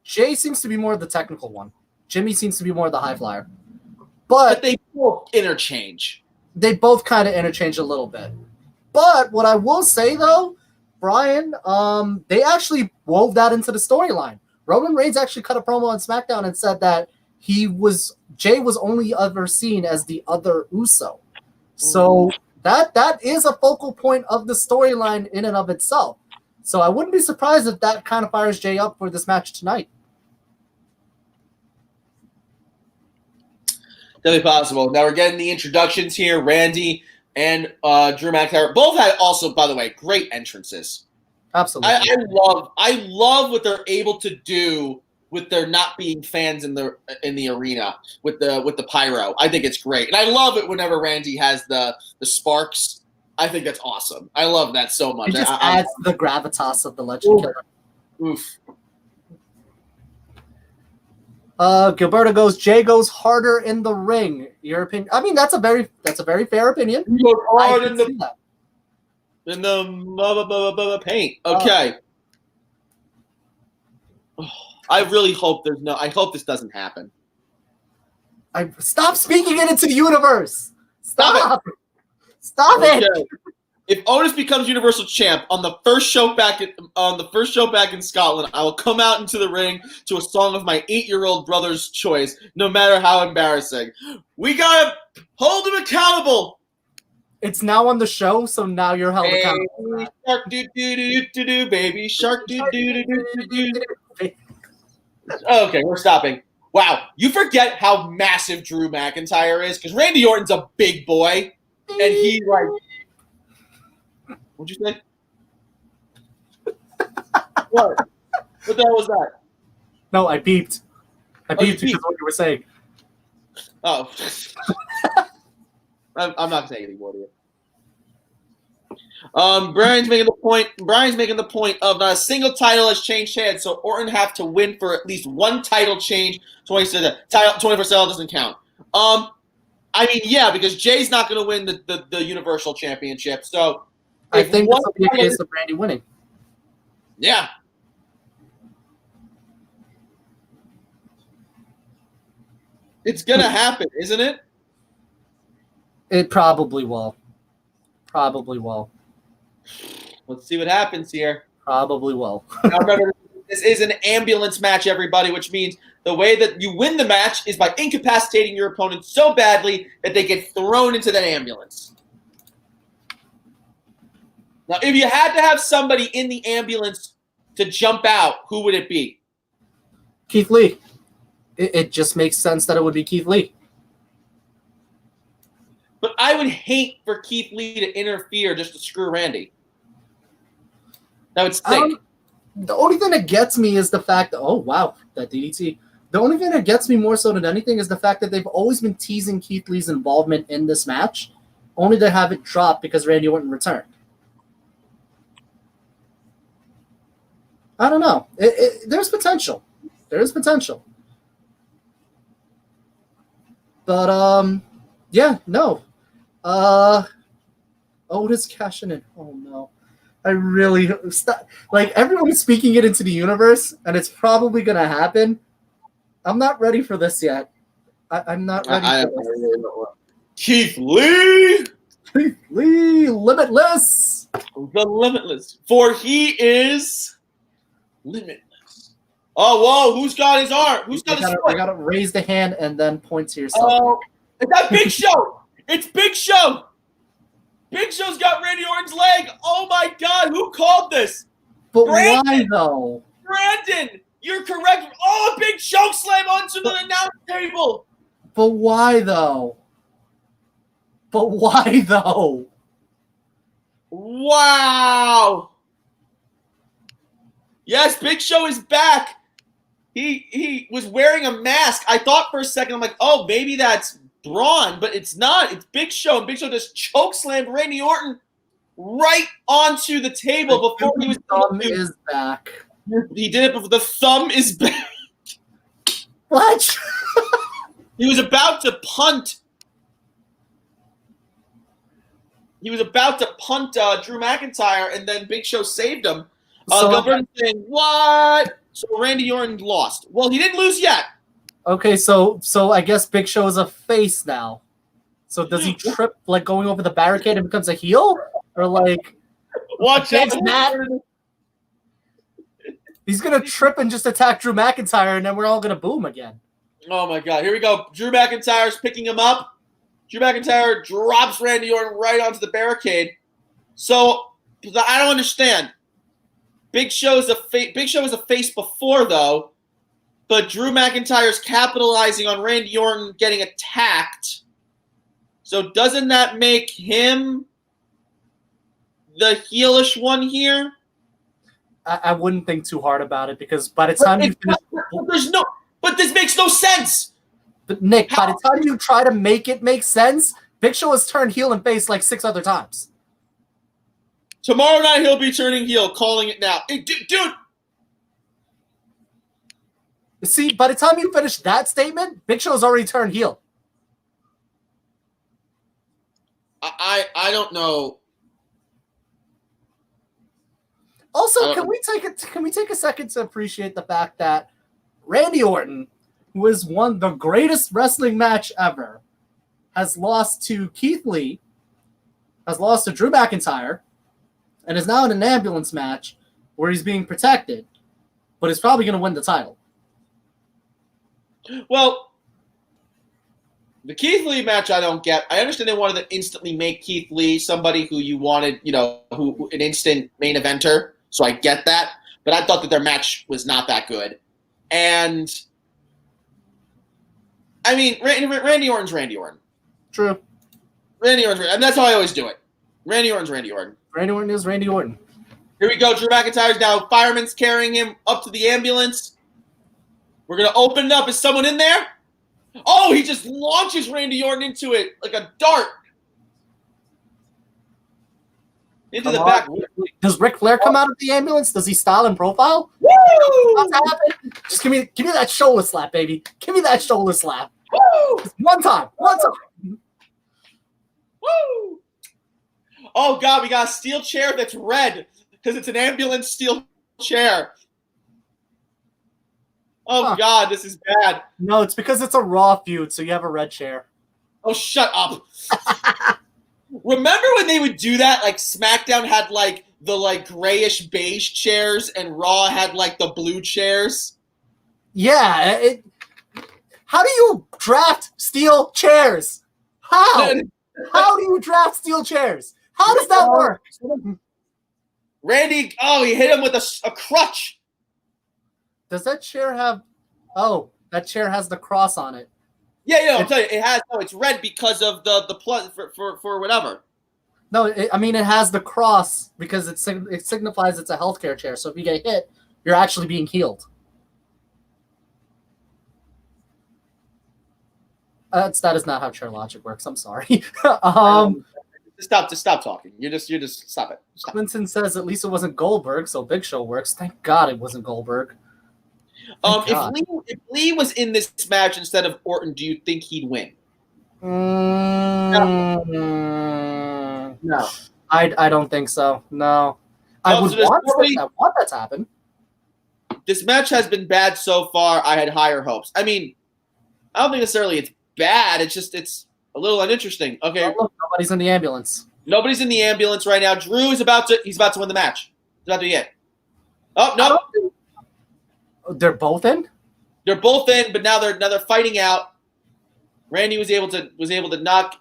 Jay seems to be more the technical one. Jimmy seems to be more the high flyer. But they both interchange. They both kind of interchange a little bit. But what I will say, though, Brian, they actually wove that into the storyline. Roman Reigns actually cut a promo on SmackDown and said that Jay was only ever seen as the other Uso. So that is a focal point of the storyline in and of itself. So I wouldn't be surprised if that kind of fires Jay up for this match tonight. Definitely possible. Now we're getting the introductions here. Randy and Drew McIntyre both had also, by the way, great entrances. Absolutely. I love what they're able to do with there not being fans in the arena with the pyro. I think it's great, and I love it whenever Randy has the sparks. I think that's awesome. I love that so much. It just adds the gravitas of the Legend Killer. Oof. Gilberto goes, Jay goes harder in the ring. Your opinion? I mean, that's a very fair opinion. He goes hard in the paint. Okay. I really hope I hope this doesn't happen. Stop speaking it into the universe. Stop Okay. it. If Otis becomes Universal Champ on the first show back in Scotland, I will come out into the ring to a song of my 8-year-old brother's choice, no matter how embarrassing. We gotta hold him accountable. It's now on the show, so now you're held accountable. Shark do do do do do, baby shark do do do do do. Okay, we're stopping. Wow, you forget how massive Drew McIntyre is because Randy Orton's a big boy, and he like. What'd you say? What? What the hell was that? No, I beeped. Because of what you were saying. Oh. I'm not saying any more to you. Brian's making the point of not a single title has changed hands, so Orton have to win for at least one title change. 24/7 doesn't count. I mean, yeah, because Jay's not going to win the Universal Championship, so. I think this will be a case of Randy winning. Yeah. It's going to happen, isn't it? It probably will. Let's see what happens here. Probably will. Now remember, this is an ambulance match, everybody, which means the way that you win the match is by incapacitating your opponent so badly that they get thrown into that ambulance. Now, if you had to have somebody in the ambulance to jump out, who would it be? Keith Lee. It just makes sense that it would be Keith Lee. But I would hate for Keith Lee to interfere just to screw Randy. That would stink. The only thing that gets me is the fact that, oh, wow, that DDT. The only thing that gets me more so than anything is the fact that they've always been teasing Keith Lee's involvement in this match, only to have it drop because Randy Orton returned. I don't know. There's potential. There is potential. But, yeah, no. Otis cashing in. Oh, no. I really... Like, everyone's speaking it into the universe, and it's probably going to happen. I'm not ready for this yet. I'm not ready for this. Keith Lee! Keith Lee, Limitless! The Limitless. For he is limitless. Oh, whoa, who's got his arm? Who's got his foot? You gotta raise the hand and then point to yourself. Oh, is that Big Show? It's Big Show! Big Show's got Randy Orton's leg. Oh my God, who called this? But Brandon! why though? Brandon, you're correct. Oh, a big choke slam onto the announce table. But why though? But why though? Wow. Yes, Big Show is back. He was wearing a mask. I thought for a second, I'm like, oh, maybe that's Braun, but it's not. It's Big Show, and Big Show just choke slammed Randy Orton right onto the table before he was. Thumb is back. He did it before the thumb is back. What? He was about to punt. He was about to punt Drew McIntyre, and then Big Show saved him. Government saying, what? So Randy Orton lost. Well, he didn't lose yet. Okay, so I guess Big Show is a face now. So does he trip like going over the barricade and becomes a heel? Or like watch out. He's gonna trip and just attack Drew McIntyre, and then we're all gonna boo him again. Oh my God. Here we go. Drew McIntyre's picking him up. Drew McIntyre drops Randy Orton right onto the barricade. So I don't understand. Big Show was a face before though, but Drew McIntyre's capitalizing on Randy Orton getting attacked. So doesn't that make him the heelish one here? I wouldn't think too hard about it because by the time you finish, but this makes no sense. But Nick, by the time you try to make it make sense, Big Show has turned heel and face like 6 other times. Tomorrow night he'll be turning heel, calling it now. Hey, dude. See, by the time you finish that statement, Big Show's already turned heel. I don't know. Also, can we take a second to appreciate the fact that Randy Orton, who has won the greatest wrestling match ever, has lost to Keith Lee, has lost to Drew McIntyre, and is now in an ambulance match where he's being protected, but is probably going to win the title. Well, the Keith Lee match I don't get. I understand they wanted to instantly make Keith Lee somebody who you wanted, who an instant main eventer. So I get that. But I thought that their match was not that good. And, I mean, Randy Orton's Randy Orton. True. Randy Orton's, and that's how I always do it. Randy Orton's Randy Orton. Randy Orton is Randy Orton. Here we go. Drew McIntyre's now. Fireman's carrying him up to the ambulance. We're going to open it up. Is someone in there? Oh, he just launches Randy Orton into it like a dart. Into the back. Does Ric Flair come out of the ambulance? Does he style and profile? Woo! What's happening? Just give me that shoulder slap, baby. Give me that shoulder slap. Woo! Just one time. Woo! Oh, God, we got a steel chair that's red because it's an ambulance steel chair. Oh, God, this is bad. No, it's because it's a Raw feud, so you have a red chair. Oh, shut up. Remember when they would do that? Like, SmackDown had, like, the, like, grayish beige chairs, and Raw had, like, the blue chairs? Yeah. How do you draft steel chairs? How? How do you draft steel chairs? How does that work? Randy, he hit him with a crutch. Does that chair have... Oh, that chair has the cross on it. Yeah, I'll tell you, it has. No, it's red because of the plus for whatever. No, it has the cross because it signifies it's a healthcare chair. So if you get hit, you're actually being healed. That is not how chair logic works. I'm sorry. Just stop talking. You just stop it. Stop. Clinton says at least it wasn't Goldberg, so Big Show works. Thank God it wasn't Goldberg. If Lee was in this match instead of Orton, do you think he'd win? No. I don't think so. No. I want that to happen. This match has been bad so far. I had higher hopes. I mean, I don't think necessarily it's bad. It's a little uninteresting. Okay. Oh, look, nobody's in the ambulance. Nobody's in the ambulance right now. Drew is about to win the match. He's about to get. Oh, no. They're both in? They're both in, but now they're fighting out. Randy was able to knock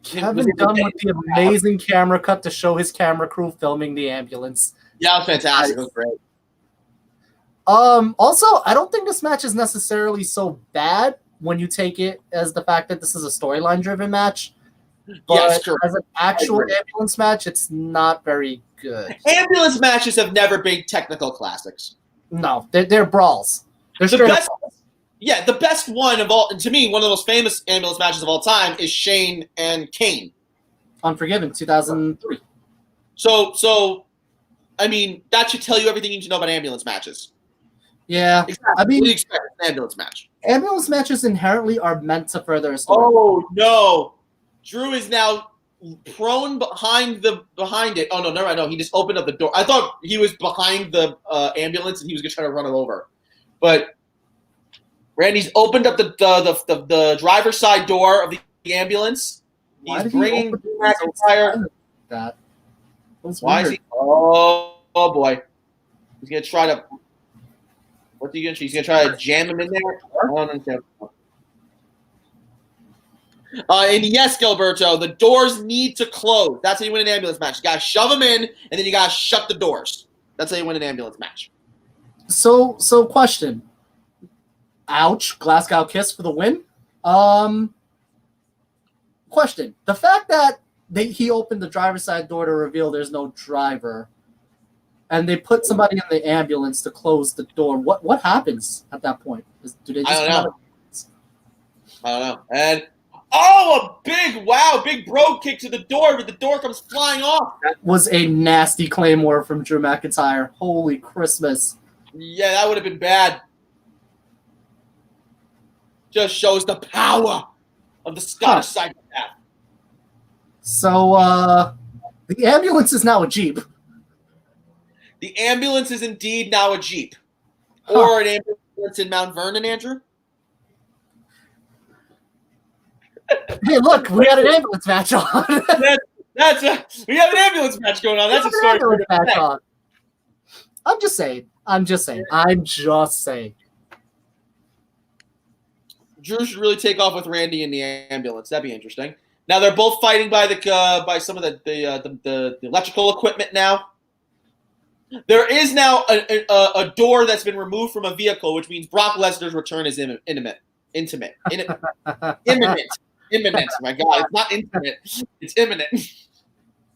Kevin Dunn with the amazing camera cut to show his camera crew filming the ambulance. Yeah, it was fantastic. It was great. Also, I don't think this match is necessarily so bad when you take it as the fact that this is a storyline driven match. But Yes, correct. as an actual ambulance match, it's not very good. Ambulance matches have never been technical classics. No, they're brawls. They're The straight up best, brawls. yeah, the best one of all, to me, one of the most famous ambulance matches of all time is Shane and Kane. Unforgiven, 2003. So, I mean, that should tell you everything you need to know about ambulance matches. Yeah, Exactly. I mean, What do you expect in an ambulance match? ambulance matches inherently are meant to further a story. Oh no! Drew is now prone behind it. Oh no, never mind. No, he just opened up the door. I thought he was behind the ambulance and he was gonna try to run it over, but Randy's opened up the driver's side door of the ambulance. Why He's did he bringing open Drew McIntyre. that? Was Why is weird. he? Oh boy, he's gonna try to. What's he gonna? He's gonna try to jam him in there. I don't understand. And yes, Gilberto, the doors need to close. That's how you win an ambulance match. You gotta shove them in, and then you gotta shut the doors. That's how you win an ambulance match. So question. Ouch, Glasgow kiss for the win. Question. The fact that he opened the driver's side door to reveal there's no driver, and they put somebody in the ambulance to close the door. What happens at that point? Do they just I don't know. I don't know. And a big bro kick to the door, but the door comes flying off. That was a nasty claymore from Drew McIntyre. Holy Christmas. Yeah, that would have been bad. Just shows the power of the Scottish psychopath. So, the ambulance is now a Jeep. The ambulance is indeed now a Jeep. Or an ambulance in Mount Vernon, Andrew? Hey, look, we got an ambulance match on. We have an ambulance match going on. That's a story for match today. on. I'm just saying. Drew should really take off with Randy in the ambulance. That'd be interesting. Now they're both fighting by some of the electrical equipment now. There is now a door that's been removed from a vehicle, which means Brock Lesnar's return is imminent. My God, it's not intimate. It's imminent.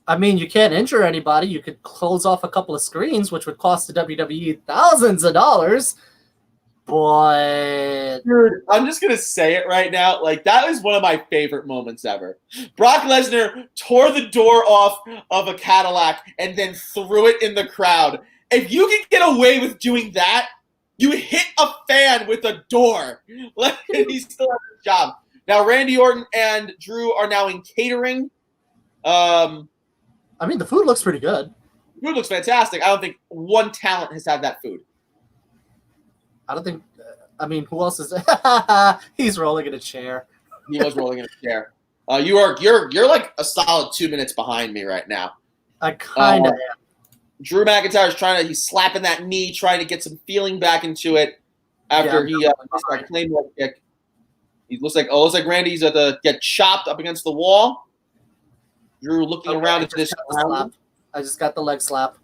I mean, you can't injure anybody. You could close off a couple of screens, which would cost the WWE thousands of dollars. But Dude, I'm just gonna say it right now. Like, that is one of my favorite moments ever. Brock Lesnar tore the door off of a Cadillac and then threw it in the crowd. If you can get away with doing that, you hit a fan with a door. Like, he still has his job. Now, Randy Orton and Drew are now in catering. I mean, the food looks pretty good. Food looks fantastic. I don't think one talent has had that food. I don't think. I mean, who else is? He's rolling in a chair. He was rolling in a chair. You're like a solid 2 minutes behind me right now. I kind of am. Drew McIntyre's he's slapping that knee, trying to get some feeling back into it after he missed that claymore kick. He looks like Randy's at the get chopped up against the wall. Drew looking around at this. I just got the leg slap.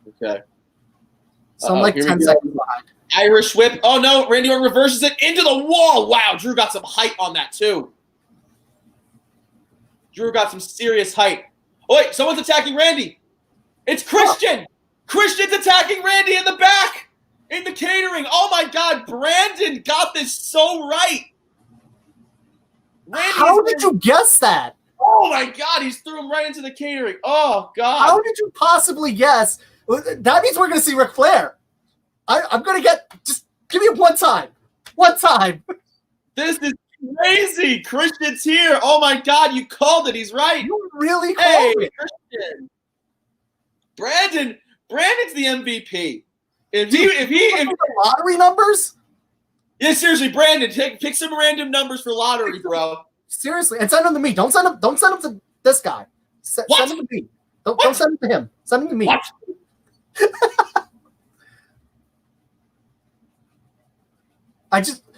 Okay. So I'm like 10 seconds behind. Irish whip. Oh no, Randy Orton reverses it into the wall. Wow, Drew got some height on that too. Drew got some serious height. Oh wait, someone's attacking Randy. It's Christian. Christian's attacking Randy in the back. In the catering. Oh my God, Brandon got this so right. How did you guess that? Oh my God, he's threw him right into the catering. Oh God. How did you possibly guess? That means we're going to see Ric Flair. I'm going to just give me one time. One time. This is crazy. Christian's here. Oh my God, you called it. He's right. You really called it. Christian. Brandon's the MVP. If he lottery numbers? Yeah, seriously, Brandon, pick some random numbers for lottery, bro. Seriously, and send them to me. Don't send them to this guy. Send them to me. Don't send them to him. Send them to me. What?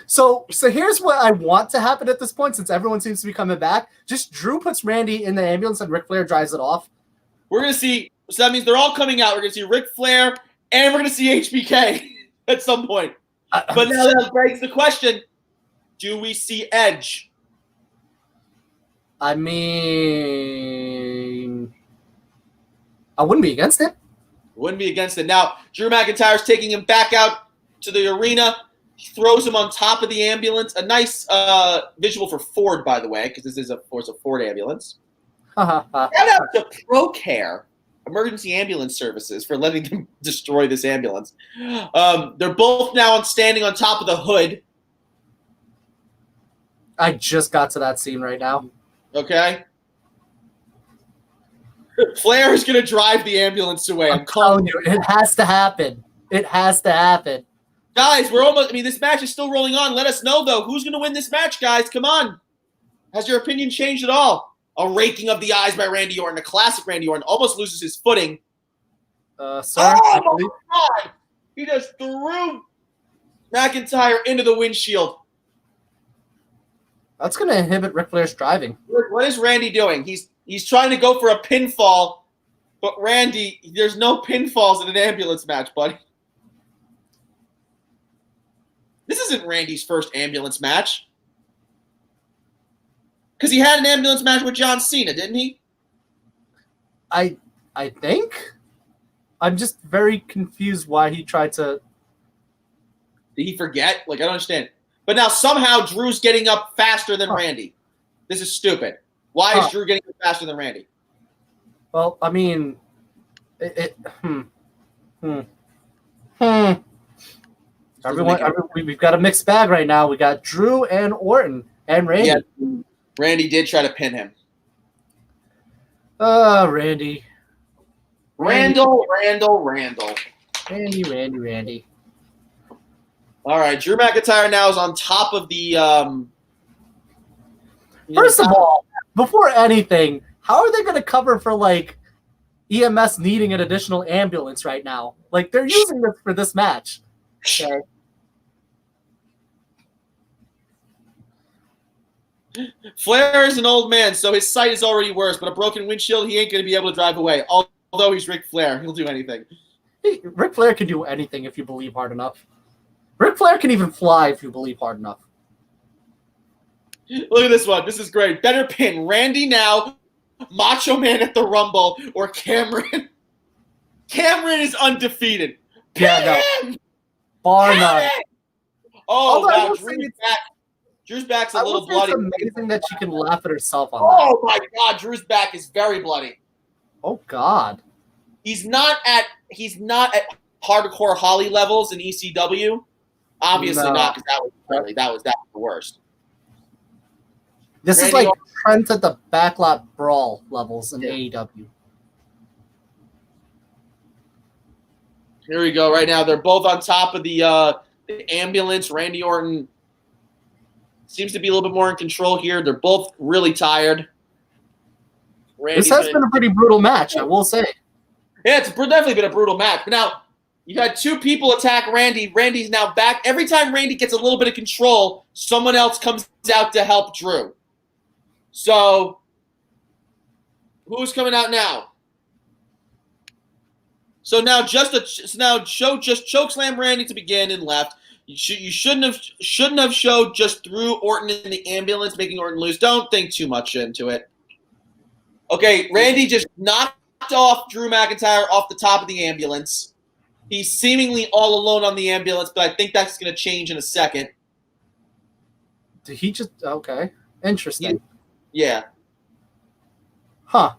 So here's what I want to happen at this point, since everyone seems to be coming back. Just Drew puts Randy in the ambulance and Ric Flair drives it off. We're gonna see. So that means they're all coming out. We're gonna see Ric Flair and we're gonna see HBK at some point. But now that begs the question: do we see Edge? I mean, I wouldn't be against it. Wouldn't be against it. Now, Drew McIntyre's taking him back out to the arena. He throws him on top of the ambulance. A nice visual for Ford, by the way, because this is a Ford ambulance. Shout out to ProCare, Emergency Ambulance Services, for letting them destroy this ambulance. They're both now standing on top of the hood. I just got to that scene right now. Okay. Flair is going to drive the ambulance away. I'm telling you, it has to happen. It has to happen. Guys, we're almost. I mean, this match is still rolling on. Let us know, though, who's going to win this match, guys. Come on. Has your opinion changed at all? A raking of the eyes by Randy Orton. A classic Randy Orton almost loses his footing. Sir, oh, my God. He just threw McIntyre into the windshield. That's going to inhibit Ric Flair's driving. What is Randy doing? He's trying to go for a pinfall, but Randy, there's no pinfalls in an ambulance match, buddy. This isn't Randy's first ambulance match. Because he had an ambulance match with John Cena, didn't he? I think. I'm just very confused why he tried to. Did he forget? Like, I don't understand. But now somehow Drew's getting up faster than Randy. This is stupid. Why is Drew getting up faster than Randy? Well, I mean, we've got a mixed bag right now. We got Drew and Orton and Randy. Yeah, Randy did try to pin him. Randy. Randall. Randy. All right, Drew McIntyre now is on top of the. First of all, before anything, how are they going to cover for like EMS needing an additional ambulance right now? Like they're using this for this match. Okay. Flair is an old man, so his sight is already worse. But a broken windshield, he ain't going to be able to drive away. Although he's Ric Flair, he'll do anything. Ric Flair can do anything if you believe hard enough. Ric Flair can even fly if you believe hard enough. Look at this one. This is great. Better pin Randy now, Macho Man at the Rumble, or Cameron. Cameron is undefeated. Pin him! Bar none. Oh, wow. Drew's back's a little bloody. It's amazing that she can laugh at herself on that. Oh, my God. Drew's back is very bloody. Oh, God. He's not at hardcore Holly levels in ECW. Obviously not, because that was the worst. This Randy is like Trent at the backlot brawl levels in AEW. Here we go. Right now, they're both on top of the ambulance. Randy Orton seems to be a little bit more in control here. They're both really tired. This has been a pretty brutal match, I will say. Yeah, it's definitely been a brutal match. But now, you had two people attack Randy. Randy's now back. Every time Randy gets a little bit of control, someone else comes out to help Drew. So, who's coming out now? So now just chokeslam Randy to begin and left. You shouldn't have showed just threw Orton in the ambulance, making Orton lose. Don't think too much into it. Okay, Randy just knocked off Drew McIntyre off the top of the ambulance. He's seemingly all alone on the ambulance, but I think that's going to change in a second. Did he just... Okay. Interesting. Yeah. Huh.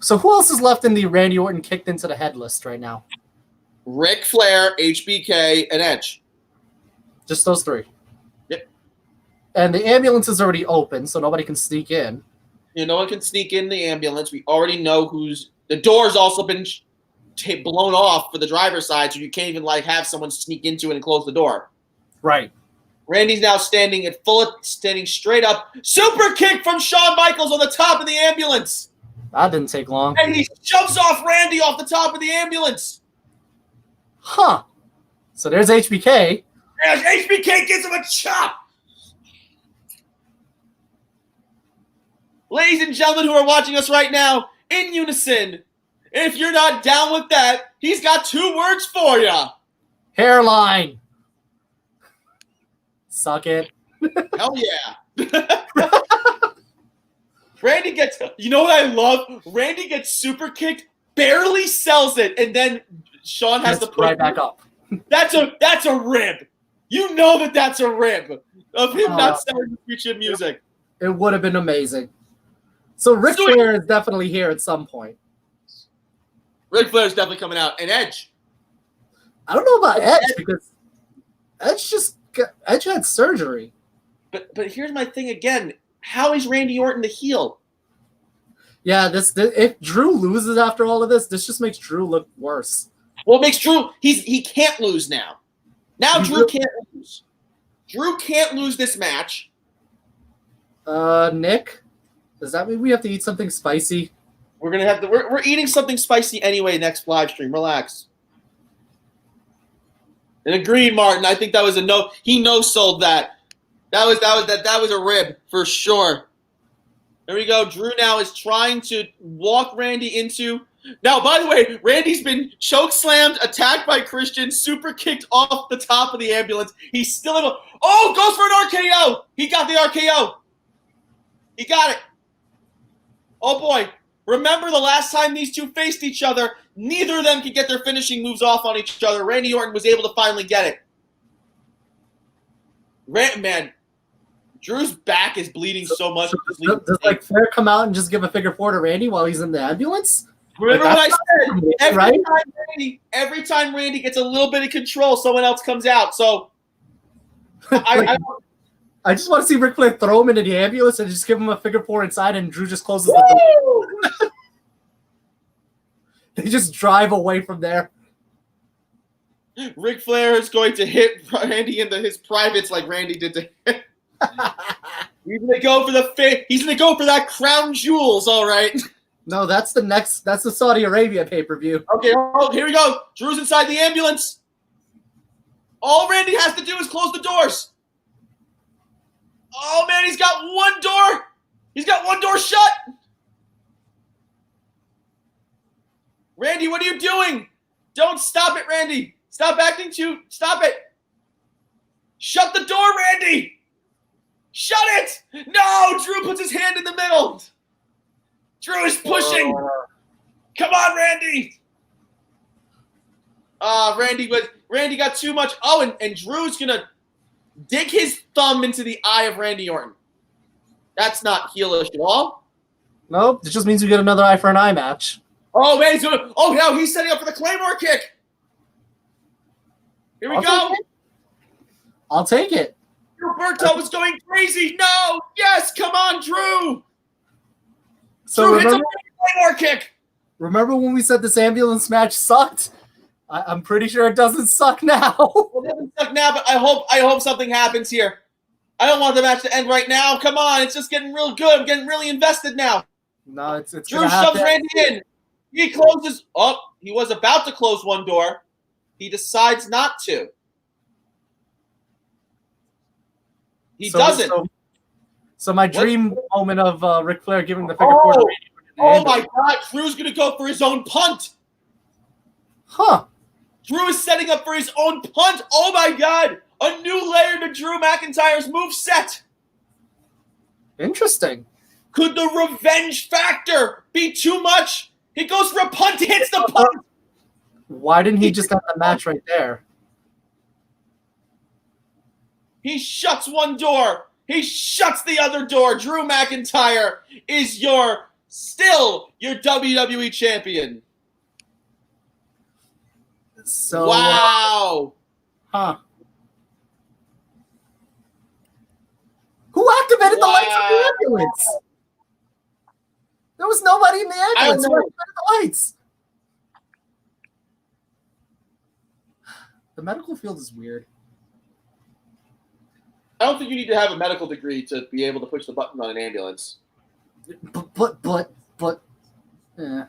So who else is left in the Randy Orton kicked into the head list right now? Ric Flair, HBK, and Edge. Just those three? Yep. And the ambulance is already open, so nobody can sneak in. Yeah, no one can sneak in the ambulance. We already know who's... The door's also been blown off for the driver's side, so you can't even have someone sneak into it and close the door. Right. Randy's now standing straight up. Super kick from Shawn Michaels on the top of the ambulance. That didn't take long. And he shoves off Randy off the top of the ambulance. Huh. So there's HBK. And HBK gives him a chop. Ladies and gentlemen who are watching us right now, in unison, if you're not down with that, he's got 2 words for you. Hairline. Suck it. Hell yeah. Randy gets, you know what I love? Randy gets super kicked, barely sells it, and then Shawn has to put right back up. That's a rib. You know that's a rib of him not selling the future music. It would have been amazing. So Ric Flair is definitely here at some point. Ric Flair is definitely coming out. And Edge. I don't know about Edge because Edge had surgery. But here's my thing again. How is Randy Orton the heel? Yeah, this if Drew loses after all of this just makes Drew look worse. Well, it makes Drew he can't lose now. Now Drew can't lose. Drew can't lose this match. Nick, does that mean we have to eat something spicy? We're gonna have to. We're eating something spicy anyway. Next live stream. Relax. And agreed, Martin. I think that was a no. He no-sold that. That was a rib for sure. There we go. Drew now is trying to walk Randy into. Now, by the way, Randy's been choke slammed, attacked by Christian, super kicked off the top of the ambulance. He's still able. Oh, goes for an RKO. He got the RKO. He got it. Oh boy. Remember the last time these two faced each other, neither of them could get their finishing moves off on each other. Randy Orton was able to finally get it. Man, Drew's back is bleeding so much. Does like Flair come out and just give a figure 4 to Randy while he's in the ambulance? Remember what I said? Every time Randy gets a little bit of control, someone else comes out. So I just want to see Ric Flair throw him into the ambulance and just give him a figure 4 inside, and Drew just closes the door. They just drive away from there. Ric Flair is going to hit Randy into his privates like Randy did to him. He's gonna go for He's gonna go for that crown jewels. All right. No, that's the Saudi Arabia pay-per-view. Okay, here we go. Drew's inside the ambulance. All Randy has to do is close the doors. Oh man, he's got one door. He's got one door shut. Randy, what are you doing? Don't stop it, Randy. Stop acting too. Stop it. Shut the door, Randy. Shut it. No, Drew puts his hand in the middle. Drew is pushing. Come on, Randy. Randy got too much. Oh, and Drew's gonna dig his thumb into the eye of Randy Orton. That's not heelish at all. Nope, it just means we get another eye for an eye match. Oh man, no, he's setting up for the Claymore kick. Here we go. I'll take it. Roberto is going crazy. No, yes, come on, Drew. So Drew hits a Claymore kick. Remember when we said this ambulance match sucked? I'm pretty sure it doesn't suck now. It doesn't suck now, but I hope something happens here. I don't want the match to end right now. Come on, it's just getting real good. I'm getting really invested now. No, it's Drew shoves Randy in. He closes. Oh, he was about to close one door. He decides not to. He doesn't. So my dream moment of Ric Flair giving the figure 4 to Randy. Oh my God! Drew's gonna go for his own punt. Huh? Drew is setting up for his own punt. Oh my God! A new layer to Drew McIntyre's moveset. Interesting. Could the revenge factor be too much? He goes for a punt, hits the punt. Why didn't he just have the match right there? He shuts one door. He shuts the other door. Drew McIntyre is still your WWE champion. So wow. Huh. Who activated the lights on the ambulance? There was nobody in the ambulance. Who activated the lights? The medical field is weird. I don't think you need to have a medical degree to be able to push the button on an ambulance. But. Yeah.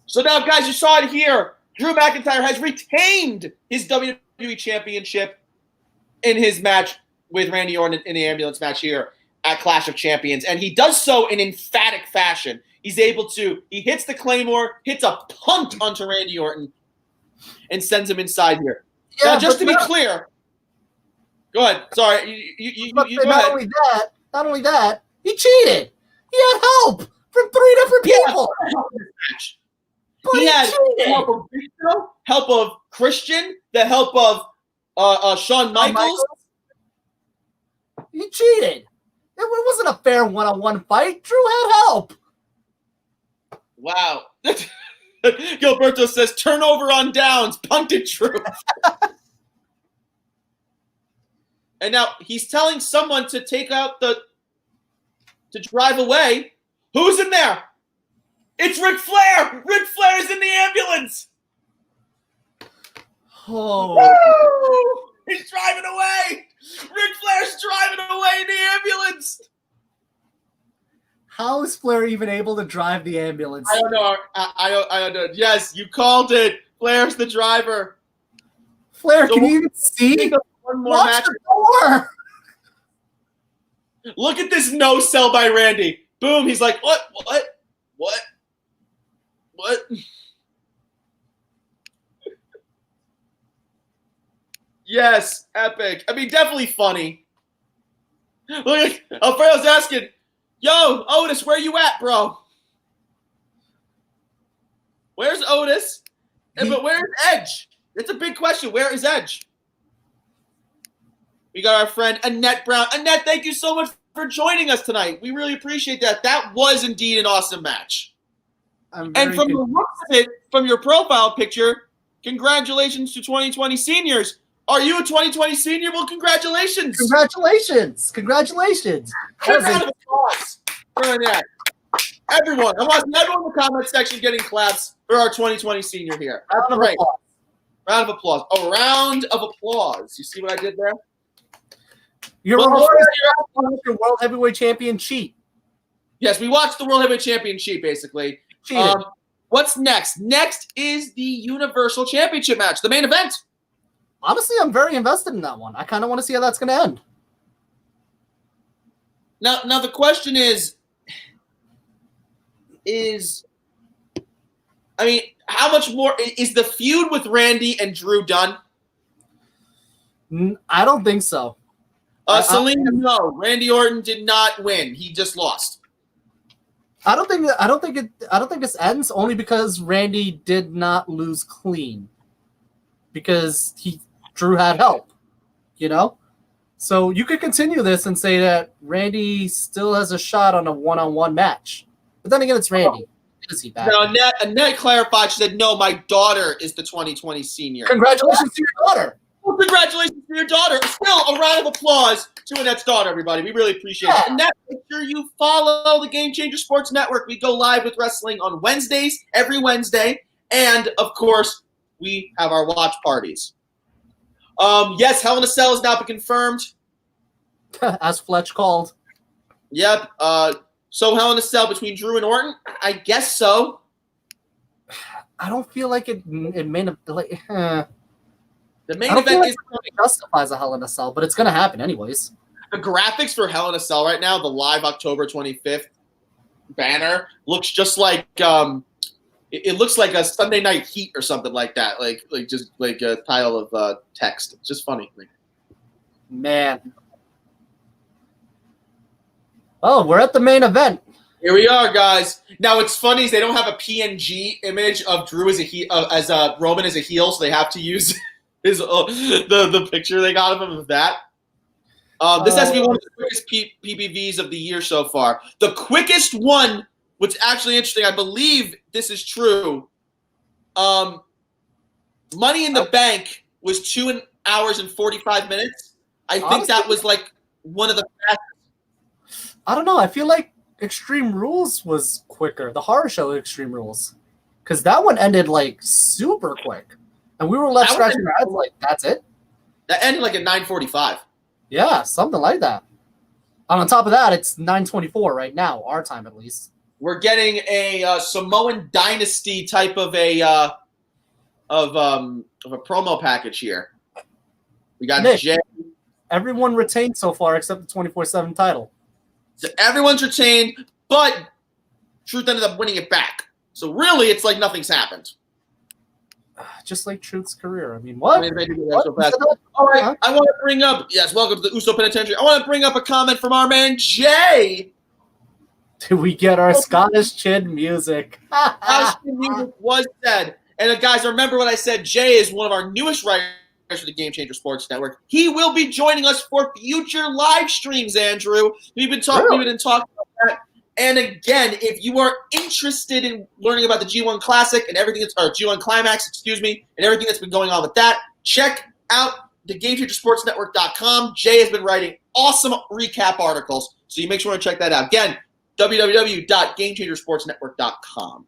So now, guys, you saw it here. Drew McIntyre has retained his WWE Championship in his match with Randy Orton in the ambulance match here at Clash of Champions, and he does so in emphatic fashion. He hits the Claymore, hits a punt onto Randy Orton, and sends him inside here. Yeah, now, just to be clear, go ahead. Sorry, you go ahead. Not only that, he cheated. He had help from 3 different people. He had help of Vito, help of Christian, the help of Shawn Michaels. He cheated. It wasn't a fair one-on-one fight. Drew had help. Wow. Gilberto says, turnover on downs, punted Drew. And now he's telling someone to to drive away. Who's in there? It's Ric Flair! Ric Flair's in the ambulance! Oh. Woo! He's driving away! Ric Flair's driving away in the ambulance! How is Flair even able to drive the ambulance? I don't know. I don't know. Yes, you called it. Flair's the driver. Flair, so can you even see? One more match. The door. Look at this no sell by Randy. Boom. He's like, what? Yes, epic. I mean, definitely funny. Look, Alfredo's asking, yo, Otis, where you at, bro? Where's Otis? But where's Edge? It's a big question. Where is Edge? We got our friend Annette Brown. Annette, thank you so much for joining us tonight. We really appreciate that. That was indeed an awesome match. And from the looks of it, from your profile picture, congratulations to 2020 seniors. Are you a 2020 senior? Well, congratulations. Congratulations. Round of applause for Annette. Everyone. I want everyone in the comment section getting claps for our 2020 senior here. That's great. Round of applause. A round of applause. You see what I did there? Your World Heavyweight Champion cheat. Yes, we watched the World Heavyweight Champion cheat, basically. What's next? Next is the Universal Championship match, the main event. Honestly, I'm very invested in that one. I kind of want to see how that's going to end. Now the question is, I mean, how much more is the feud with Randy and Drew done? I don't think so. Celine, no. Randy Orton did not win. He just lost. I don't think this ends only because Randy did not lose clean. Because Drew had help, you know? So you could continue this and say that Randy still has a shot on a one-on-one match. But then again, it's Randy. Is he bad? No, Annette clarified. She said, no, my daughter is the 2020 senior. Congratulations to your daughter. Well, congratulations to your daughter. Still, a round of applause to Annette's daughter, everybody. We really appreciate it. Annette, make sure you follow the Game Changer Sports Network. We go live with wrestling on Wednesdays, every Wednesday. And, of course, we have our watch parties. Yes, Hell in a Cell has now been confirmed. As Fletch called. Yep. So Hell in a Cell between Drew and Orton? I guess so. I don't feel like it may have... The main event is justifies a Hell in a Cell, but it's going to happen anyways. The graphics for Hell in a Cell right now, the live October 25th banner, looks just like it looks like a Sunday Night Heat or something like that, like just like a title of text. It's just funny. Man. Oh, we're at the main event. Here we are, guys. Now, what's funny is they don't have a PNG image of Drew as Roman as a heel, so they have to use the picture they got of him of that. This has to be one of the quickest PPVs of the year so far. The quickest one, what's actually interesting, I believe this is true. Money in the Bank was 2 hours and 45 minutes. I think that was like one of the fastest. I don't know. I feel like Extreme Rules was quicker. The horror show Extreme Rules. Because that one ended like super quick. And we were left scratching our heads like, that's it? That ended like at 9:45. Yeah, something like that. And on top of that, it's 9:24 right now, our time at least. We're getting a Samoan Dynasty type of a promo package here. We got Nick, Jay. everyone retained so far except the 24/7 title. So everyone's retained, but Truth ended up winning it back. So really, it's like nothing's happened. Just like Truth's career. I mean, what? All right, I want to bring up, yes, welcome to the Uso Penitentiary. I want to bring up a comment from our man, Jay. Do we get our Scottish chin music? Scottish chin music was said. And guys, remember what I said. Jay is one of our newest writers for the Game Changer Sports Network. He will be joining us for future live streams, Andrew. We've been talking about that. And again, if you are interested in learning about the G1 Classic and everything that's, or G1 Climax, and everything that's been going on with that, check out the GameChangerSportsNetwork.com. Jay has been writing awesome recap articles, so you make sure to check that out. Again, www.GameChangerSportsNetwork.com.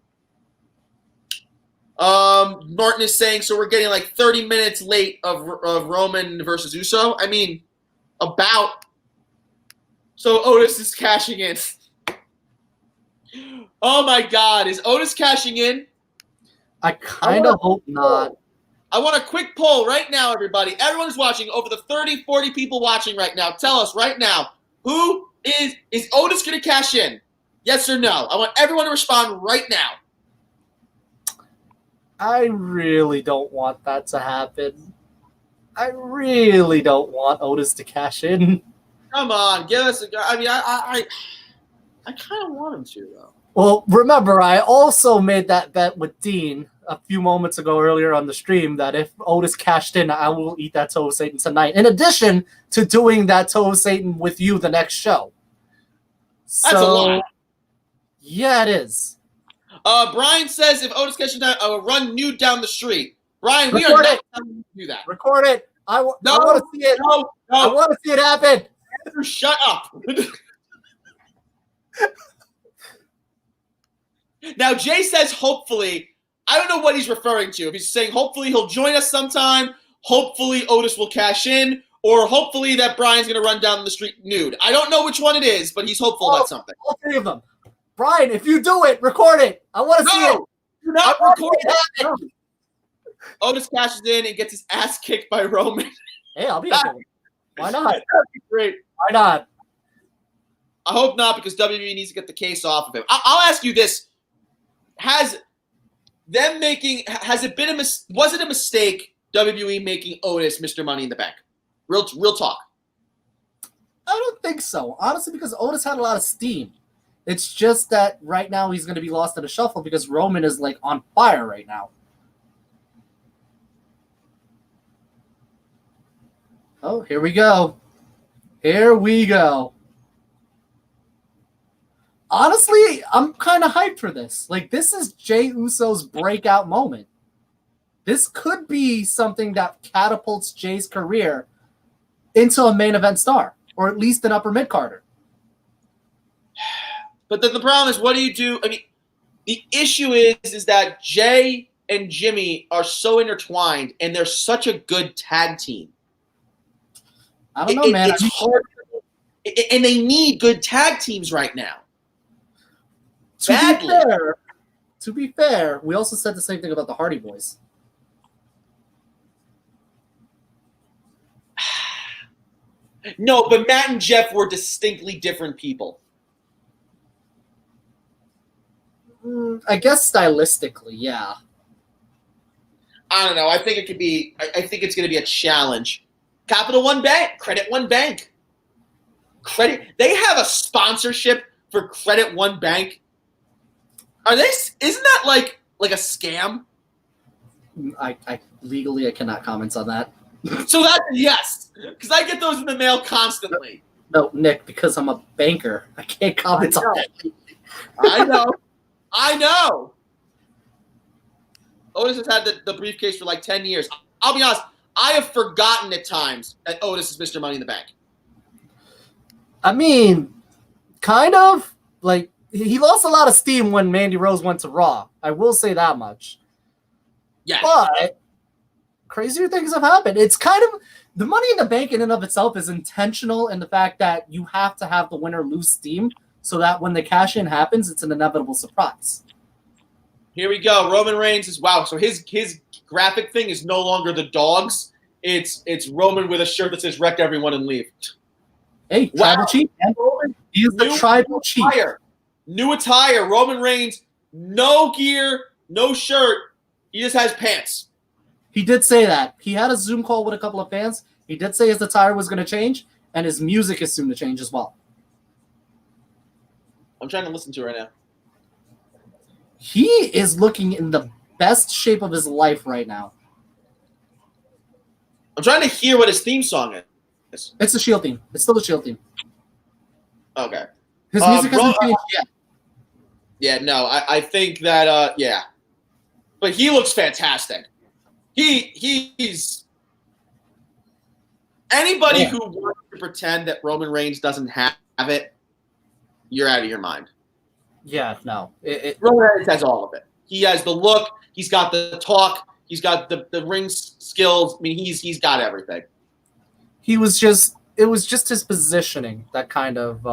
Martin is saying, so we're getting like 30 minutes late of Roman versus Uso. I mean, about. So Otis is cashing in. Oh my God, is Otis cashing in? I kind of hope not. I want a quick poll right now, everybody. Everyone who's watching, over the 30, 40 people watching right now, tell us right now, who is Otis going to cash in? Yes or no? I want everyone to respond right now. I really don't want that to happen. I really don't want Otis to cash in. Come on, give us a go. I mean, I kind of want him to, though. Well, remember, I also made that bet with Dean a few moments ago earlier on the stream that if Otis cashed in, I will eat that toe of Satan tonight. In addition to doing that toe of Satan with you the next show. That's a lot. Yeah, it is. Brian says if Otis cashes in, I will run nude down the street. Brian, we are not telling you to do that. Record it. I want to see it. No. I want to see it happen. Shut up. Now, Jay says hopefully. I don't know what he's referring to. If he's saying hopefully he'll join us sometime, hopefully Otis will cash in, or hopefully that Brian's going to run down the street nude. I don't know which one it is, but he's hopeful about something. All three of them. Brian, if you do it, record it. I want to see it. Do not record it. No. Otis cashes in and gets his ass kicked by Roman. Hey, I'll be okay. Why not? That'd be great. Why not? I hope not, because WWE needs to get the case off of him. I'll ask you this. Was it a mistake, WWE making Otis Mr. Money in the Bank? Real talk. I don't think so. Honestly, because Otis had a lot of steam. It's just that right now he's going to be lost in a shuffle because Roman is like on fire right now. Oh, here we go. Here we go. Honestly, I'm kind of hyped for this. Like, this is Jey Uso's breakout moment. This could be something that catapults Jay's career into a main event star, or at least an upper mid-carder. But then the problem is, what do you do? I mean, the issue is that Jay and Jimmy are so intertwined, and they're such a good tag team. I don't know, man. It's hard, and they need good tag teams right now. To be fair, we also said the same thing about the Hardy Boys. No, but Matt and Jeff were distinctly different people. I guess stylistically, yeah. I don't know. I think it could be. I think it's going to be a challenge. Capital One Bank, Credit One Bank, Credit. They have a sponsorship for Credit One Bank. Isn't that like a scam? I legally I cannot comment on that. So that yes, because I get those in the mail constantly. No, Nick, because I'm a banker, I can't comment on that. I know. Otis has had the briefcase for like 10 years. I'll be honest, I have forgotten at times that Otis is Mr. Money in the Bank. I mean, kind of. Like, he lost a lot of steam when Mandy Rose went to Raw. I will say that much. Yeah. But crazier things have happened. It's kind of the Money in the Bank in and of itself is intentional in the fact that you have to have the winner lose steam so that when the cash in happens, it's an inevitable surprise. Here we go. Roman Reigns is wow. So his graphic thing is no longer the dogs. It's Roman with a shirt that says "Wreck everyone and leave." Hey, tribal chief. He is the tribal chief. New attire. Roman Reigns, no gear, no shirt. He just has pants. He did say that. He had a Zoom call with a couple of fans. He did say his attire was going to change, and his music is soon to change as well. I'm trying to listen to it right now. He is looking in the best shape of his life right now. I'm trying to hear what his theme song is. It's the Shield theme. It's still the Shield theme. Okay. His music hasn't changed yet. Yeah, no, I think that, yeah. But he looks fantastic. He's anybody who wants to pretend that Roman Reigns doesn't have it, you're out of your mind. Yeah, no. Roman Reigns has all of it. He has the look. He's got the talk. He's got the ring skills. I mean, he's got everything. It was just his positioning that kind of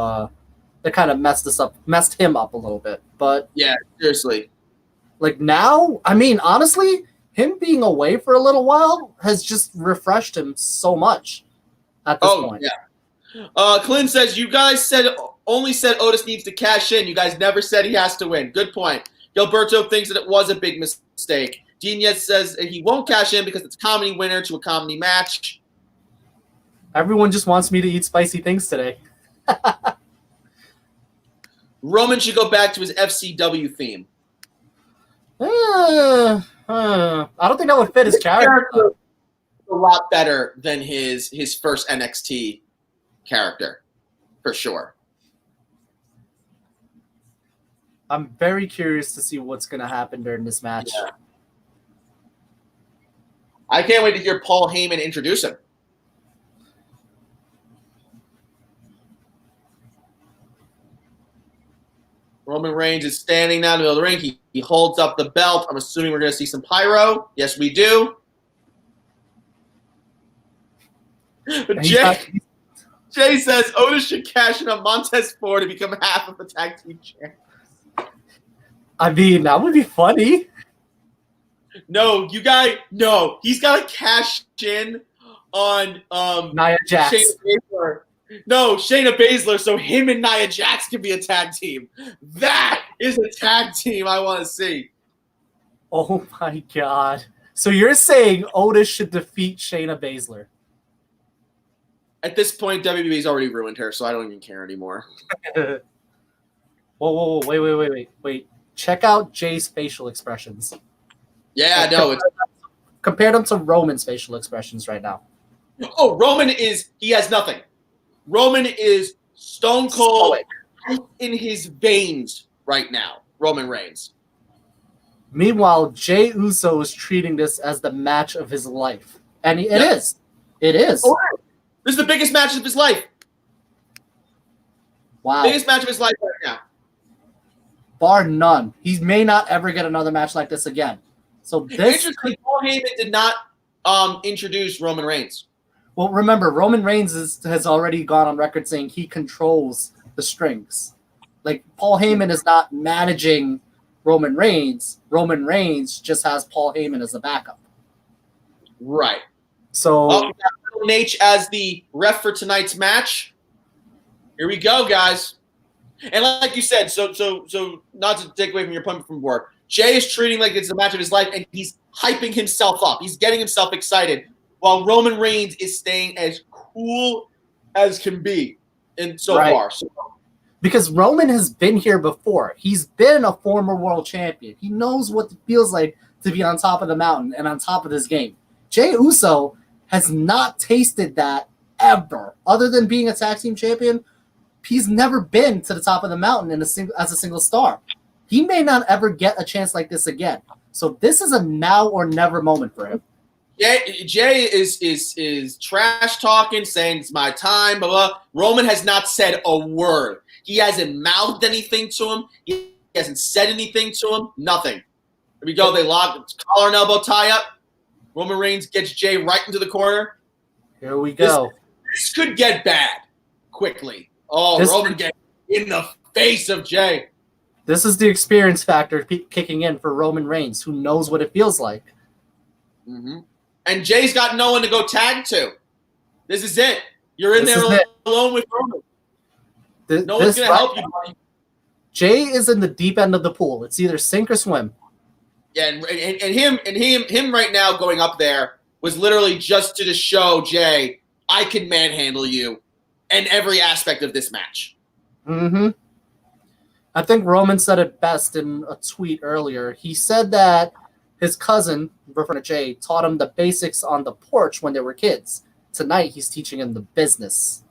messed him up a little bit. But yeah, seriously. Like now, I mean, honestly, him being away for a little while has just refreshed him so much at this point. Yeah. Clint says, you guys only said Otis needs to cash in. You guys never said he has to win. Good point. Gilberto thinks that it was a big mistake. Dean says he won't cash in because it's a comedy winner to a comedy match. Everyone just wants me to eat spicy things today. Roman should go back to his FCW theme. I don't think that would fit his character. A lot better than his first NXT character, for sure. I'm very curious to see what's going to happen during this match. Yeah. I can't wait to hear Paul Heyman introduce him. Roman Reigns is standing now in the middle of the ring. He holds up the belt. I'm assuming we're going to see some pyro. Yes, we do. Jay says Otis should cash in on Montez Ford to become half of the tag team champ. I mean, that would be funny. No, he's got to cash in on Nia Jax. Shayna Baszler. No, Shayna Baszler, so him and Nia Jax can be a tag team. That is a tag team I want to see. Oh my god. So you're saying Otis should defeat Shayna Baszler? At this point, WWE's already ruined her, so I don't even care anymore. Whoa, wait. Check out Jay's facial expressions. Yeah, no. Compare them to Roman's facial expressions right now. Oh, he has nothing. Roman is stone cold in his veins right now, Roman Reigns. Meanwhile, Jey Uso is treating this as the match of his life. And it is. It is. Oh, this is the biggest match of his life. Wow. Biggest match of his life right now. Bar none. He may not ever get another match like this again. So this interesting. Paul Heyman did not introduce Roman Reigns. Well, remember, Roman Reigns has already gone on record saying he controls the strings. Like, Paul Heyman is not managing Roman Reigns. Roman Reigns just has Paul Heyman as the backup. Right. So, we got Little H as the ref for tonight's match. Here we go, guys. And like you said, so not to take away from your point from work, Jay is treating like it's the match of his life, and he's hyping himself up. He's getting himself excited, while Roman Reigns is staying as cool as can be far. So. Because Roman has been here before. He's been a former world champion. He knows what it feels like to be on top of the mountain and on top of this game. Jey Uso has not tasted that ever. Other than being a tag team champion, he's never been to the top of the mountain as a single star. He may not ever get a chance like this again. So this is a now or never moment for him. Jay is trash talking, saying it's my time, blah, blah. Roman has not said a word. He hasn't mouthed anything to him. He hasn't said anything to him. Nothing. Here we go. They lock collar and elbow tie up. Roman Reigns gets Jay right into the corner. Here we go. This could get bad quickly. Oh, Roman gets in the face of Jay. This is the experience factor kicking in for Roman Reigns, who knows what it feels like. Mm-hmm. And Jay's got no one to go tag to. This is it. You're in there alone with Roman. No one's going to help you, buddy. Jay is in the deep end of the pool. It's either sink or swim. Yeah, and him right now going up there was literally just to show Jay, I can manhandle you in every aspect of this match. Mm-hmm. I think Roman said it best in a tweet earlier. He said that his cousin, referring to Jay, taught him the basics on the porch when they were kids. Tonight, he's teaching him the business.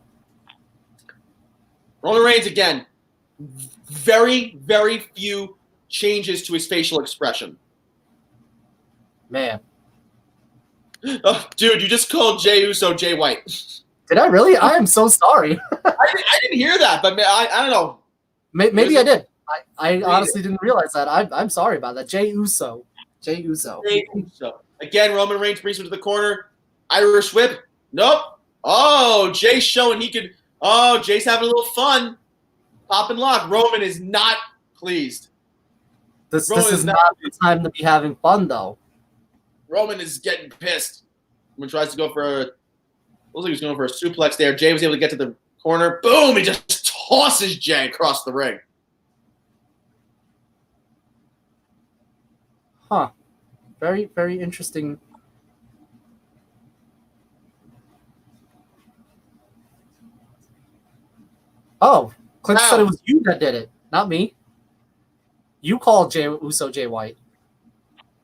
Roman Reigns, again, very, very few changes to his facial expression. Man. Oh, dude, you just called Jey Uso Jay White. Did I really? I am so sorry. I didn't hear that, but I don't know. Maybe I did. I honestly didn't realize that. I'm sorry about that. Jey Uso. Jey Uso. Again, Roman Reigns brings him to the corner. Irish whip. Nope. Oh, Jay's showing he could. Oh, Jay's having a little fun. Pop and lock. Roman is not pleased. This is not the time to be having fun, though. Roman is getting pissed. Roman tries to go for a. Looks like he's going for a suplex there. Jay was able to get to the corner. Boom! He just tosses Jay across the ring. Huh. Very, very interesting. Oh, Clint said it was you that did it, not me. You called Jey Uso Jay White.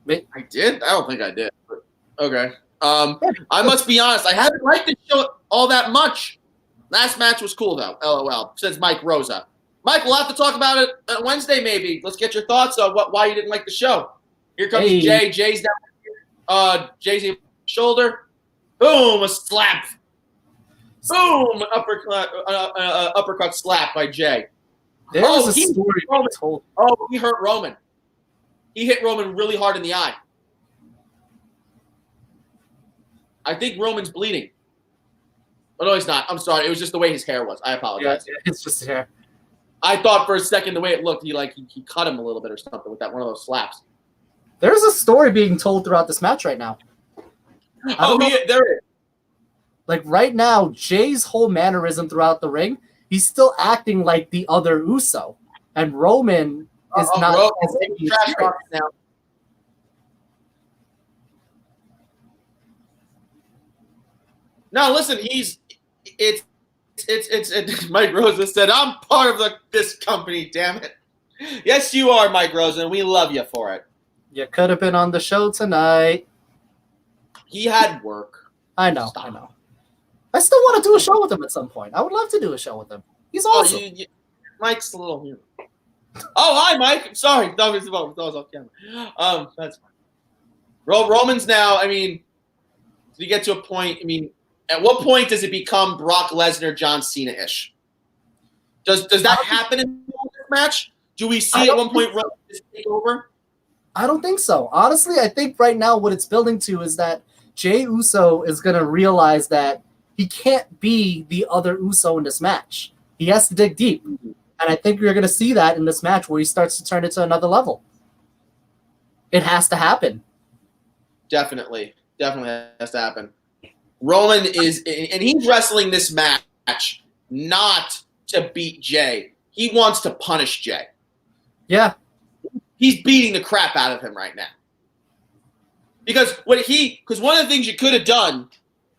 I did? I don't think I did. But okay. I must be honest. I haven't liked this show all that much. Last match was cool, though. LOL. Says Mike Rosa. Mike, we'll have to talk about it Wednesday, maybe. Let's get your thoughts on why you didn't like the show. Here comes Jay. Jay's down. Jay's shoulder. Boom, a slap. Boom, uppercut slap by Jay. There's a story told. Oh, he hurt Roman. He hit Roman really hard in the eye. I think Roman's bleeding. Oh, no, he's not. I'm sorry. It was just the way his hair was. I apologize. Yeah, it's just hair. I thought for a second the way it looked, he cut him a little bit or something with that one of those slaps. There's a story being told throughout this match right now. There is. Like right now, Jay's whole mannerism throughout the ring, he's still acting like the other Uso, and Roman is not. Trash talk now. No, listen. It's Mike Rosa said, "I'm part of this company. Damn it." Yes, you are, Mike Rosa, and we love you for it. You could have been on the show tonight. He had work. I know. I still want to do a show with him at some point. I would love to do a show with him. He's awesome. Mike's a little. Oh, hi, Mike. I'm sorry. That was off camera. That's fine. Roman's now. I mean, did he get to a point? I mean, at what point does it become Brock Lesnar, John Cena-ish? Does that happen in this match? Do we see at one point Roman just take over? I don't think so. Honestly, I think right now what it's building to is that Jey Uso is going to realize that he can't be the other Uso in this match. He has to dig deep. And I think you're going to see that in this match where he starts to turn it to another level. It has to happen. Definitely has to happen. Roman is, and he's wrestling this match not to beat Jay. He wants to punish Jay. Yeah. He's beating the crap out of him right now. Because one of the things you could have done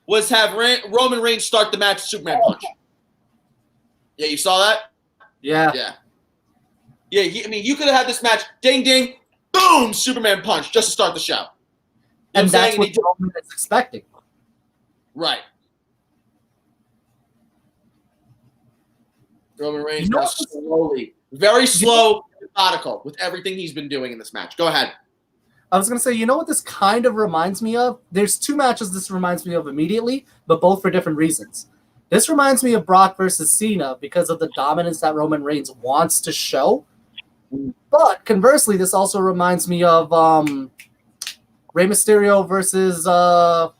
was have Roman Reigns start the match with Superman punch. Yeah, you saw that? Yeah. Yeah, you could have had this match, ding, ding, boom, Superman punch, just to start the show. And that's what Roman is expecting. Right. Roman Reigns now slowly, very slow, methodical with everything he's been doing in this match. Go ahead. I was going to say, you know what this kind of reminds me of? There's two matches this reminds me of immediately, but both for different reasons. This reminds me of Brock versus Cena because of the dominance that Roman Reigns wants to show. But conversely, this also reminds me of Rey Mysterio versus Lesnar?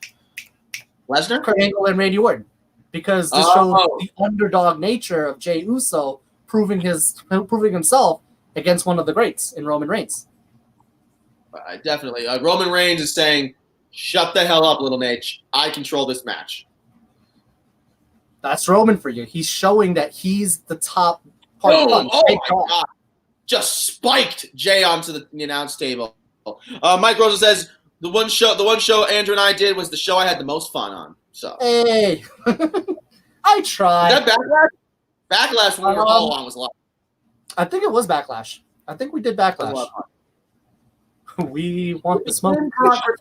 Kurt Angle and Randy Orton, because this shows the underdog nature of Jey Uso proving himself against one of the greats in Roman Reigns. Definitely. Roman Reigns is saying, shut the hell up, little Nate. I control this match. That's Roman for you. He's showing that he's the top part. Oh my God. Just spiked Jay onto the announce table. Mike Rosa says, the one show Andrew and I did was the show I had the most fun on. So hey, I tried. Is that Backlash? Backlash when we were all on was a lot. I think it was Backlash. I think we did Backlash. We want the smoke.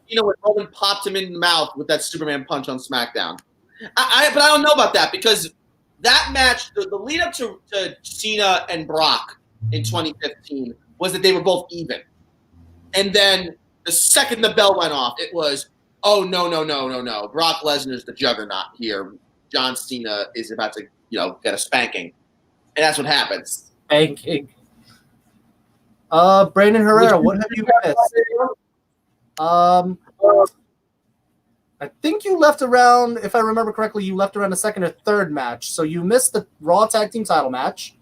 You know, when Roman popped him in the mouth with that Superman punch on SmackDown. But I don't know about that, because that match, the lead up to Cena and Brock in 2015 was that they were both even. And then the second the bell went off, it was, oh, no. Brock Lesnar's the juggernaut here. John Cena is about to, get a spanking. And that's what happens. Spanking. Brandon Herrera, what have you missed? I think you left around, if I remember correctly, you left around the second or third match. So you missed the Raw Tag Team title match,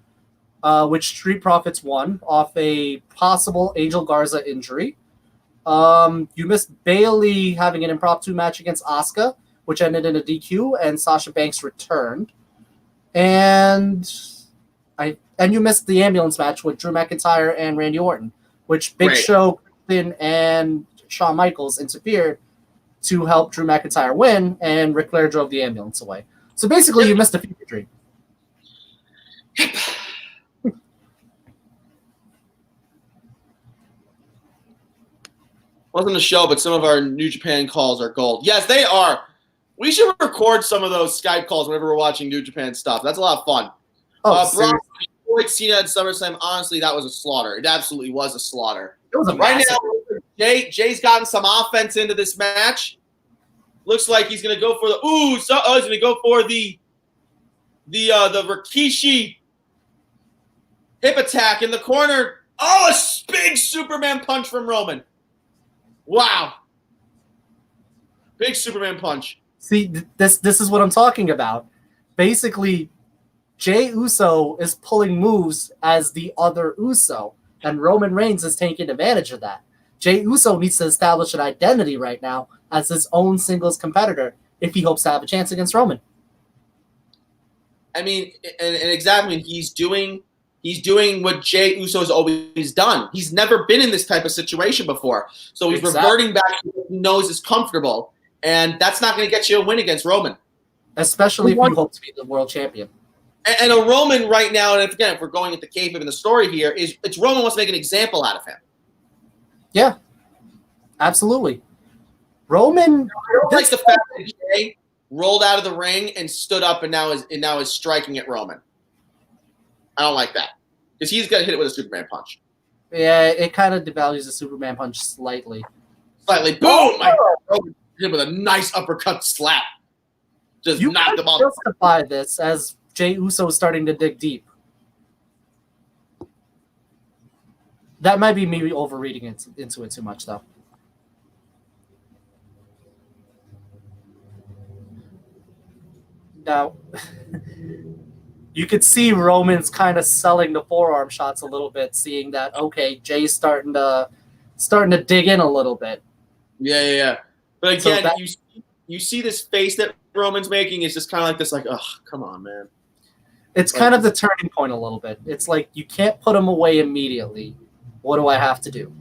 which Street Profits won off a possible Angel Garza injury. You missed Bayley having an impromptu match against Asuka, which ended in a DQ, and Sasha Banks returned. And you missed the ambulance match with Drew McIntyre and Randy Orton, which Big Show, Kristen, and Shawn Michaels interfered to help Drew McIntyre win, and Ric Flair drove the ambulance away. So basically, you missed a fever dream. Wasn't a show, but some of our New Japan calls are gold. Yes, they are. We should record some of those Skype calls whenever we're watching New Japan stuff. That's a lot of fun. Brock Cena at SummerSlam, honestly, that was a slaughter. It absolutely was a slaughter. It was a right now, Jay's gotten some offense into this match. Looks like he's going to go for the he's going to go for the Rikishi hip attack in the corner. Oh, a big Superman punch from Roman. Wow. Big Superman punch. See, this is what I'm talking about. Basically, Jey Uso is pulling moves as the other Uso, and Roman Reigns is taking advantage of that. Jey Uso needs to establish an identity right now as his own singles competitor if he hopes to have a chance against Roman. I mean, and exactly, he's doing what Jey Uso has always done. He's never been in this type of situation before. So he's reverting back to what he knows is comfortable, and that's not going to get you a win against Roman. Especially if you hope to be the world champion. And a Roman right now, and if we're going at the kayfabe in the story here, it's Roman wants to make an example out of him. Yeah, absolutely. Roman likes the fact that Jey rolled out of the ring and stood up and now is striking at Roman. I don't like that, because he's got to hit it with a Superman punch. Yeah, it kind of devalues the Superman punch slightly. Boom! Roman hit him with a nice uppercut slap. Just knocked him off. You can justify this as Jey Uso is starting to dig deep. That might be me overreading into it too much, though. Now, you could see Roman's kind of selling the forearm shots a little bit, seeing that, okay, Jay's starting to dig in a little bit. Yeah. But again, you see this face that Roman's making is just kind of like this, like, oh, come on, man. It's kind of the turning point a little bit. It's like, you can't put him away immediately. What do I have to do?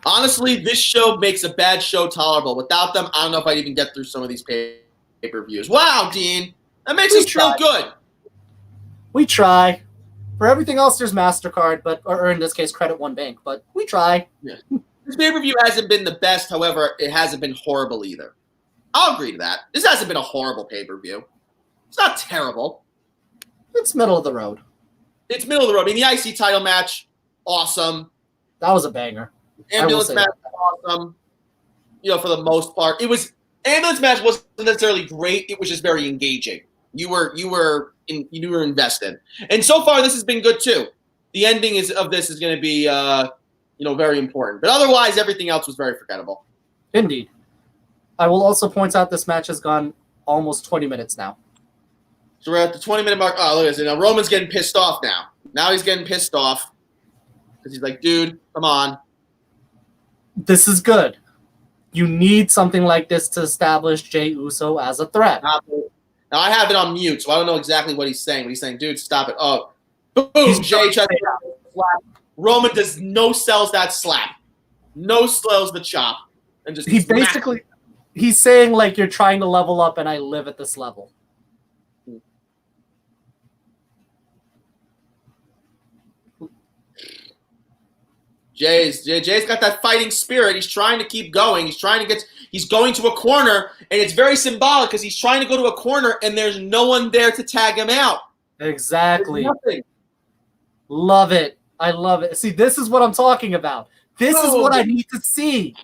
Honestly, this show makes a bad show tolerable. Without them, I don't know if I'd even get through some of these pay-per-views. Wow, Dean. That makes us feel good. We try. For everything else, there's MasterCard, or in this case, Credit One Bank. But we try. Yeah. This pay-per-view hasn't been the best. However, it hasn't been horrible either. I'll agree to that. This hasn't been a horrible pay-per-view. It's not terrible. It's middle of the road. It's middle of the road. I mean, the IC title match, awesome. That was a banger. Ambulance match, awesome. For the most part, ambulance match wasn't necessarily great. It was just very engaging. You were invested, and so far this has been good too. The ending of this is going to be very important. But otherwise, everything else was very forgettable. Indeed. I will also point out this match has gone almost 20 minutes now. So we're at the 20-minute mark. Oh, look at this. Now Roman's getting pissed off now. Now he's getting pissed off because he's like, dude, come on. This is good. You need something like this to establish Jey Uso as a threat. Now I have it on mute, so I don't know exactly what he's saying. But he's saying, dude, stop it. Oh, boom. Jey tries to slap. Roman does no sells that slap. No sells the chop. And just he's saying like you're trying to level up and I live at this level. Jay's got that fighting spirit. He's trying to keep going. He's going to a corner, and it's very symbolic because he's trying to go to a corner, and there's no one there to tag him out. Exactly. Love it. I love it. See, this is what I'm talking about. This is what I need to see.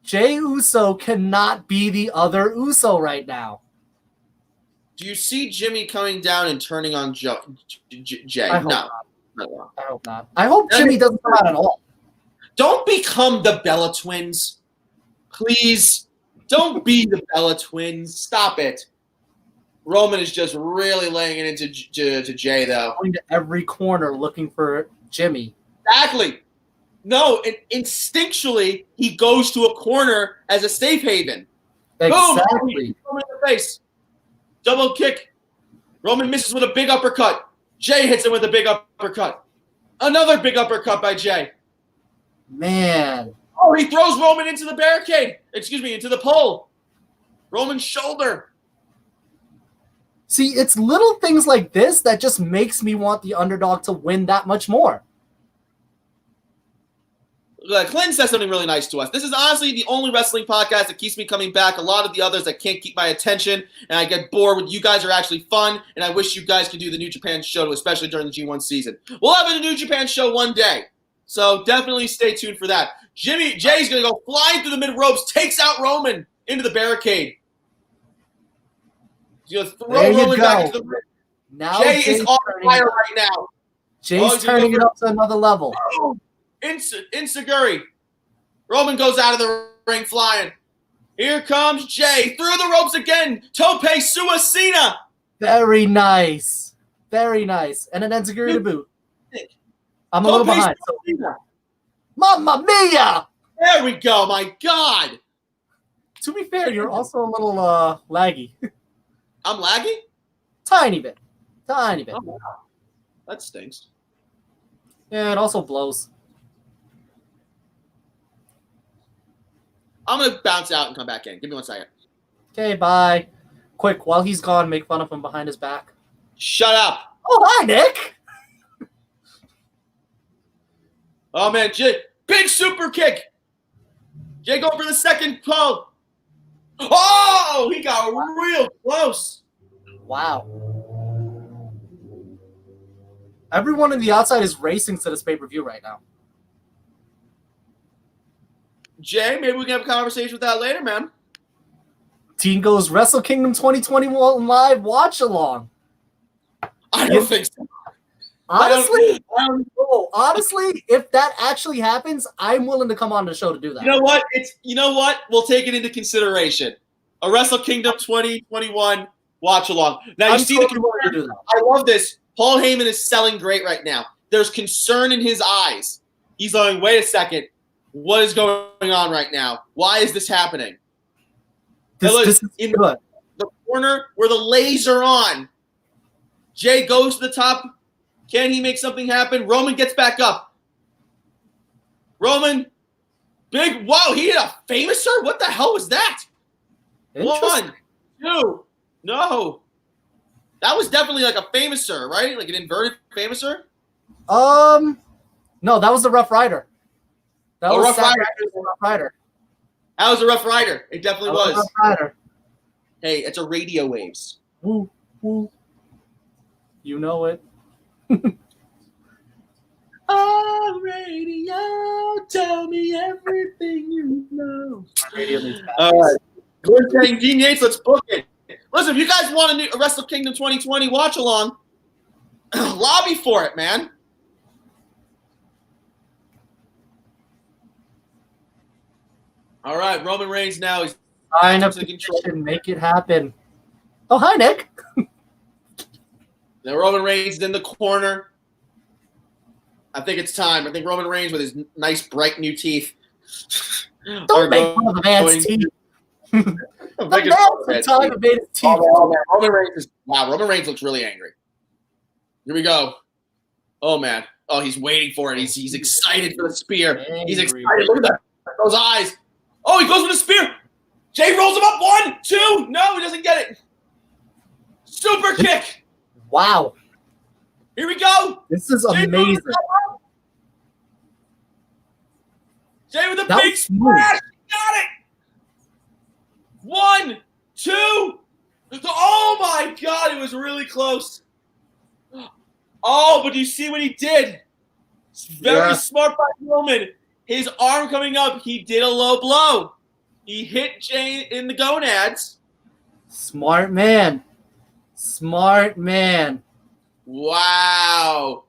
Jey Uso cannot be the other Uso right now. Do you see Jimmy coming down and turning on Jay? No. I hope not. I hope Jimmy doesn't come out at all. Don't become the Bella Twins. Please. Don't be the Bella Twins. Stop it. Roman is just really laying it into Jay, though. Going to every corner looking for Jimmy. Exactly. No, instinctually, he goes to a corner as a safe haven. Exactly. Boom! In the face. Double kick. Roman misses with a big uppercut. Jay hits him with a big uppercut. Another big uppercut by Jay. Man. Oh, he throws Roman into the barricade. Into the pole. Roman's shoulder. See, it's little things like this that just makes me want the underdog to win that much more. Clinton says something really nice to us. This is honestly the only wrestling podcast that keeps me coming back. A lot of the others that can't keep my attention, and I get bored with you guys are actually fun, and I wish you guys could do the New Japan show, especially during the G1 season. We'll have a New Japan show one day, so definitely stay tuned for that. Jay's going to go flying through the mid-ropes, takes out Roman into the barricade. He's going to throw Roman back into the ring. Now Jay is on fire right now. Jay's turning it up to another level. Oh. Insaguri. Roman goes out of the ring flying. Here comes Jay. Through the ropes again. Tope Suicida. Very nice. Very nice. And an Enziguri to boot. I'm a little behind. So. Mamma mia! There we go. My God. To be fair, you're also a little laggy. I'm laggy? Tiny bit. Tiny bit. Oh, wow. That stinks. Yeah, it also blows. I'm going to bounce out and come back in. Give me 1 second. Okay, bye. Quick, while he's gone, make fun of him behind his back. Shut up. Oh, hi, Nick. Oh, man. Jay, big super kick. Jay going for the second pull. Oh, he got real close. Wow. Everyone on the outside is racing to this pay-per-view right now. Jay, maybe we can have a conversation with that later, man. Team goes Wrestle Kingdom 2021 live watch along. I don't think so. Honestly, if that actually happens, I'm willing to come on the show to do that. You know what? We'll take it into consideration. A Wrestle Kingdom 2021 watch along. Now you see the concern. I love this. Paul Heyman is selling great right now. There's concern in his eyes. He's going, wait a second. What is going on right now? Why is this happening? This is in the corner where the lays are on. Jay goes to the top. Can he make something happen? Roman gets back up. Roman, big, whoa, he hit a famouser? What the hell was that? 1, 2, no. That was definitely like a famouser, right? Like an inverted famouser? No, that was the Rough Rider. That was Rough Rider. Rough Rider. That was a Rough Rider. It definitely was. Rough Rider. Hey, it's a radio waves. Woo, woo. You know it. Oh, radio, tell me everything you know. Radio needs all right. We're saying Dean Yates, let's book it. Listen, if you guys want a Wrestle Kingdom 2020 watch along, lobby for it, man. All right, Roman Reigns now is Line up position, make it happen. Oh, hi, Nick. Now Roman Reigns is in the corner. I think it's time. I think Roman Reigns with his nice, bright new teeth. Don't make fun of the man's teeth. The man's time made his teeth. Roman Reigns looks really angry. Here we go. Oh, man. Oh, he's waiting for it. He's excited for the spear. Angry. He's excited. Look at those eyes. Oh, he goes for the spear. Jay rolls him up. 1, 2. No, he doesn't get it. Super kick. Wow. Here we go. This is amazing. Jay with a big splash. Got it. 1, 2. Oh, my God. It was really close. Oh, but do you see what he did? It's very smart by Roman. His arm coming up, he did a low blow. He hit Jay in the gonads. Smart man. Smart man. Wow.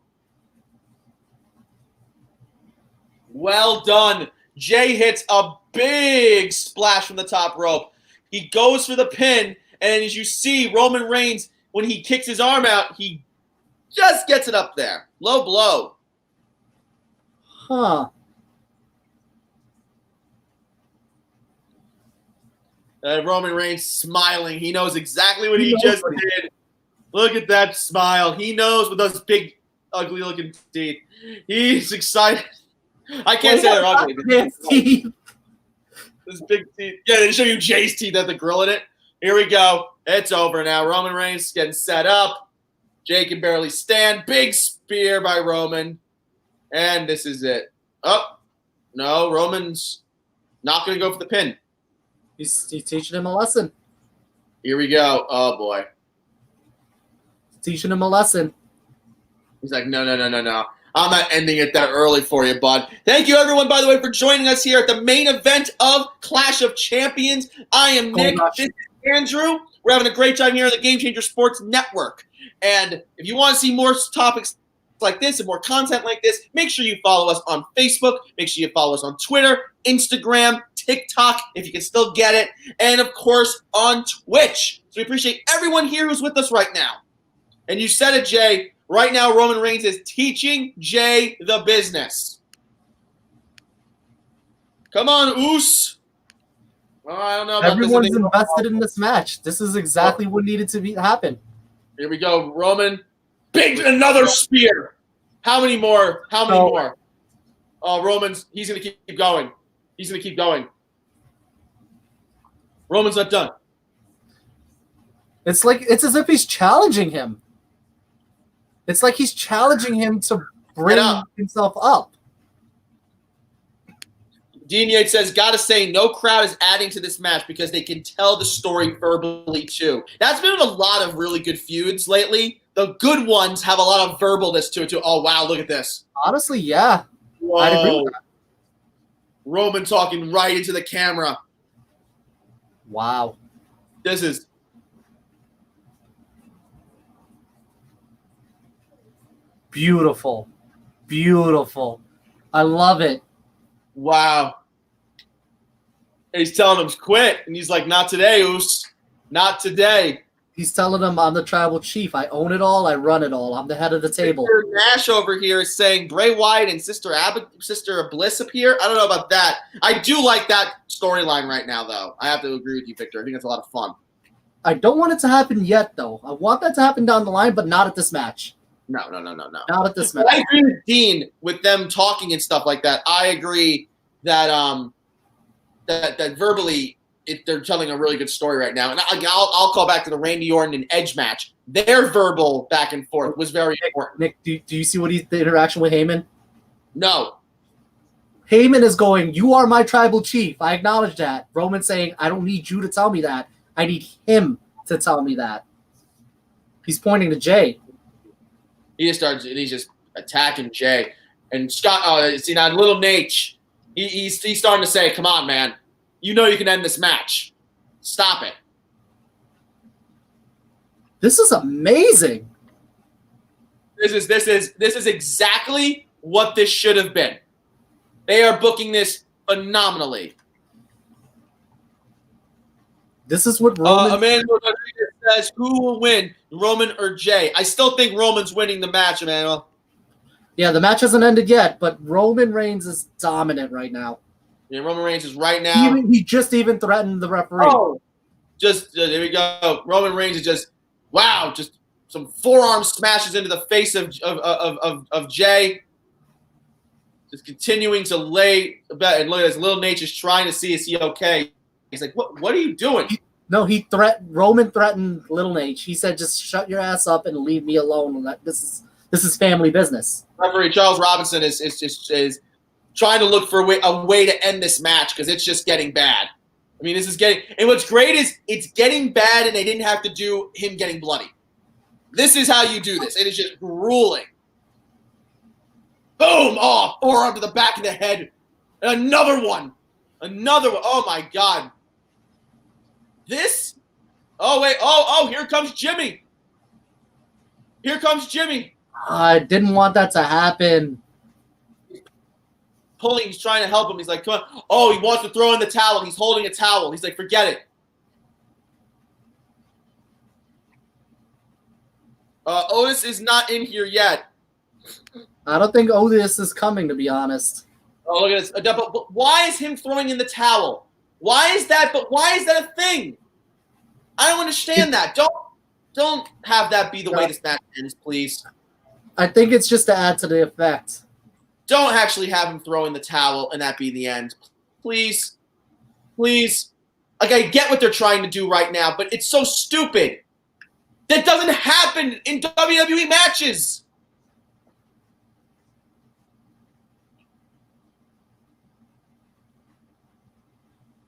Well done. Jay hits a big splash from the top rope. He goes for the pin, and as you see, Roman Reigns, when he kicks his arm out, he just gets it up there. Low blow. Huh. Roman Reigns smiling. He knows exactly what he just did. Look at that smile. He knows with those big, ugly-looking teeth. He's excited. I can't say they're ugly. This big teeth. Yeah, they show you Jay's teeth at the grill in it. Here we go. It's over now. Roman Reigns getting set up. Jay can barely stand. Big spear by Roman. And this is it. Oh, no, Roman's not going to go for the pin. He's teaching him a lesson. Here we go. Oh, boy. Teaching him a lesson. He's like, no. I'm not ending it that early for you, bud. Thank you, everyone, by the way, for joining us here at the main event of Clash of Champions. I am Nick. This is Andrew. We're having a great time here on the Game Changer Sports Network. And if you want to see more topics like this and more content like this, make sure you follow us on Facebook. Make sure you follow us on Twitter, Instagram, TikTok, if you can still get it, and, of course, on Twitch. So we appreciate everyone here who's with us right now. And you said it, Jay. Right now, Roman Reigns is teaching Jay the business. Come on, Oos. Oh, I don't know about Everyone's invested in this match. This is exactly what needed to happen. Here we go. Roman. Big, another spear. How many more? How many more? Oh, Roman's, he's going to keep going. He's going to keep going. Roman's not done. It's as if he's challenging him. It's like he's challenging him to bring himself up. Dean Yates says, gotta say, no crowd is adding to this match because they can tell the story verbally too. That's been a lot of really good feuds lately. The good ones have a lot of verbalness to it too. Oh, wow, look at this. Honestly, yeah. Whoa. I'd agree with that. Roman talking right into the camera. Wow. This is... Beautiful. Beautiful. I love it. Wow. He's telling him to quit, and he's like, not today, Oos. Not today. He's telling him, I'm the tribal chief. I own it all. I run it all. I'm the head of the table. Nash over here is saying Bray Wyatt and Sister Bliss appear. I don't know about that. I do like that storyline right now, though. I have to agree with you, Victor. I think it's a lot of fun. I don't want it to happen yet, though. I want that to happen down the line, but not at this match. No. Not at this match. I agree with Dean with them talking and stuff like that. I agree that that verbally they're telling a really good story right now. And I'll call back to the Randy Orton and Edge match. Their verbal back and forth was very important. Nick, do you see the interaction with Heyman? No. Heyman is going, you are my tribal chief. I acknowledge that. Roman saying, I don't need you to tell me that. I need him to tell me that. He's pointing to Jay. He's just attacking Jay. And Scott, see now, little Nate, he's starting to say, come on, man. You know you can end this match. Stop it. This is amazing. This is exactly what this should have been. They are booking this phenomenally. This is what Roman. Emmanuel Rodriguez says, who will win, Roman or Jay? I still think Roman's winning the match, Emmanuel. Yeah, the match hasn't ended yet, but Roman Reigns is dominant right now. Yeah, Roman Reigns is right now. He just even threatened the referee. Oh, there we go. Roman Reigns is just some forearm smashes into the face of Jay. Just continuing to lay about, and look at this. Little Nature's trying to see, is he okay? He's like, what are you doing? Roman threatened Little Nate. He said, just shut your ass up and leave me alone. This is family business. Referee Charles Robinson is trying to look for a way to end this match because it's just getting bad. I mean, this is getting – and what's great is it's getting bad and they didn't have to do him getting bloody. This is how you do this. It is just grueling. Boom! Oh, forearm to the back of the head. And another one. Oh, my God. This? Oh, wait. Oh, here comes Jimmy. I didn't want that to happen. He's trying to help him. He's like, come on. Oh, he wants to throw in the towel. He's holding a towel. He's like, forget it. Otis is not in here yet. I don't think Otis is coming, to be honest. Oh, look at this. But why is him throwing in the towel? Why is that a thing? I don't understand that. Don't have that be the way this match ends, please. I think it's just to add to the effect. Don't actually have him throw in the towel and that be the end. Please. Like, I get what they're trying to do right now, but it's so stupid. That doesn't happen in WWE matches.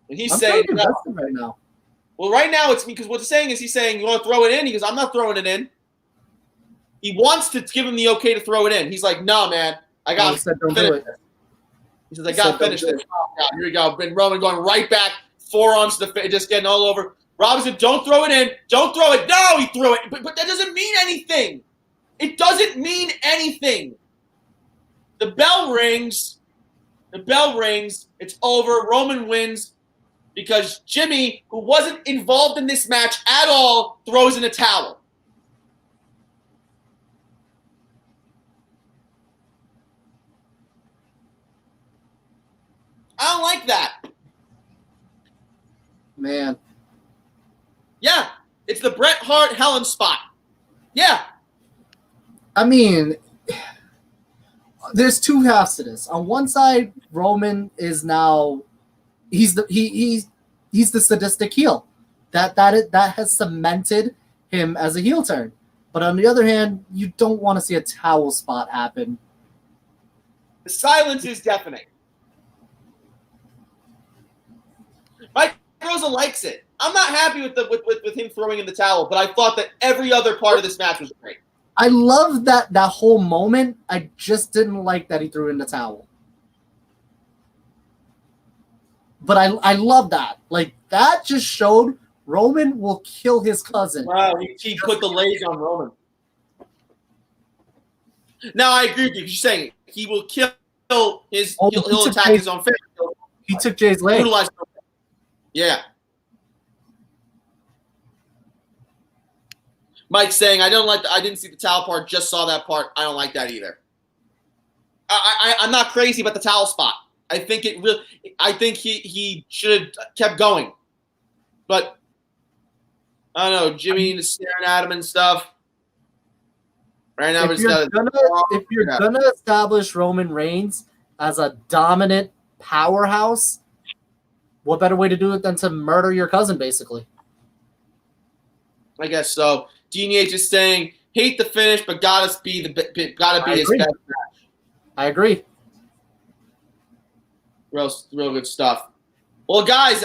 And he's saying no. Right now. Well, right now it's because what he's saying is he's saying, you want to throw it in? He goes, I'm not throwing it in. He wants to give him the okay to throw it in. He's like, no, man. I got to finish this. He says, I got to finish this. Oh, God, here we go. And Roman going right back. Forearms to the face, just getting all over. Robinson, don't throw it in. Don't throw it. No, he threw it. But that doesn't mean anything. It doesn't mean anything. The bell rings. It's over. Roman wins because Jimmy, who wasn't involved in this match at all, throws in a towel. I don't like that. Man. Yeah, it's the Bret Hart Helen spot. Yeah. I mean, there's two halves to this. On one side, Roman is now he's the sadistic heel. That has cemented him as a heel turn. But on the other hand, you don't want to see a towel spot happen. The silence is deafening. Mike Rosa likes it. I'm not happy with him throwing in the towel, but I thought that every other part of this match was great. I love that whole moment. I just didn't like that he threw in the towel. But I love that. Like, that just showed Roman will kill his cousin. Wow, he put the legs on Roman. Now, I agree with you. You're saying he will kill his, he'll attack his own family. He took Jay's leg. Yeah. Mike's saying, I didn't see the towel part, just saw that part. I don't like that either. I'm not crazy about the towel spot. I think he should have kept going. But I don't know, Jimmy is staring at him and stuff. Right now, if you're gonna establish Roman Reigns as a dominant powerhouse, what better way to do it than to murder your cousin, basically? I guess so. Dean Yates is saying, hate the finish, but gotta be his best match. I agree. Real good stuff. Well, guys,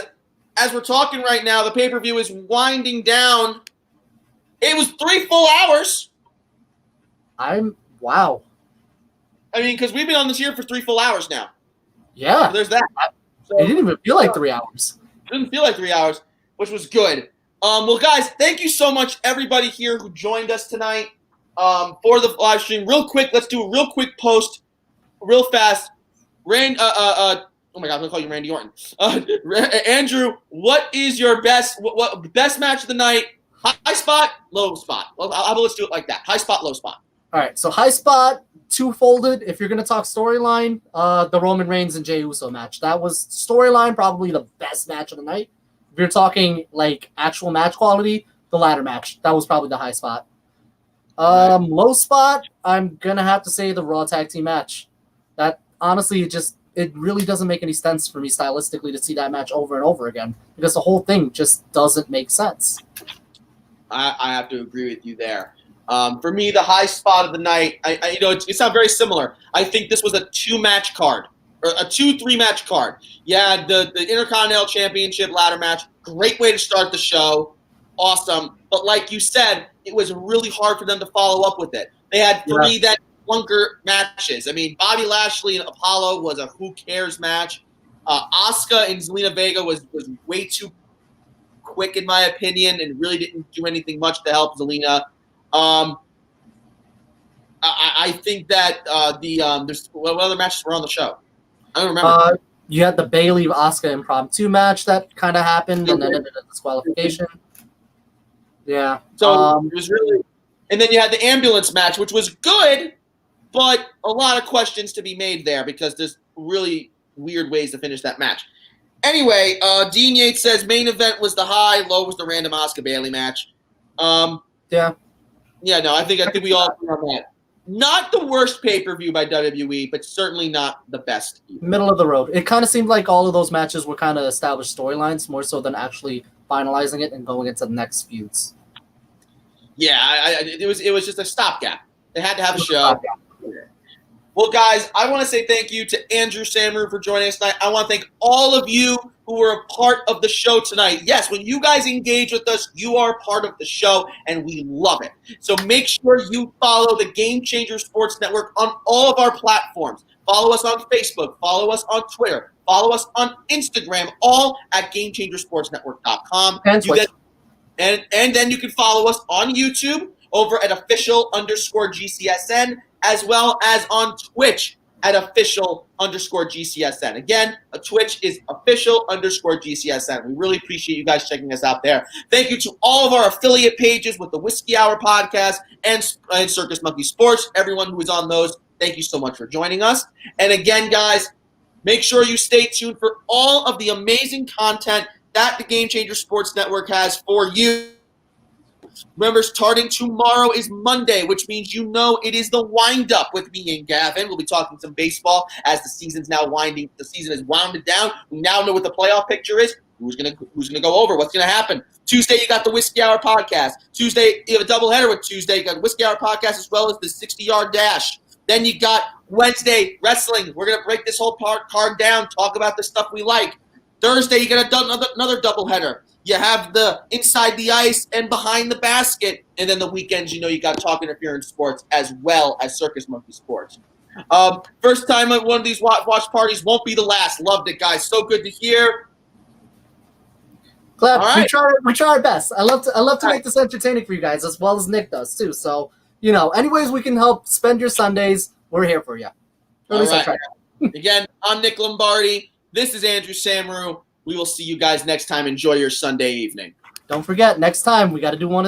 as we're talking right now, the pay-per-view is winding down. It was 3 full hours. Wow. I mean, because we've been on this here for 3 full hours now. Yeah. So there's that. It didn't even feel like 3 hours. It didn't feel like 3 hours, which was good. Well, guys, thank you so much, everybody here who joined us tonight for the live stream. Real quick, let's do a real quick post, real fast. Oh my God, I'm gonna call you Randy Orton. Andrew, what is your best best match of the night? High spot, low spot. Well, let's do it like that. High spot, low spot. All right, so high spot, two-folded. If you're going to talk storyline, the Roman Reigns and Jey Uso match. That was storyline, probably the best match of the night. If you're talking like actual match quality, the ladder match. That was probably the high spot. Low spot, I'm going to have to say the Raw Tag Team match. That, honestly, it really doesn't make any sense for me stylistically to see that match over and over again because the whole thing just doesn't make sense. I have to agree with you there. For me, the high spot of the night, it's not very similar. I think this was a 2-match card, or a 2-3-match card. Yeah, the Intercontinental Championship ladder match, great way to start the show, awesome. But like you said, it was really hard for them to follow up with it. They had 3 that clunker matches. I mean, Bobby Lashley and Apollo was a who cares match. Asuka and Zelina Vega was way too quick in my opinion, and really didn't do anything much to help Zelina. I think that there's what other matches were on the show. I don't remember. You had the Bayley Asuka impromptu match that kind of happened, and then ended in disqualification. Yeah. So it was really, and then you had the ambulance match, which was good, but a lot of questions to be made there because there's really weird ways to finish that match. Anyway, Dean Yates says main event was the high, low was the random Asuka Bayley match. Yeah. Yeah, no, I think we all agree on that. Not the worst pay-per-view by WWE, but certainly not the best either. Middle of the road. It kind of seemed like all of those matches were kind of established storylines more so than actually finalizing it and going into the next feuds. Yeah, it was just a stopgap. They had to have a show. Well, guys, I want to say thank you to Andrew Samru for joining us tonight. I want to thank all of you who were a part of the show tonight. Yes, when you guys engage with us, you are part of the show, and we love it. So make sure you follow the Game Changer Sports Network on all of our platforms. Follow us on Facebook. Follow us on Twitter. Follow us on Instagram, all at GameChangerSportsNetwork.com. And then you can follow us on YouTube over at official_GCSN, as well as on Twitch at official_GCSN. Again, Twitch is official_GCSN. We really appreciate you guys checking us out there. Thank you to all of our affiliate pages with the Whiskey Hour podcast and Circus Monkey Sports. Everyone who is on those, thank you so much for joining us. And again, guys, make sure you stay tuned for all of the amazing content that the Game Changer Sports Network has for you. Remember, starting tomorrow is Monday, which means it is the wind-up with me and Gavin. We'll be talking some baseball as the season is wounded down. We now know what the playoff picture is. Who's gonna go over? What's gonna happen? Tuesday, you got the Whiskey Hour podcast. Tuesday, you have a doubleheader with Tuesday. You got the Whiskey Hour podcast as well as the 60-yard dash. Then you got Wednesday wrestling. We're gonna break this whole card down, talk about the stuff we like. Thursday, you got another doubleheader. You have the Inside the Ice and Behind the Basket. And then the weekends, you got Talk Interference Sports as well as Circus Monkey Sports. First time at one of these watch parties won't be the last. Loved it, guys. So good to hear. Glad we try our best. I love to make this entertaining for you guys as well as Nick does too. So, any ways we can help spend your Sundays, we're here for you. All right. Again, I'm Nick Lombardi. This is Andrew Samru. We will see you guys next time. Enjoy your Sunday evening. Don't forget, next time we got to do one of these.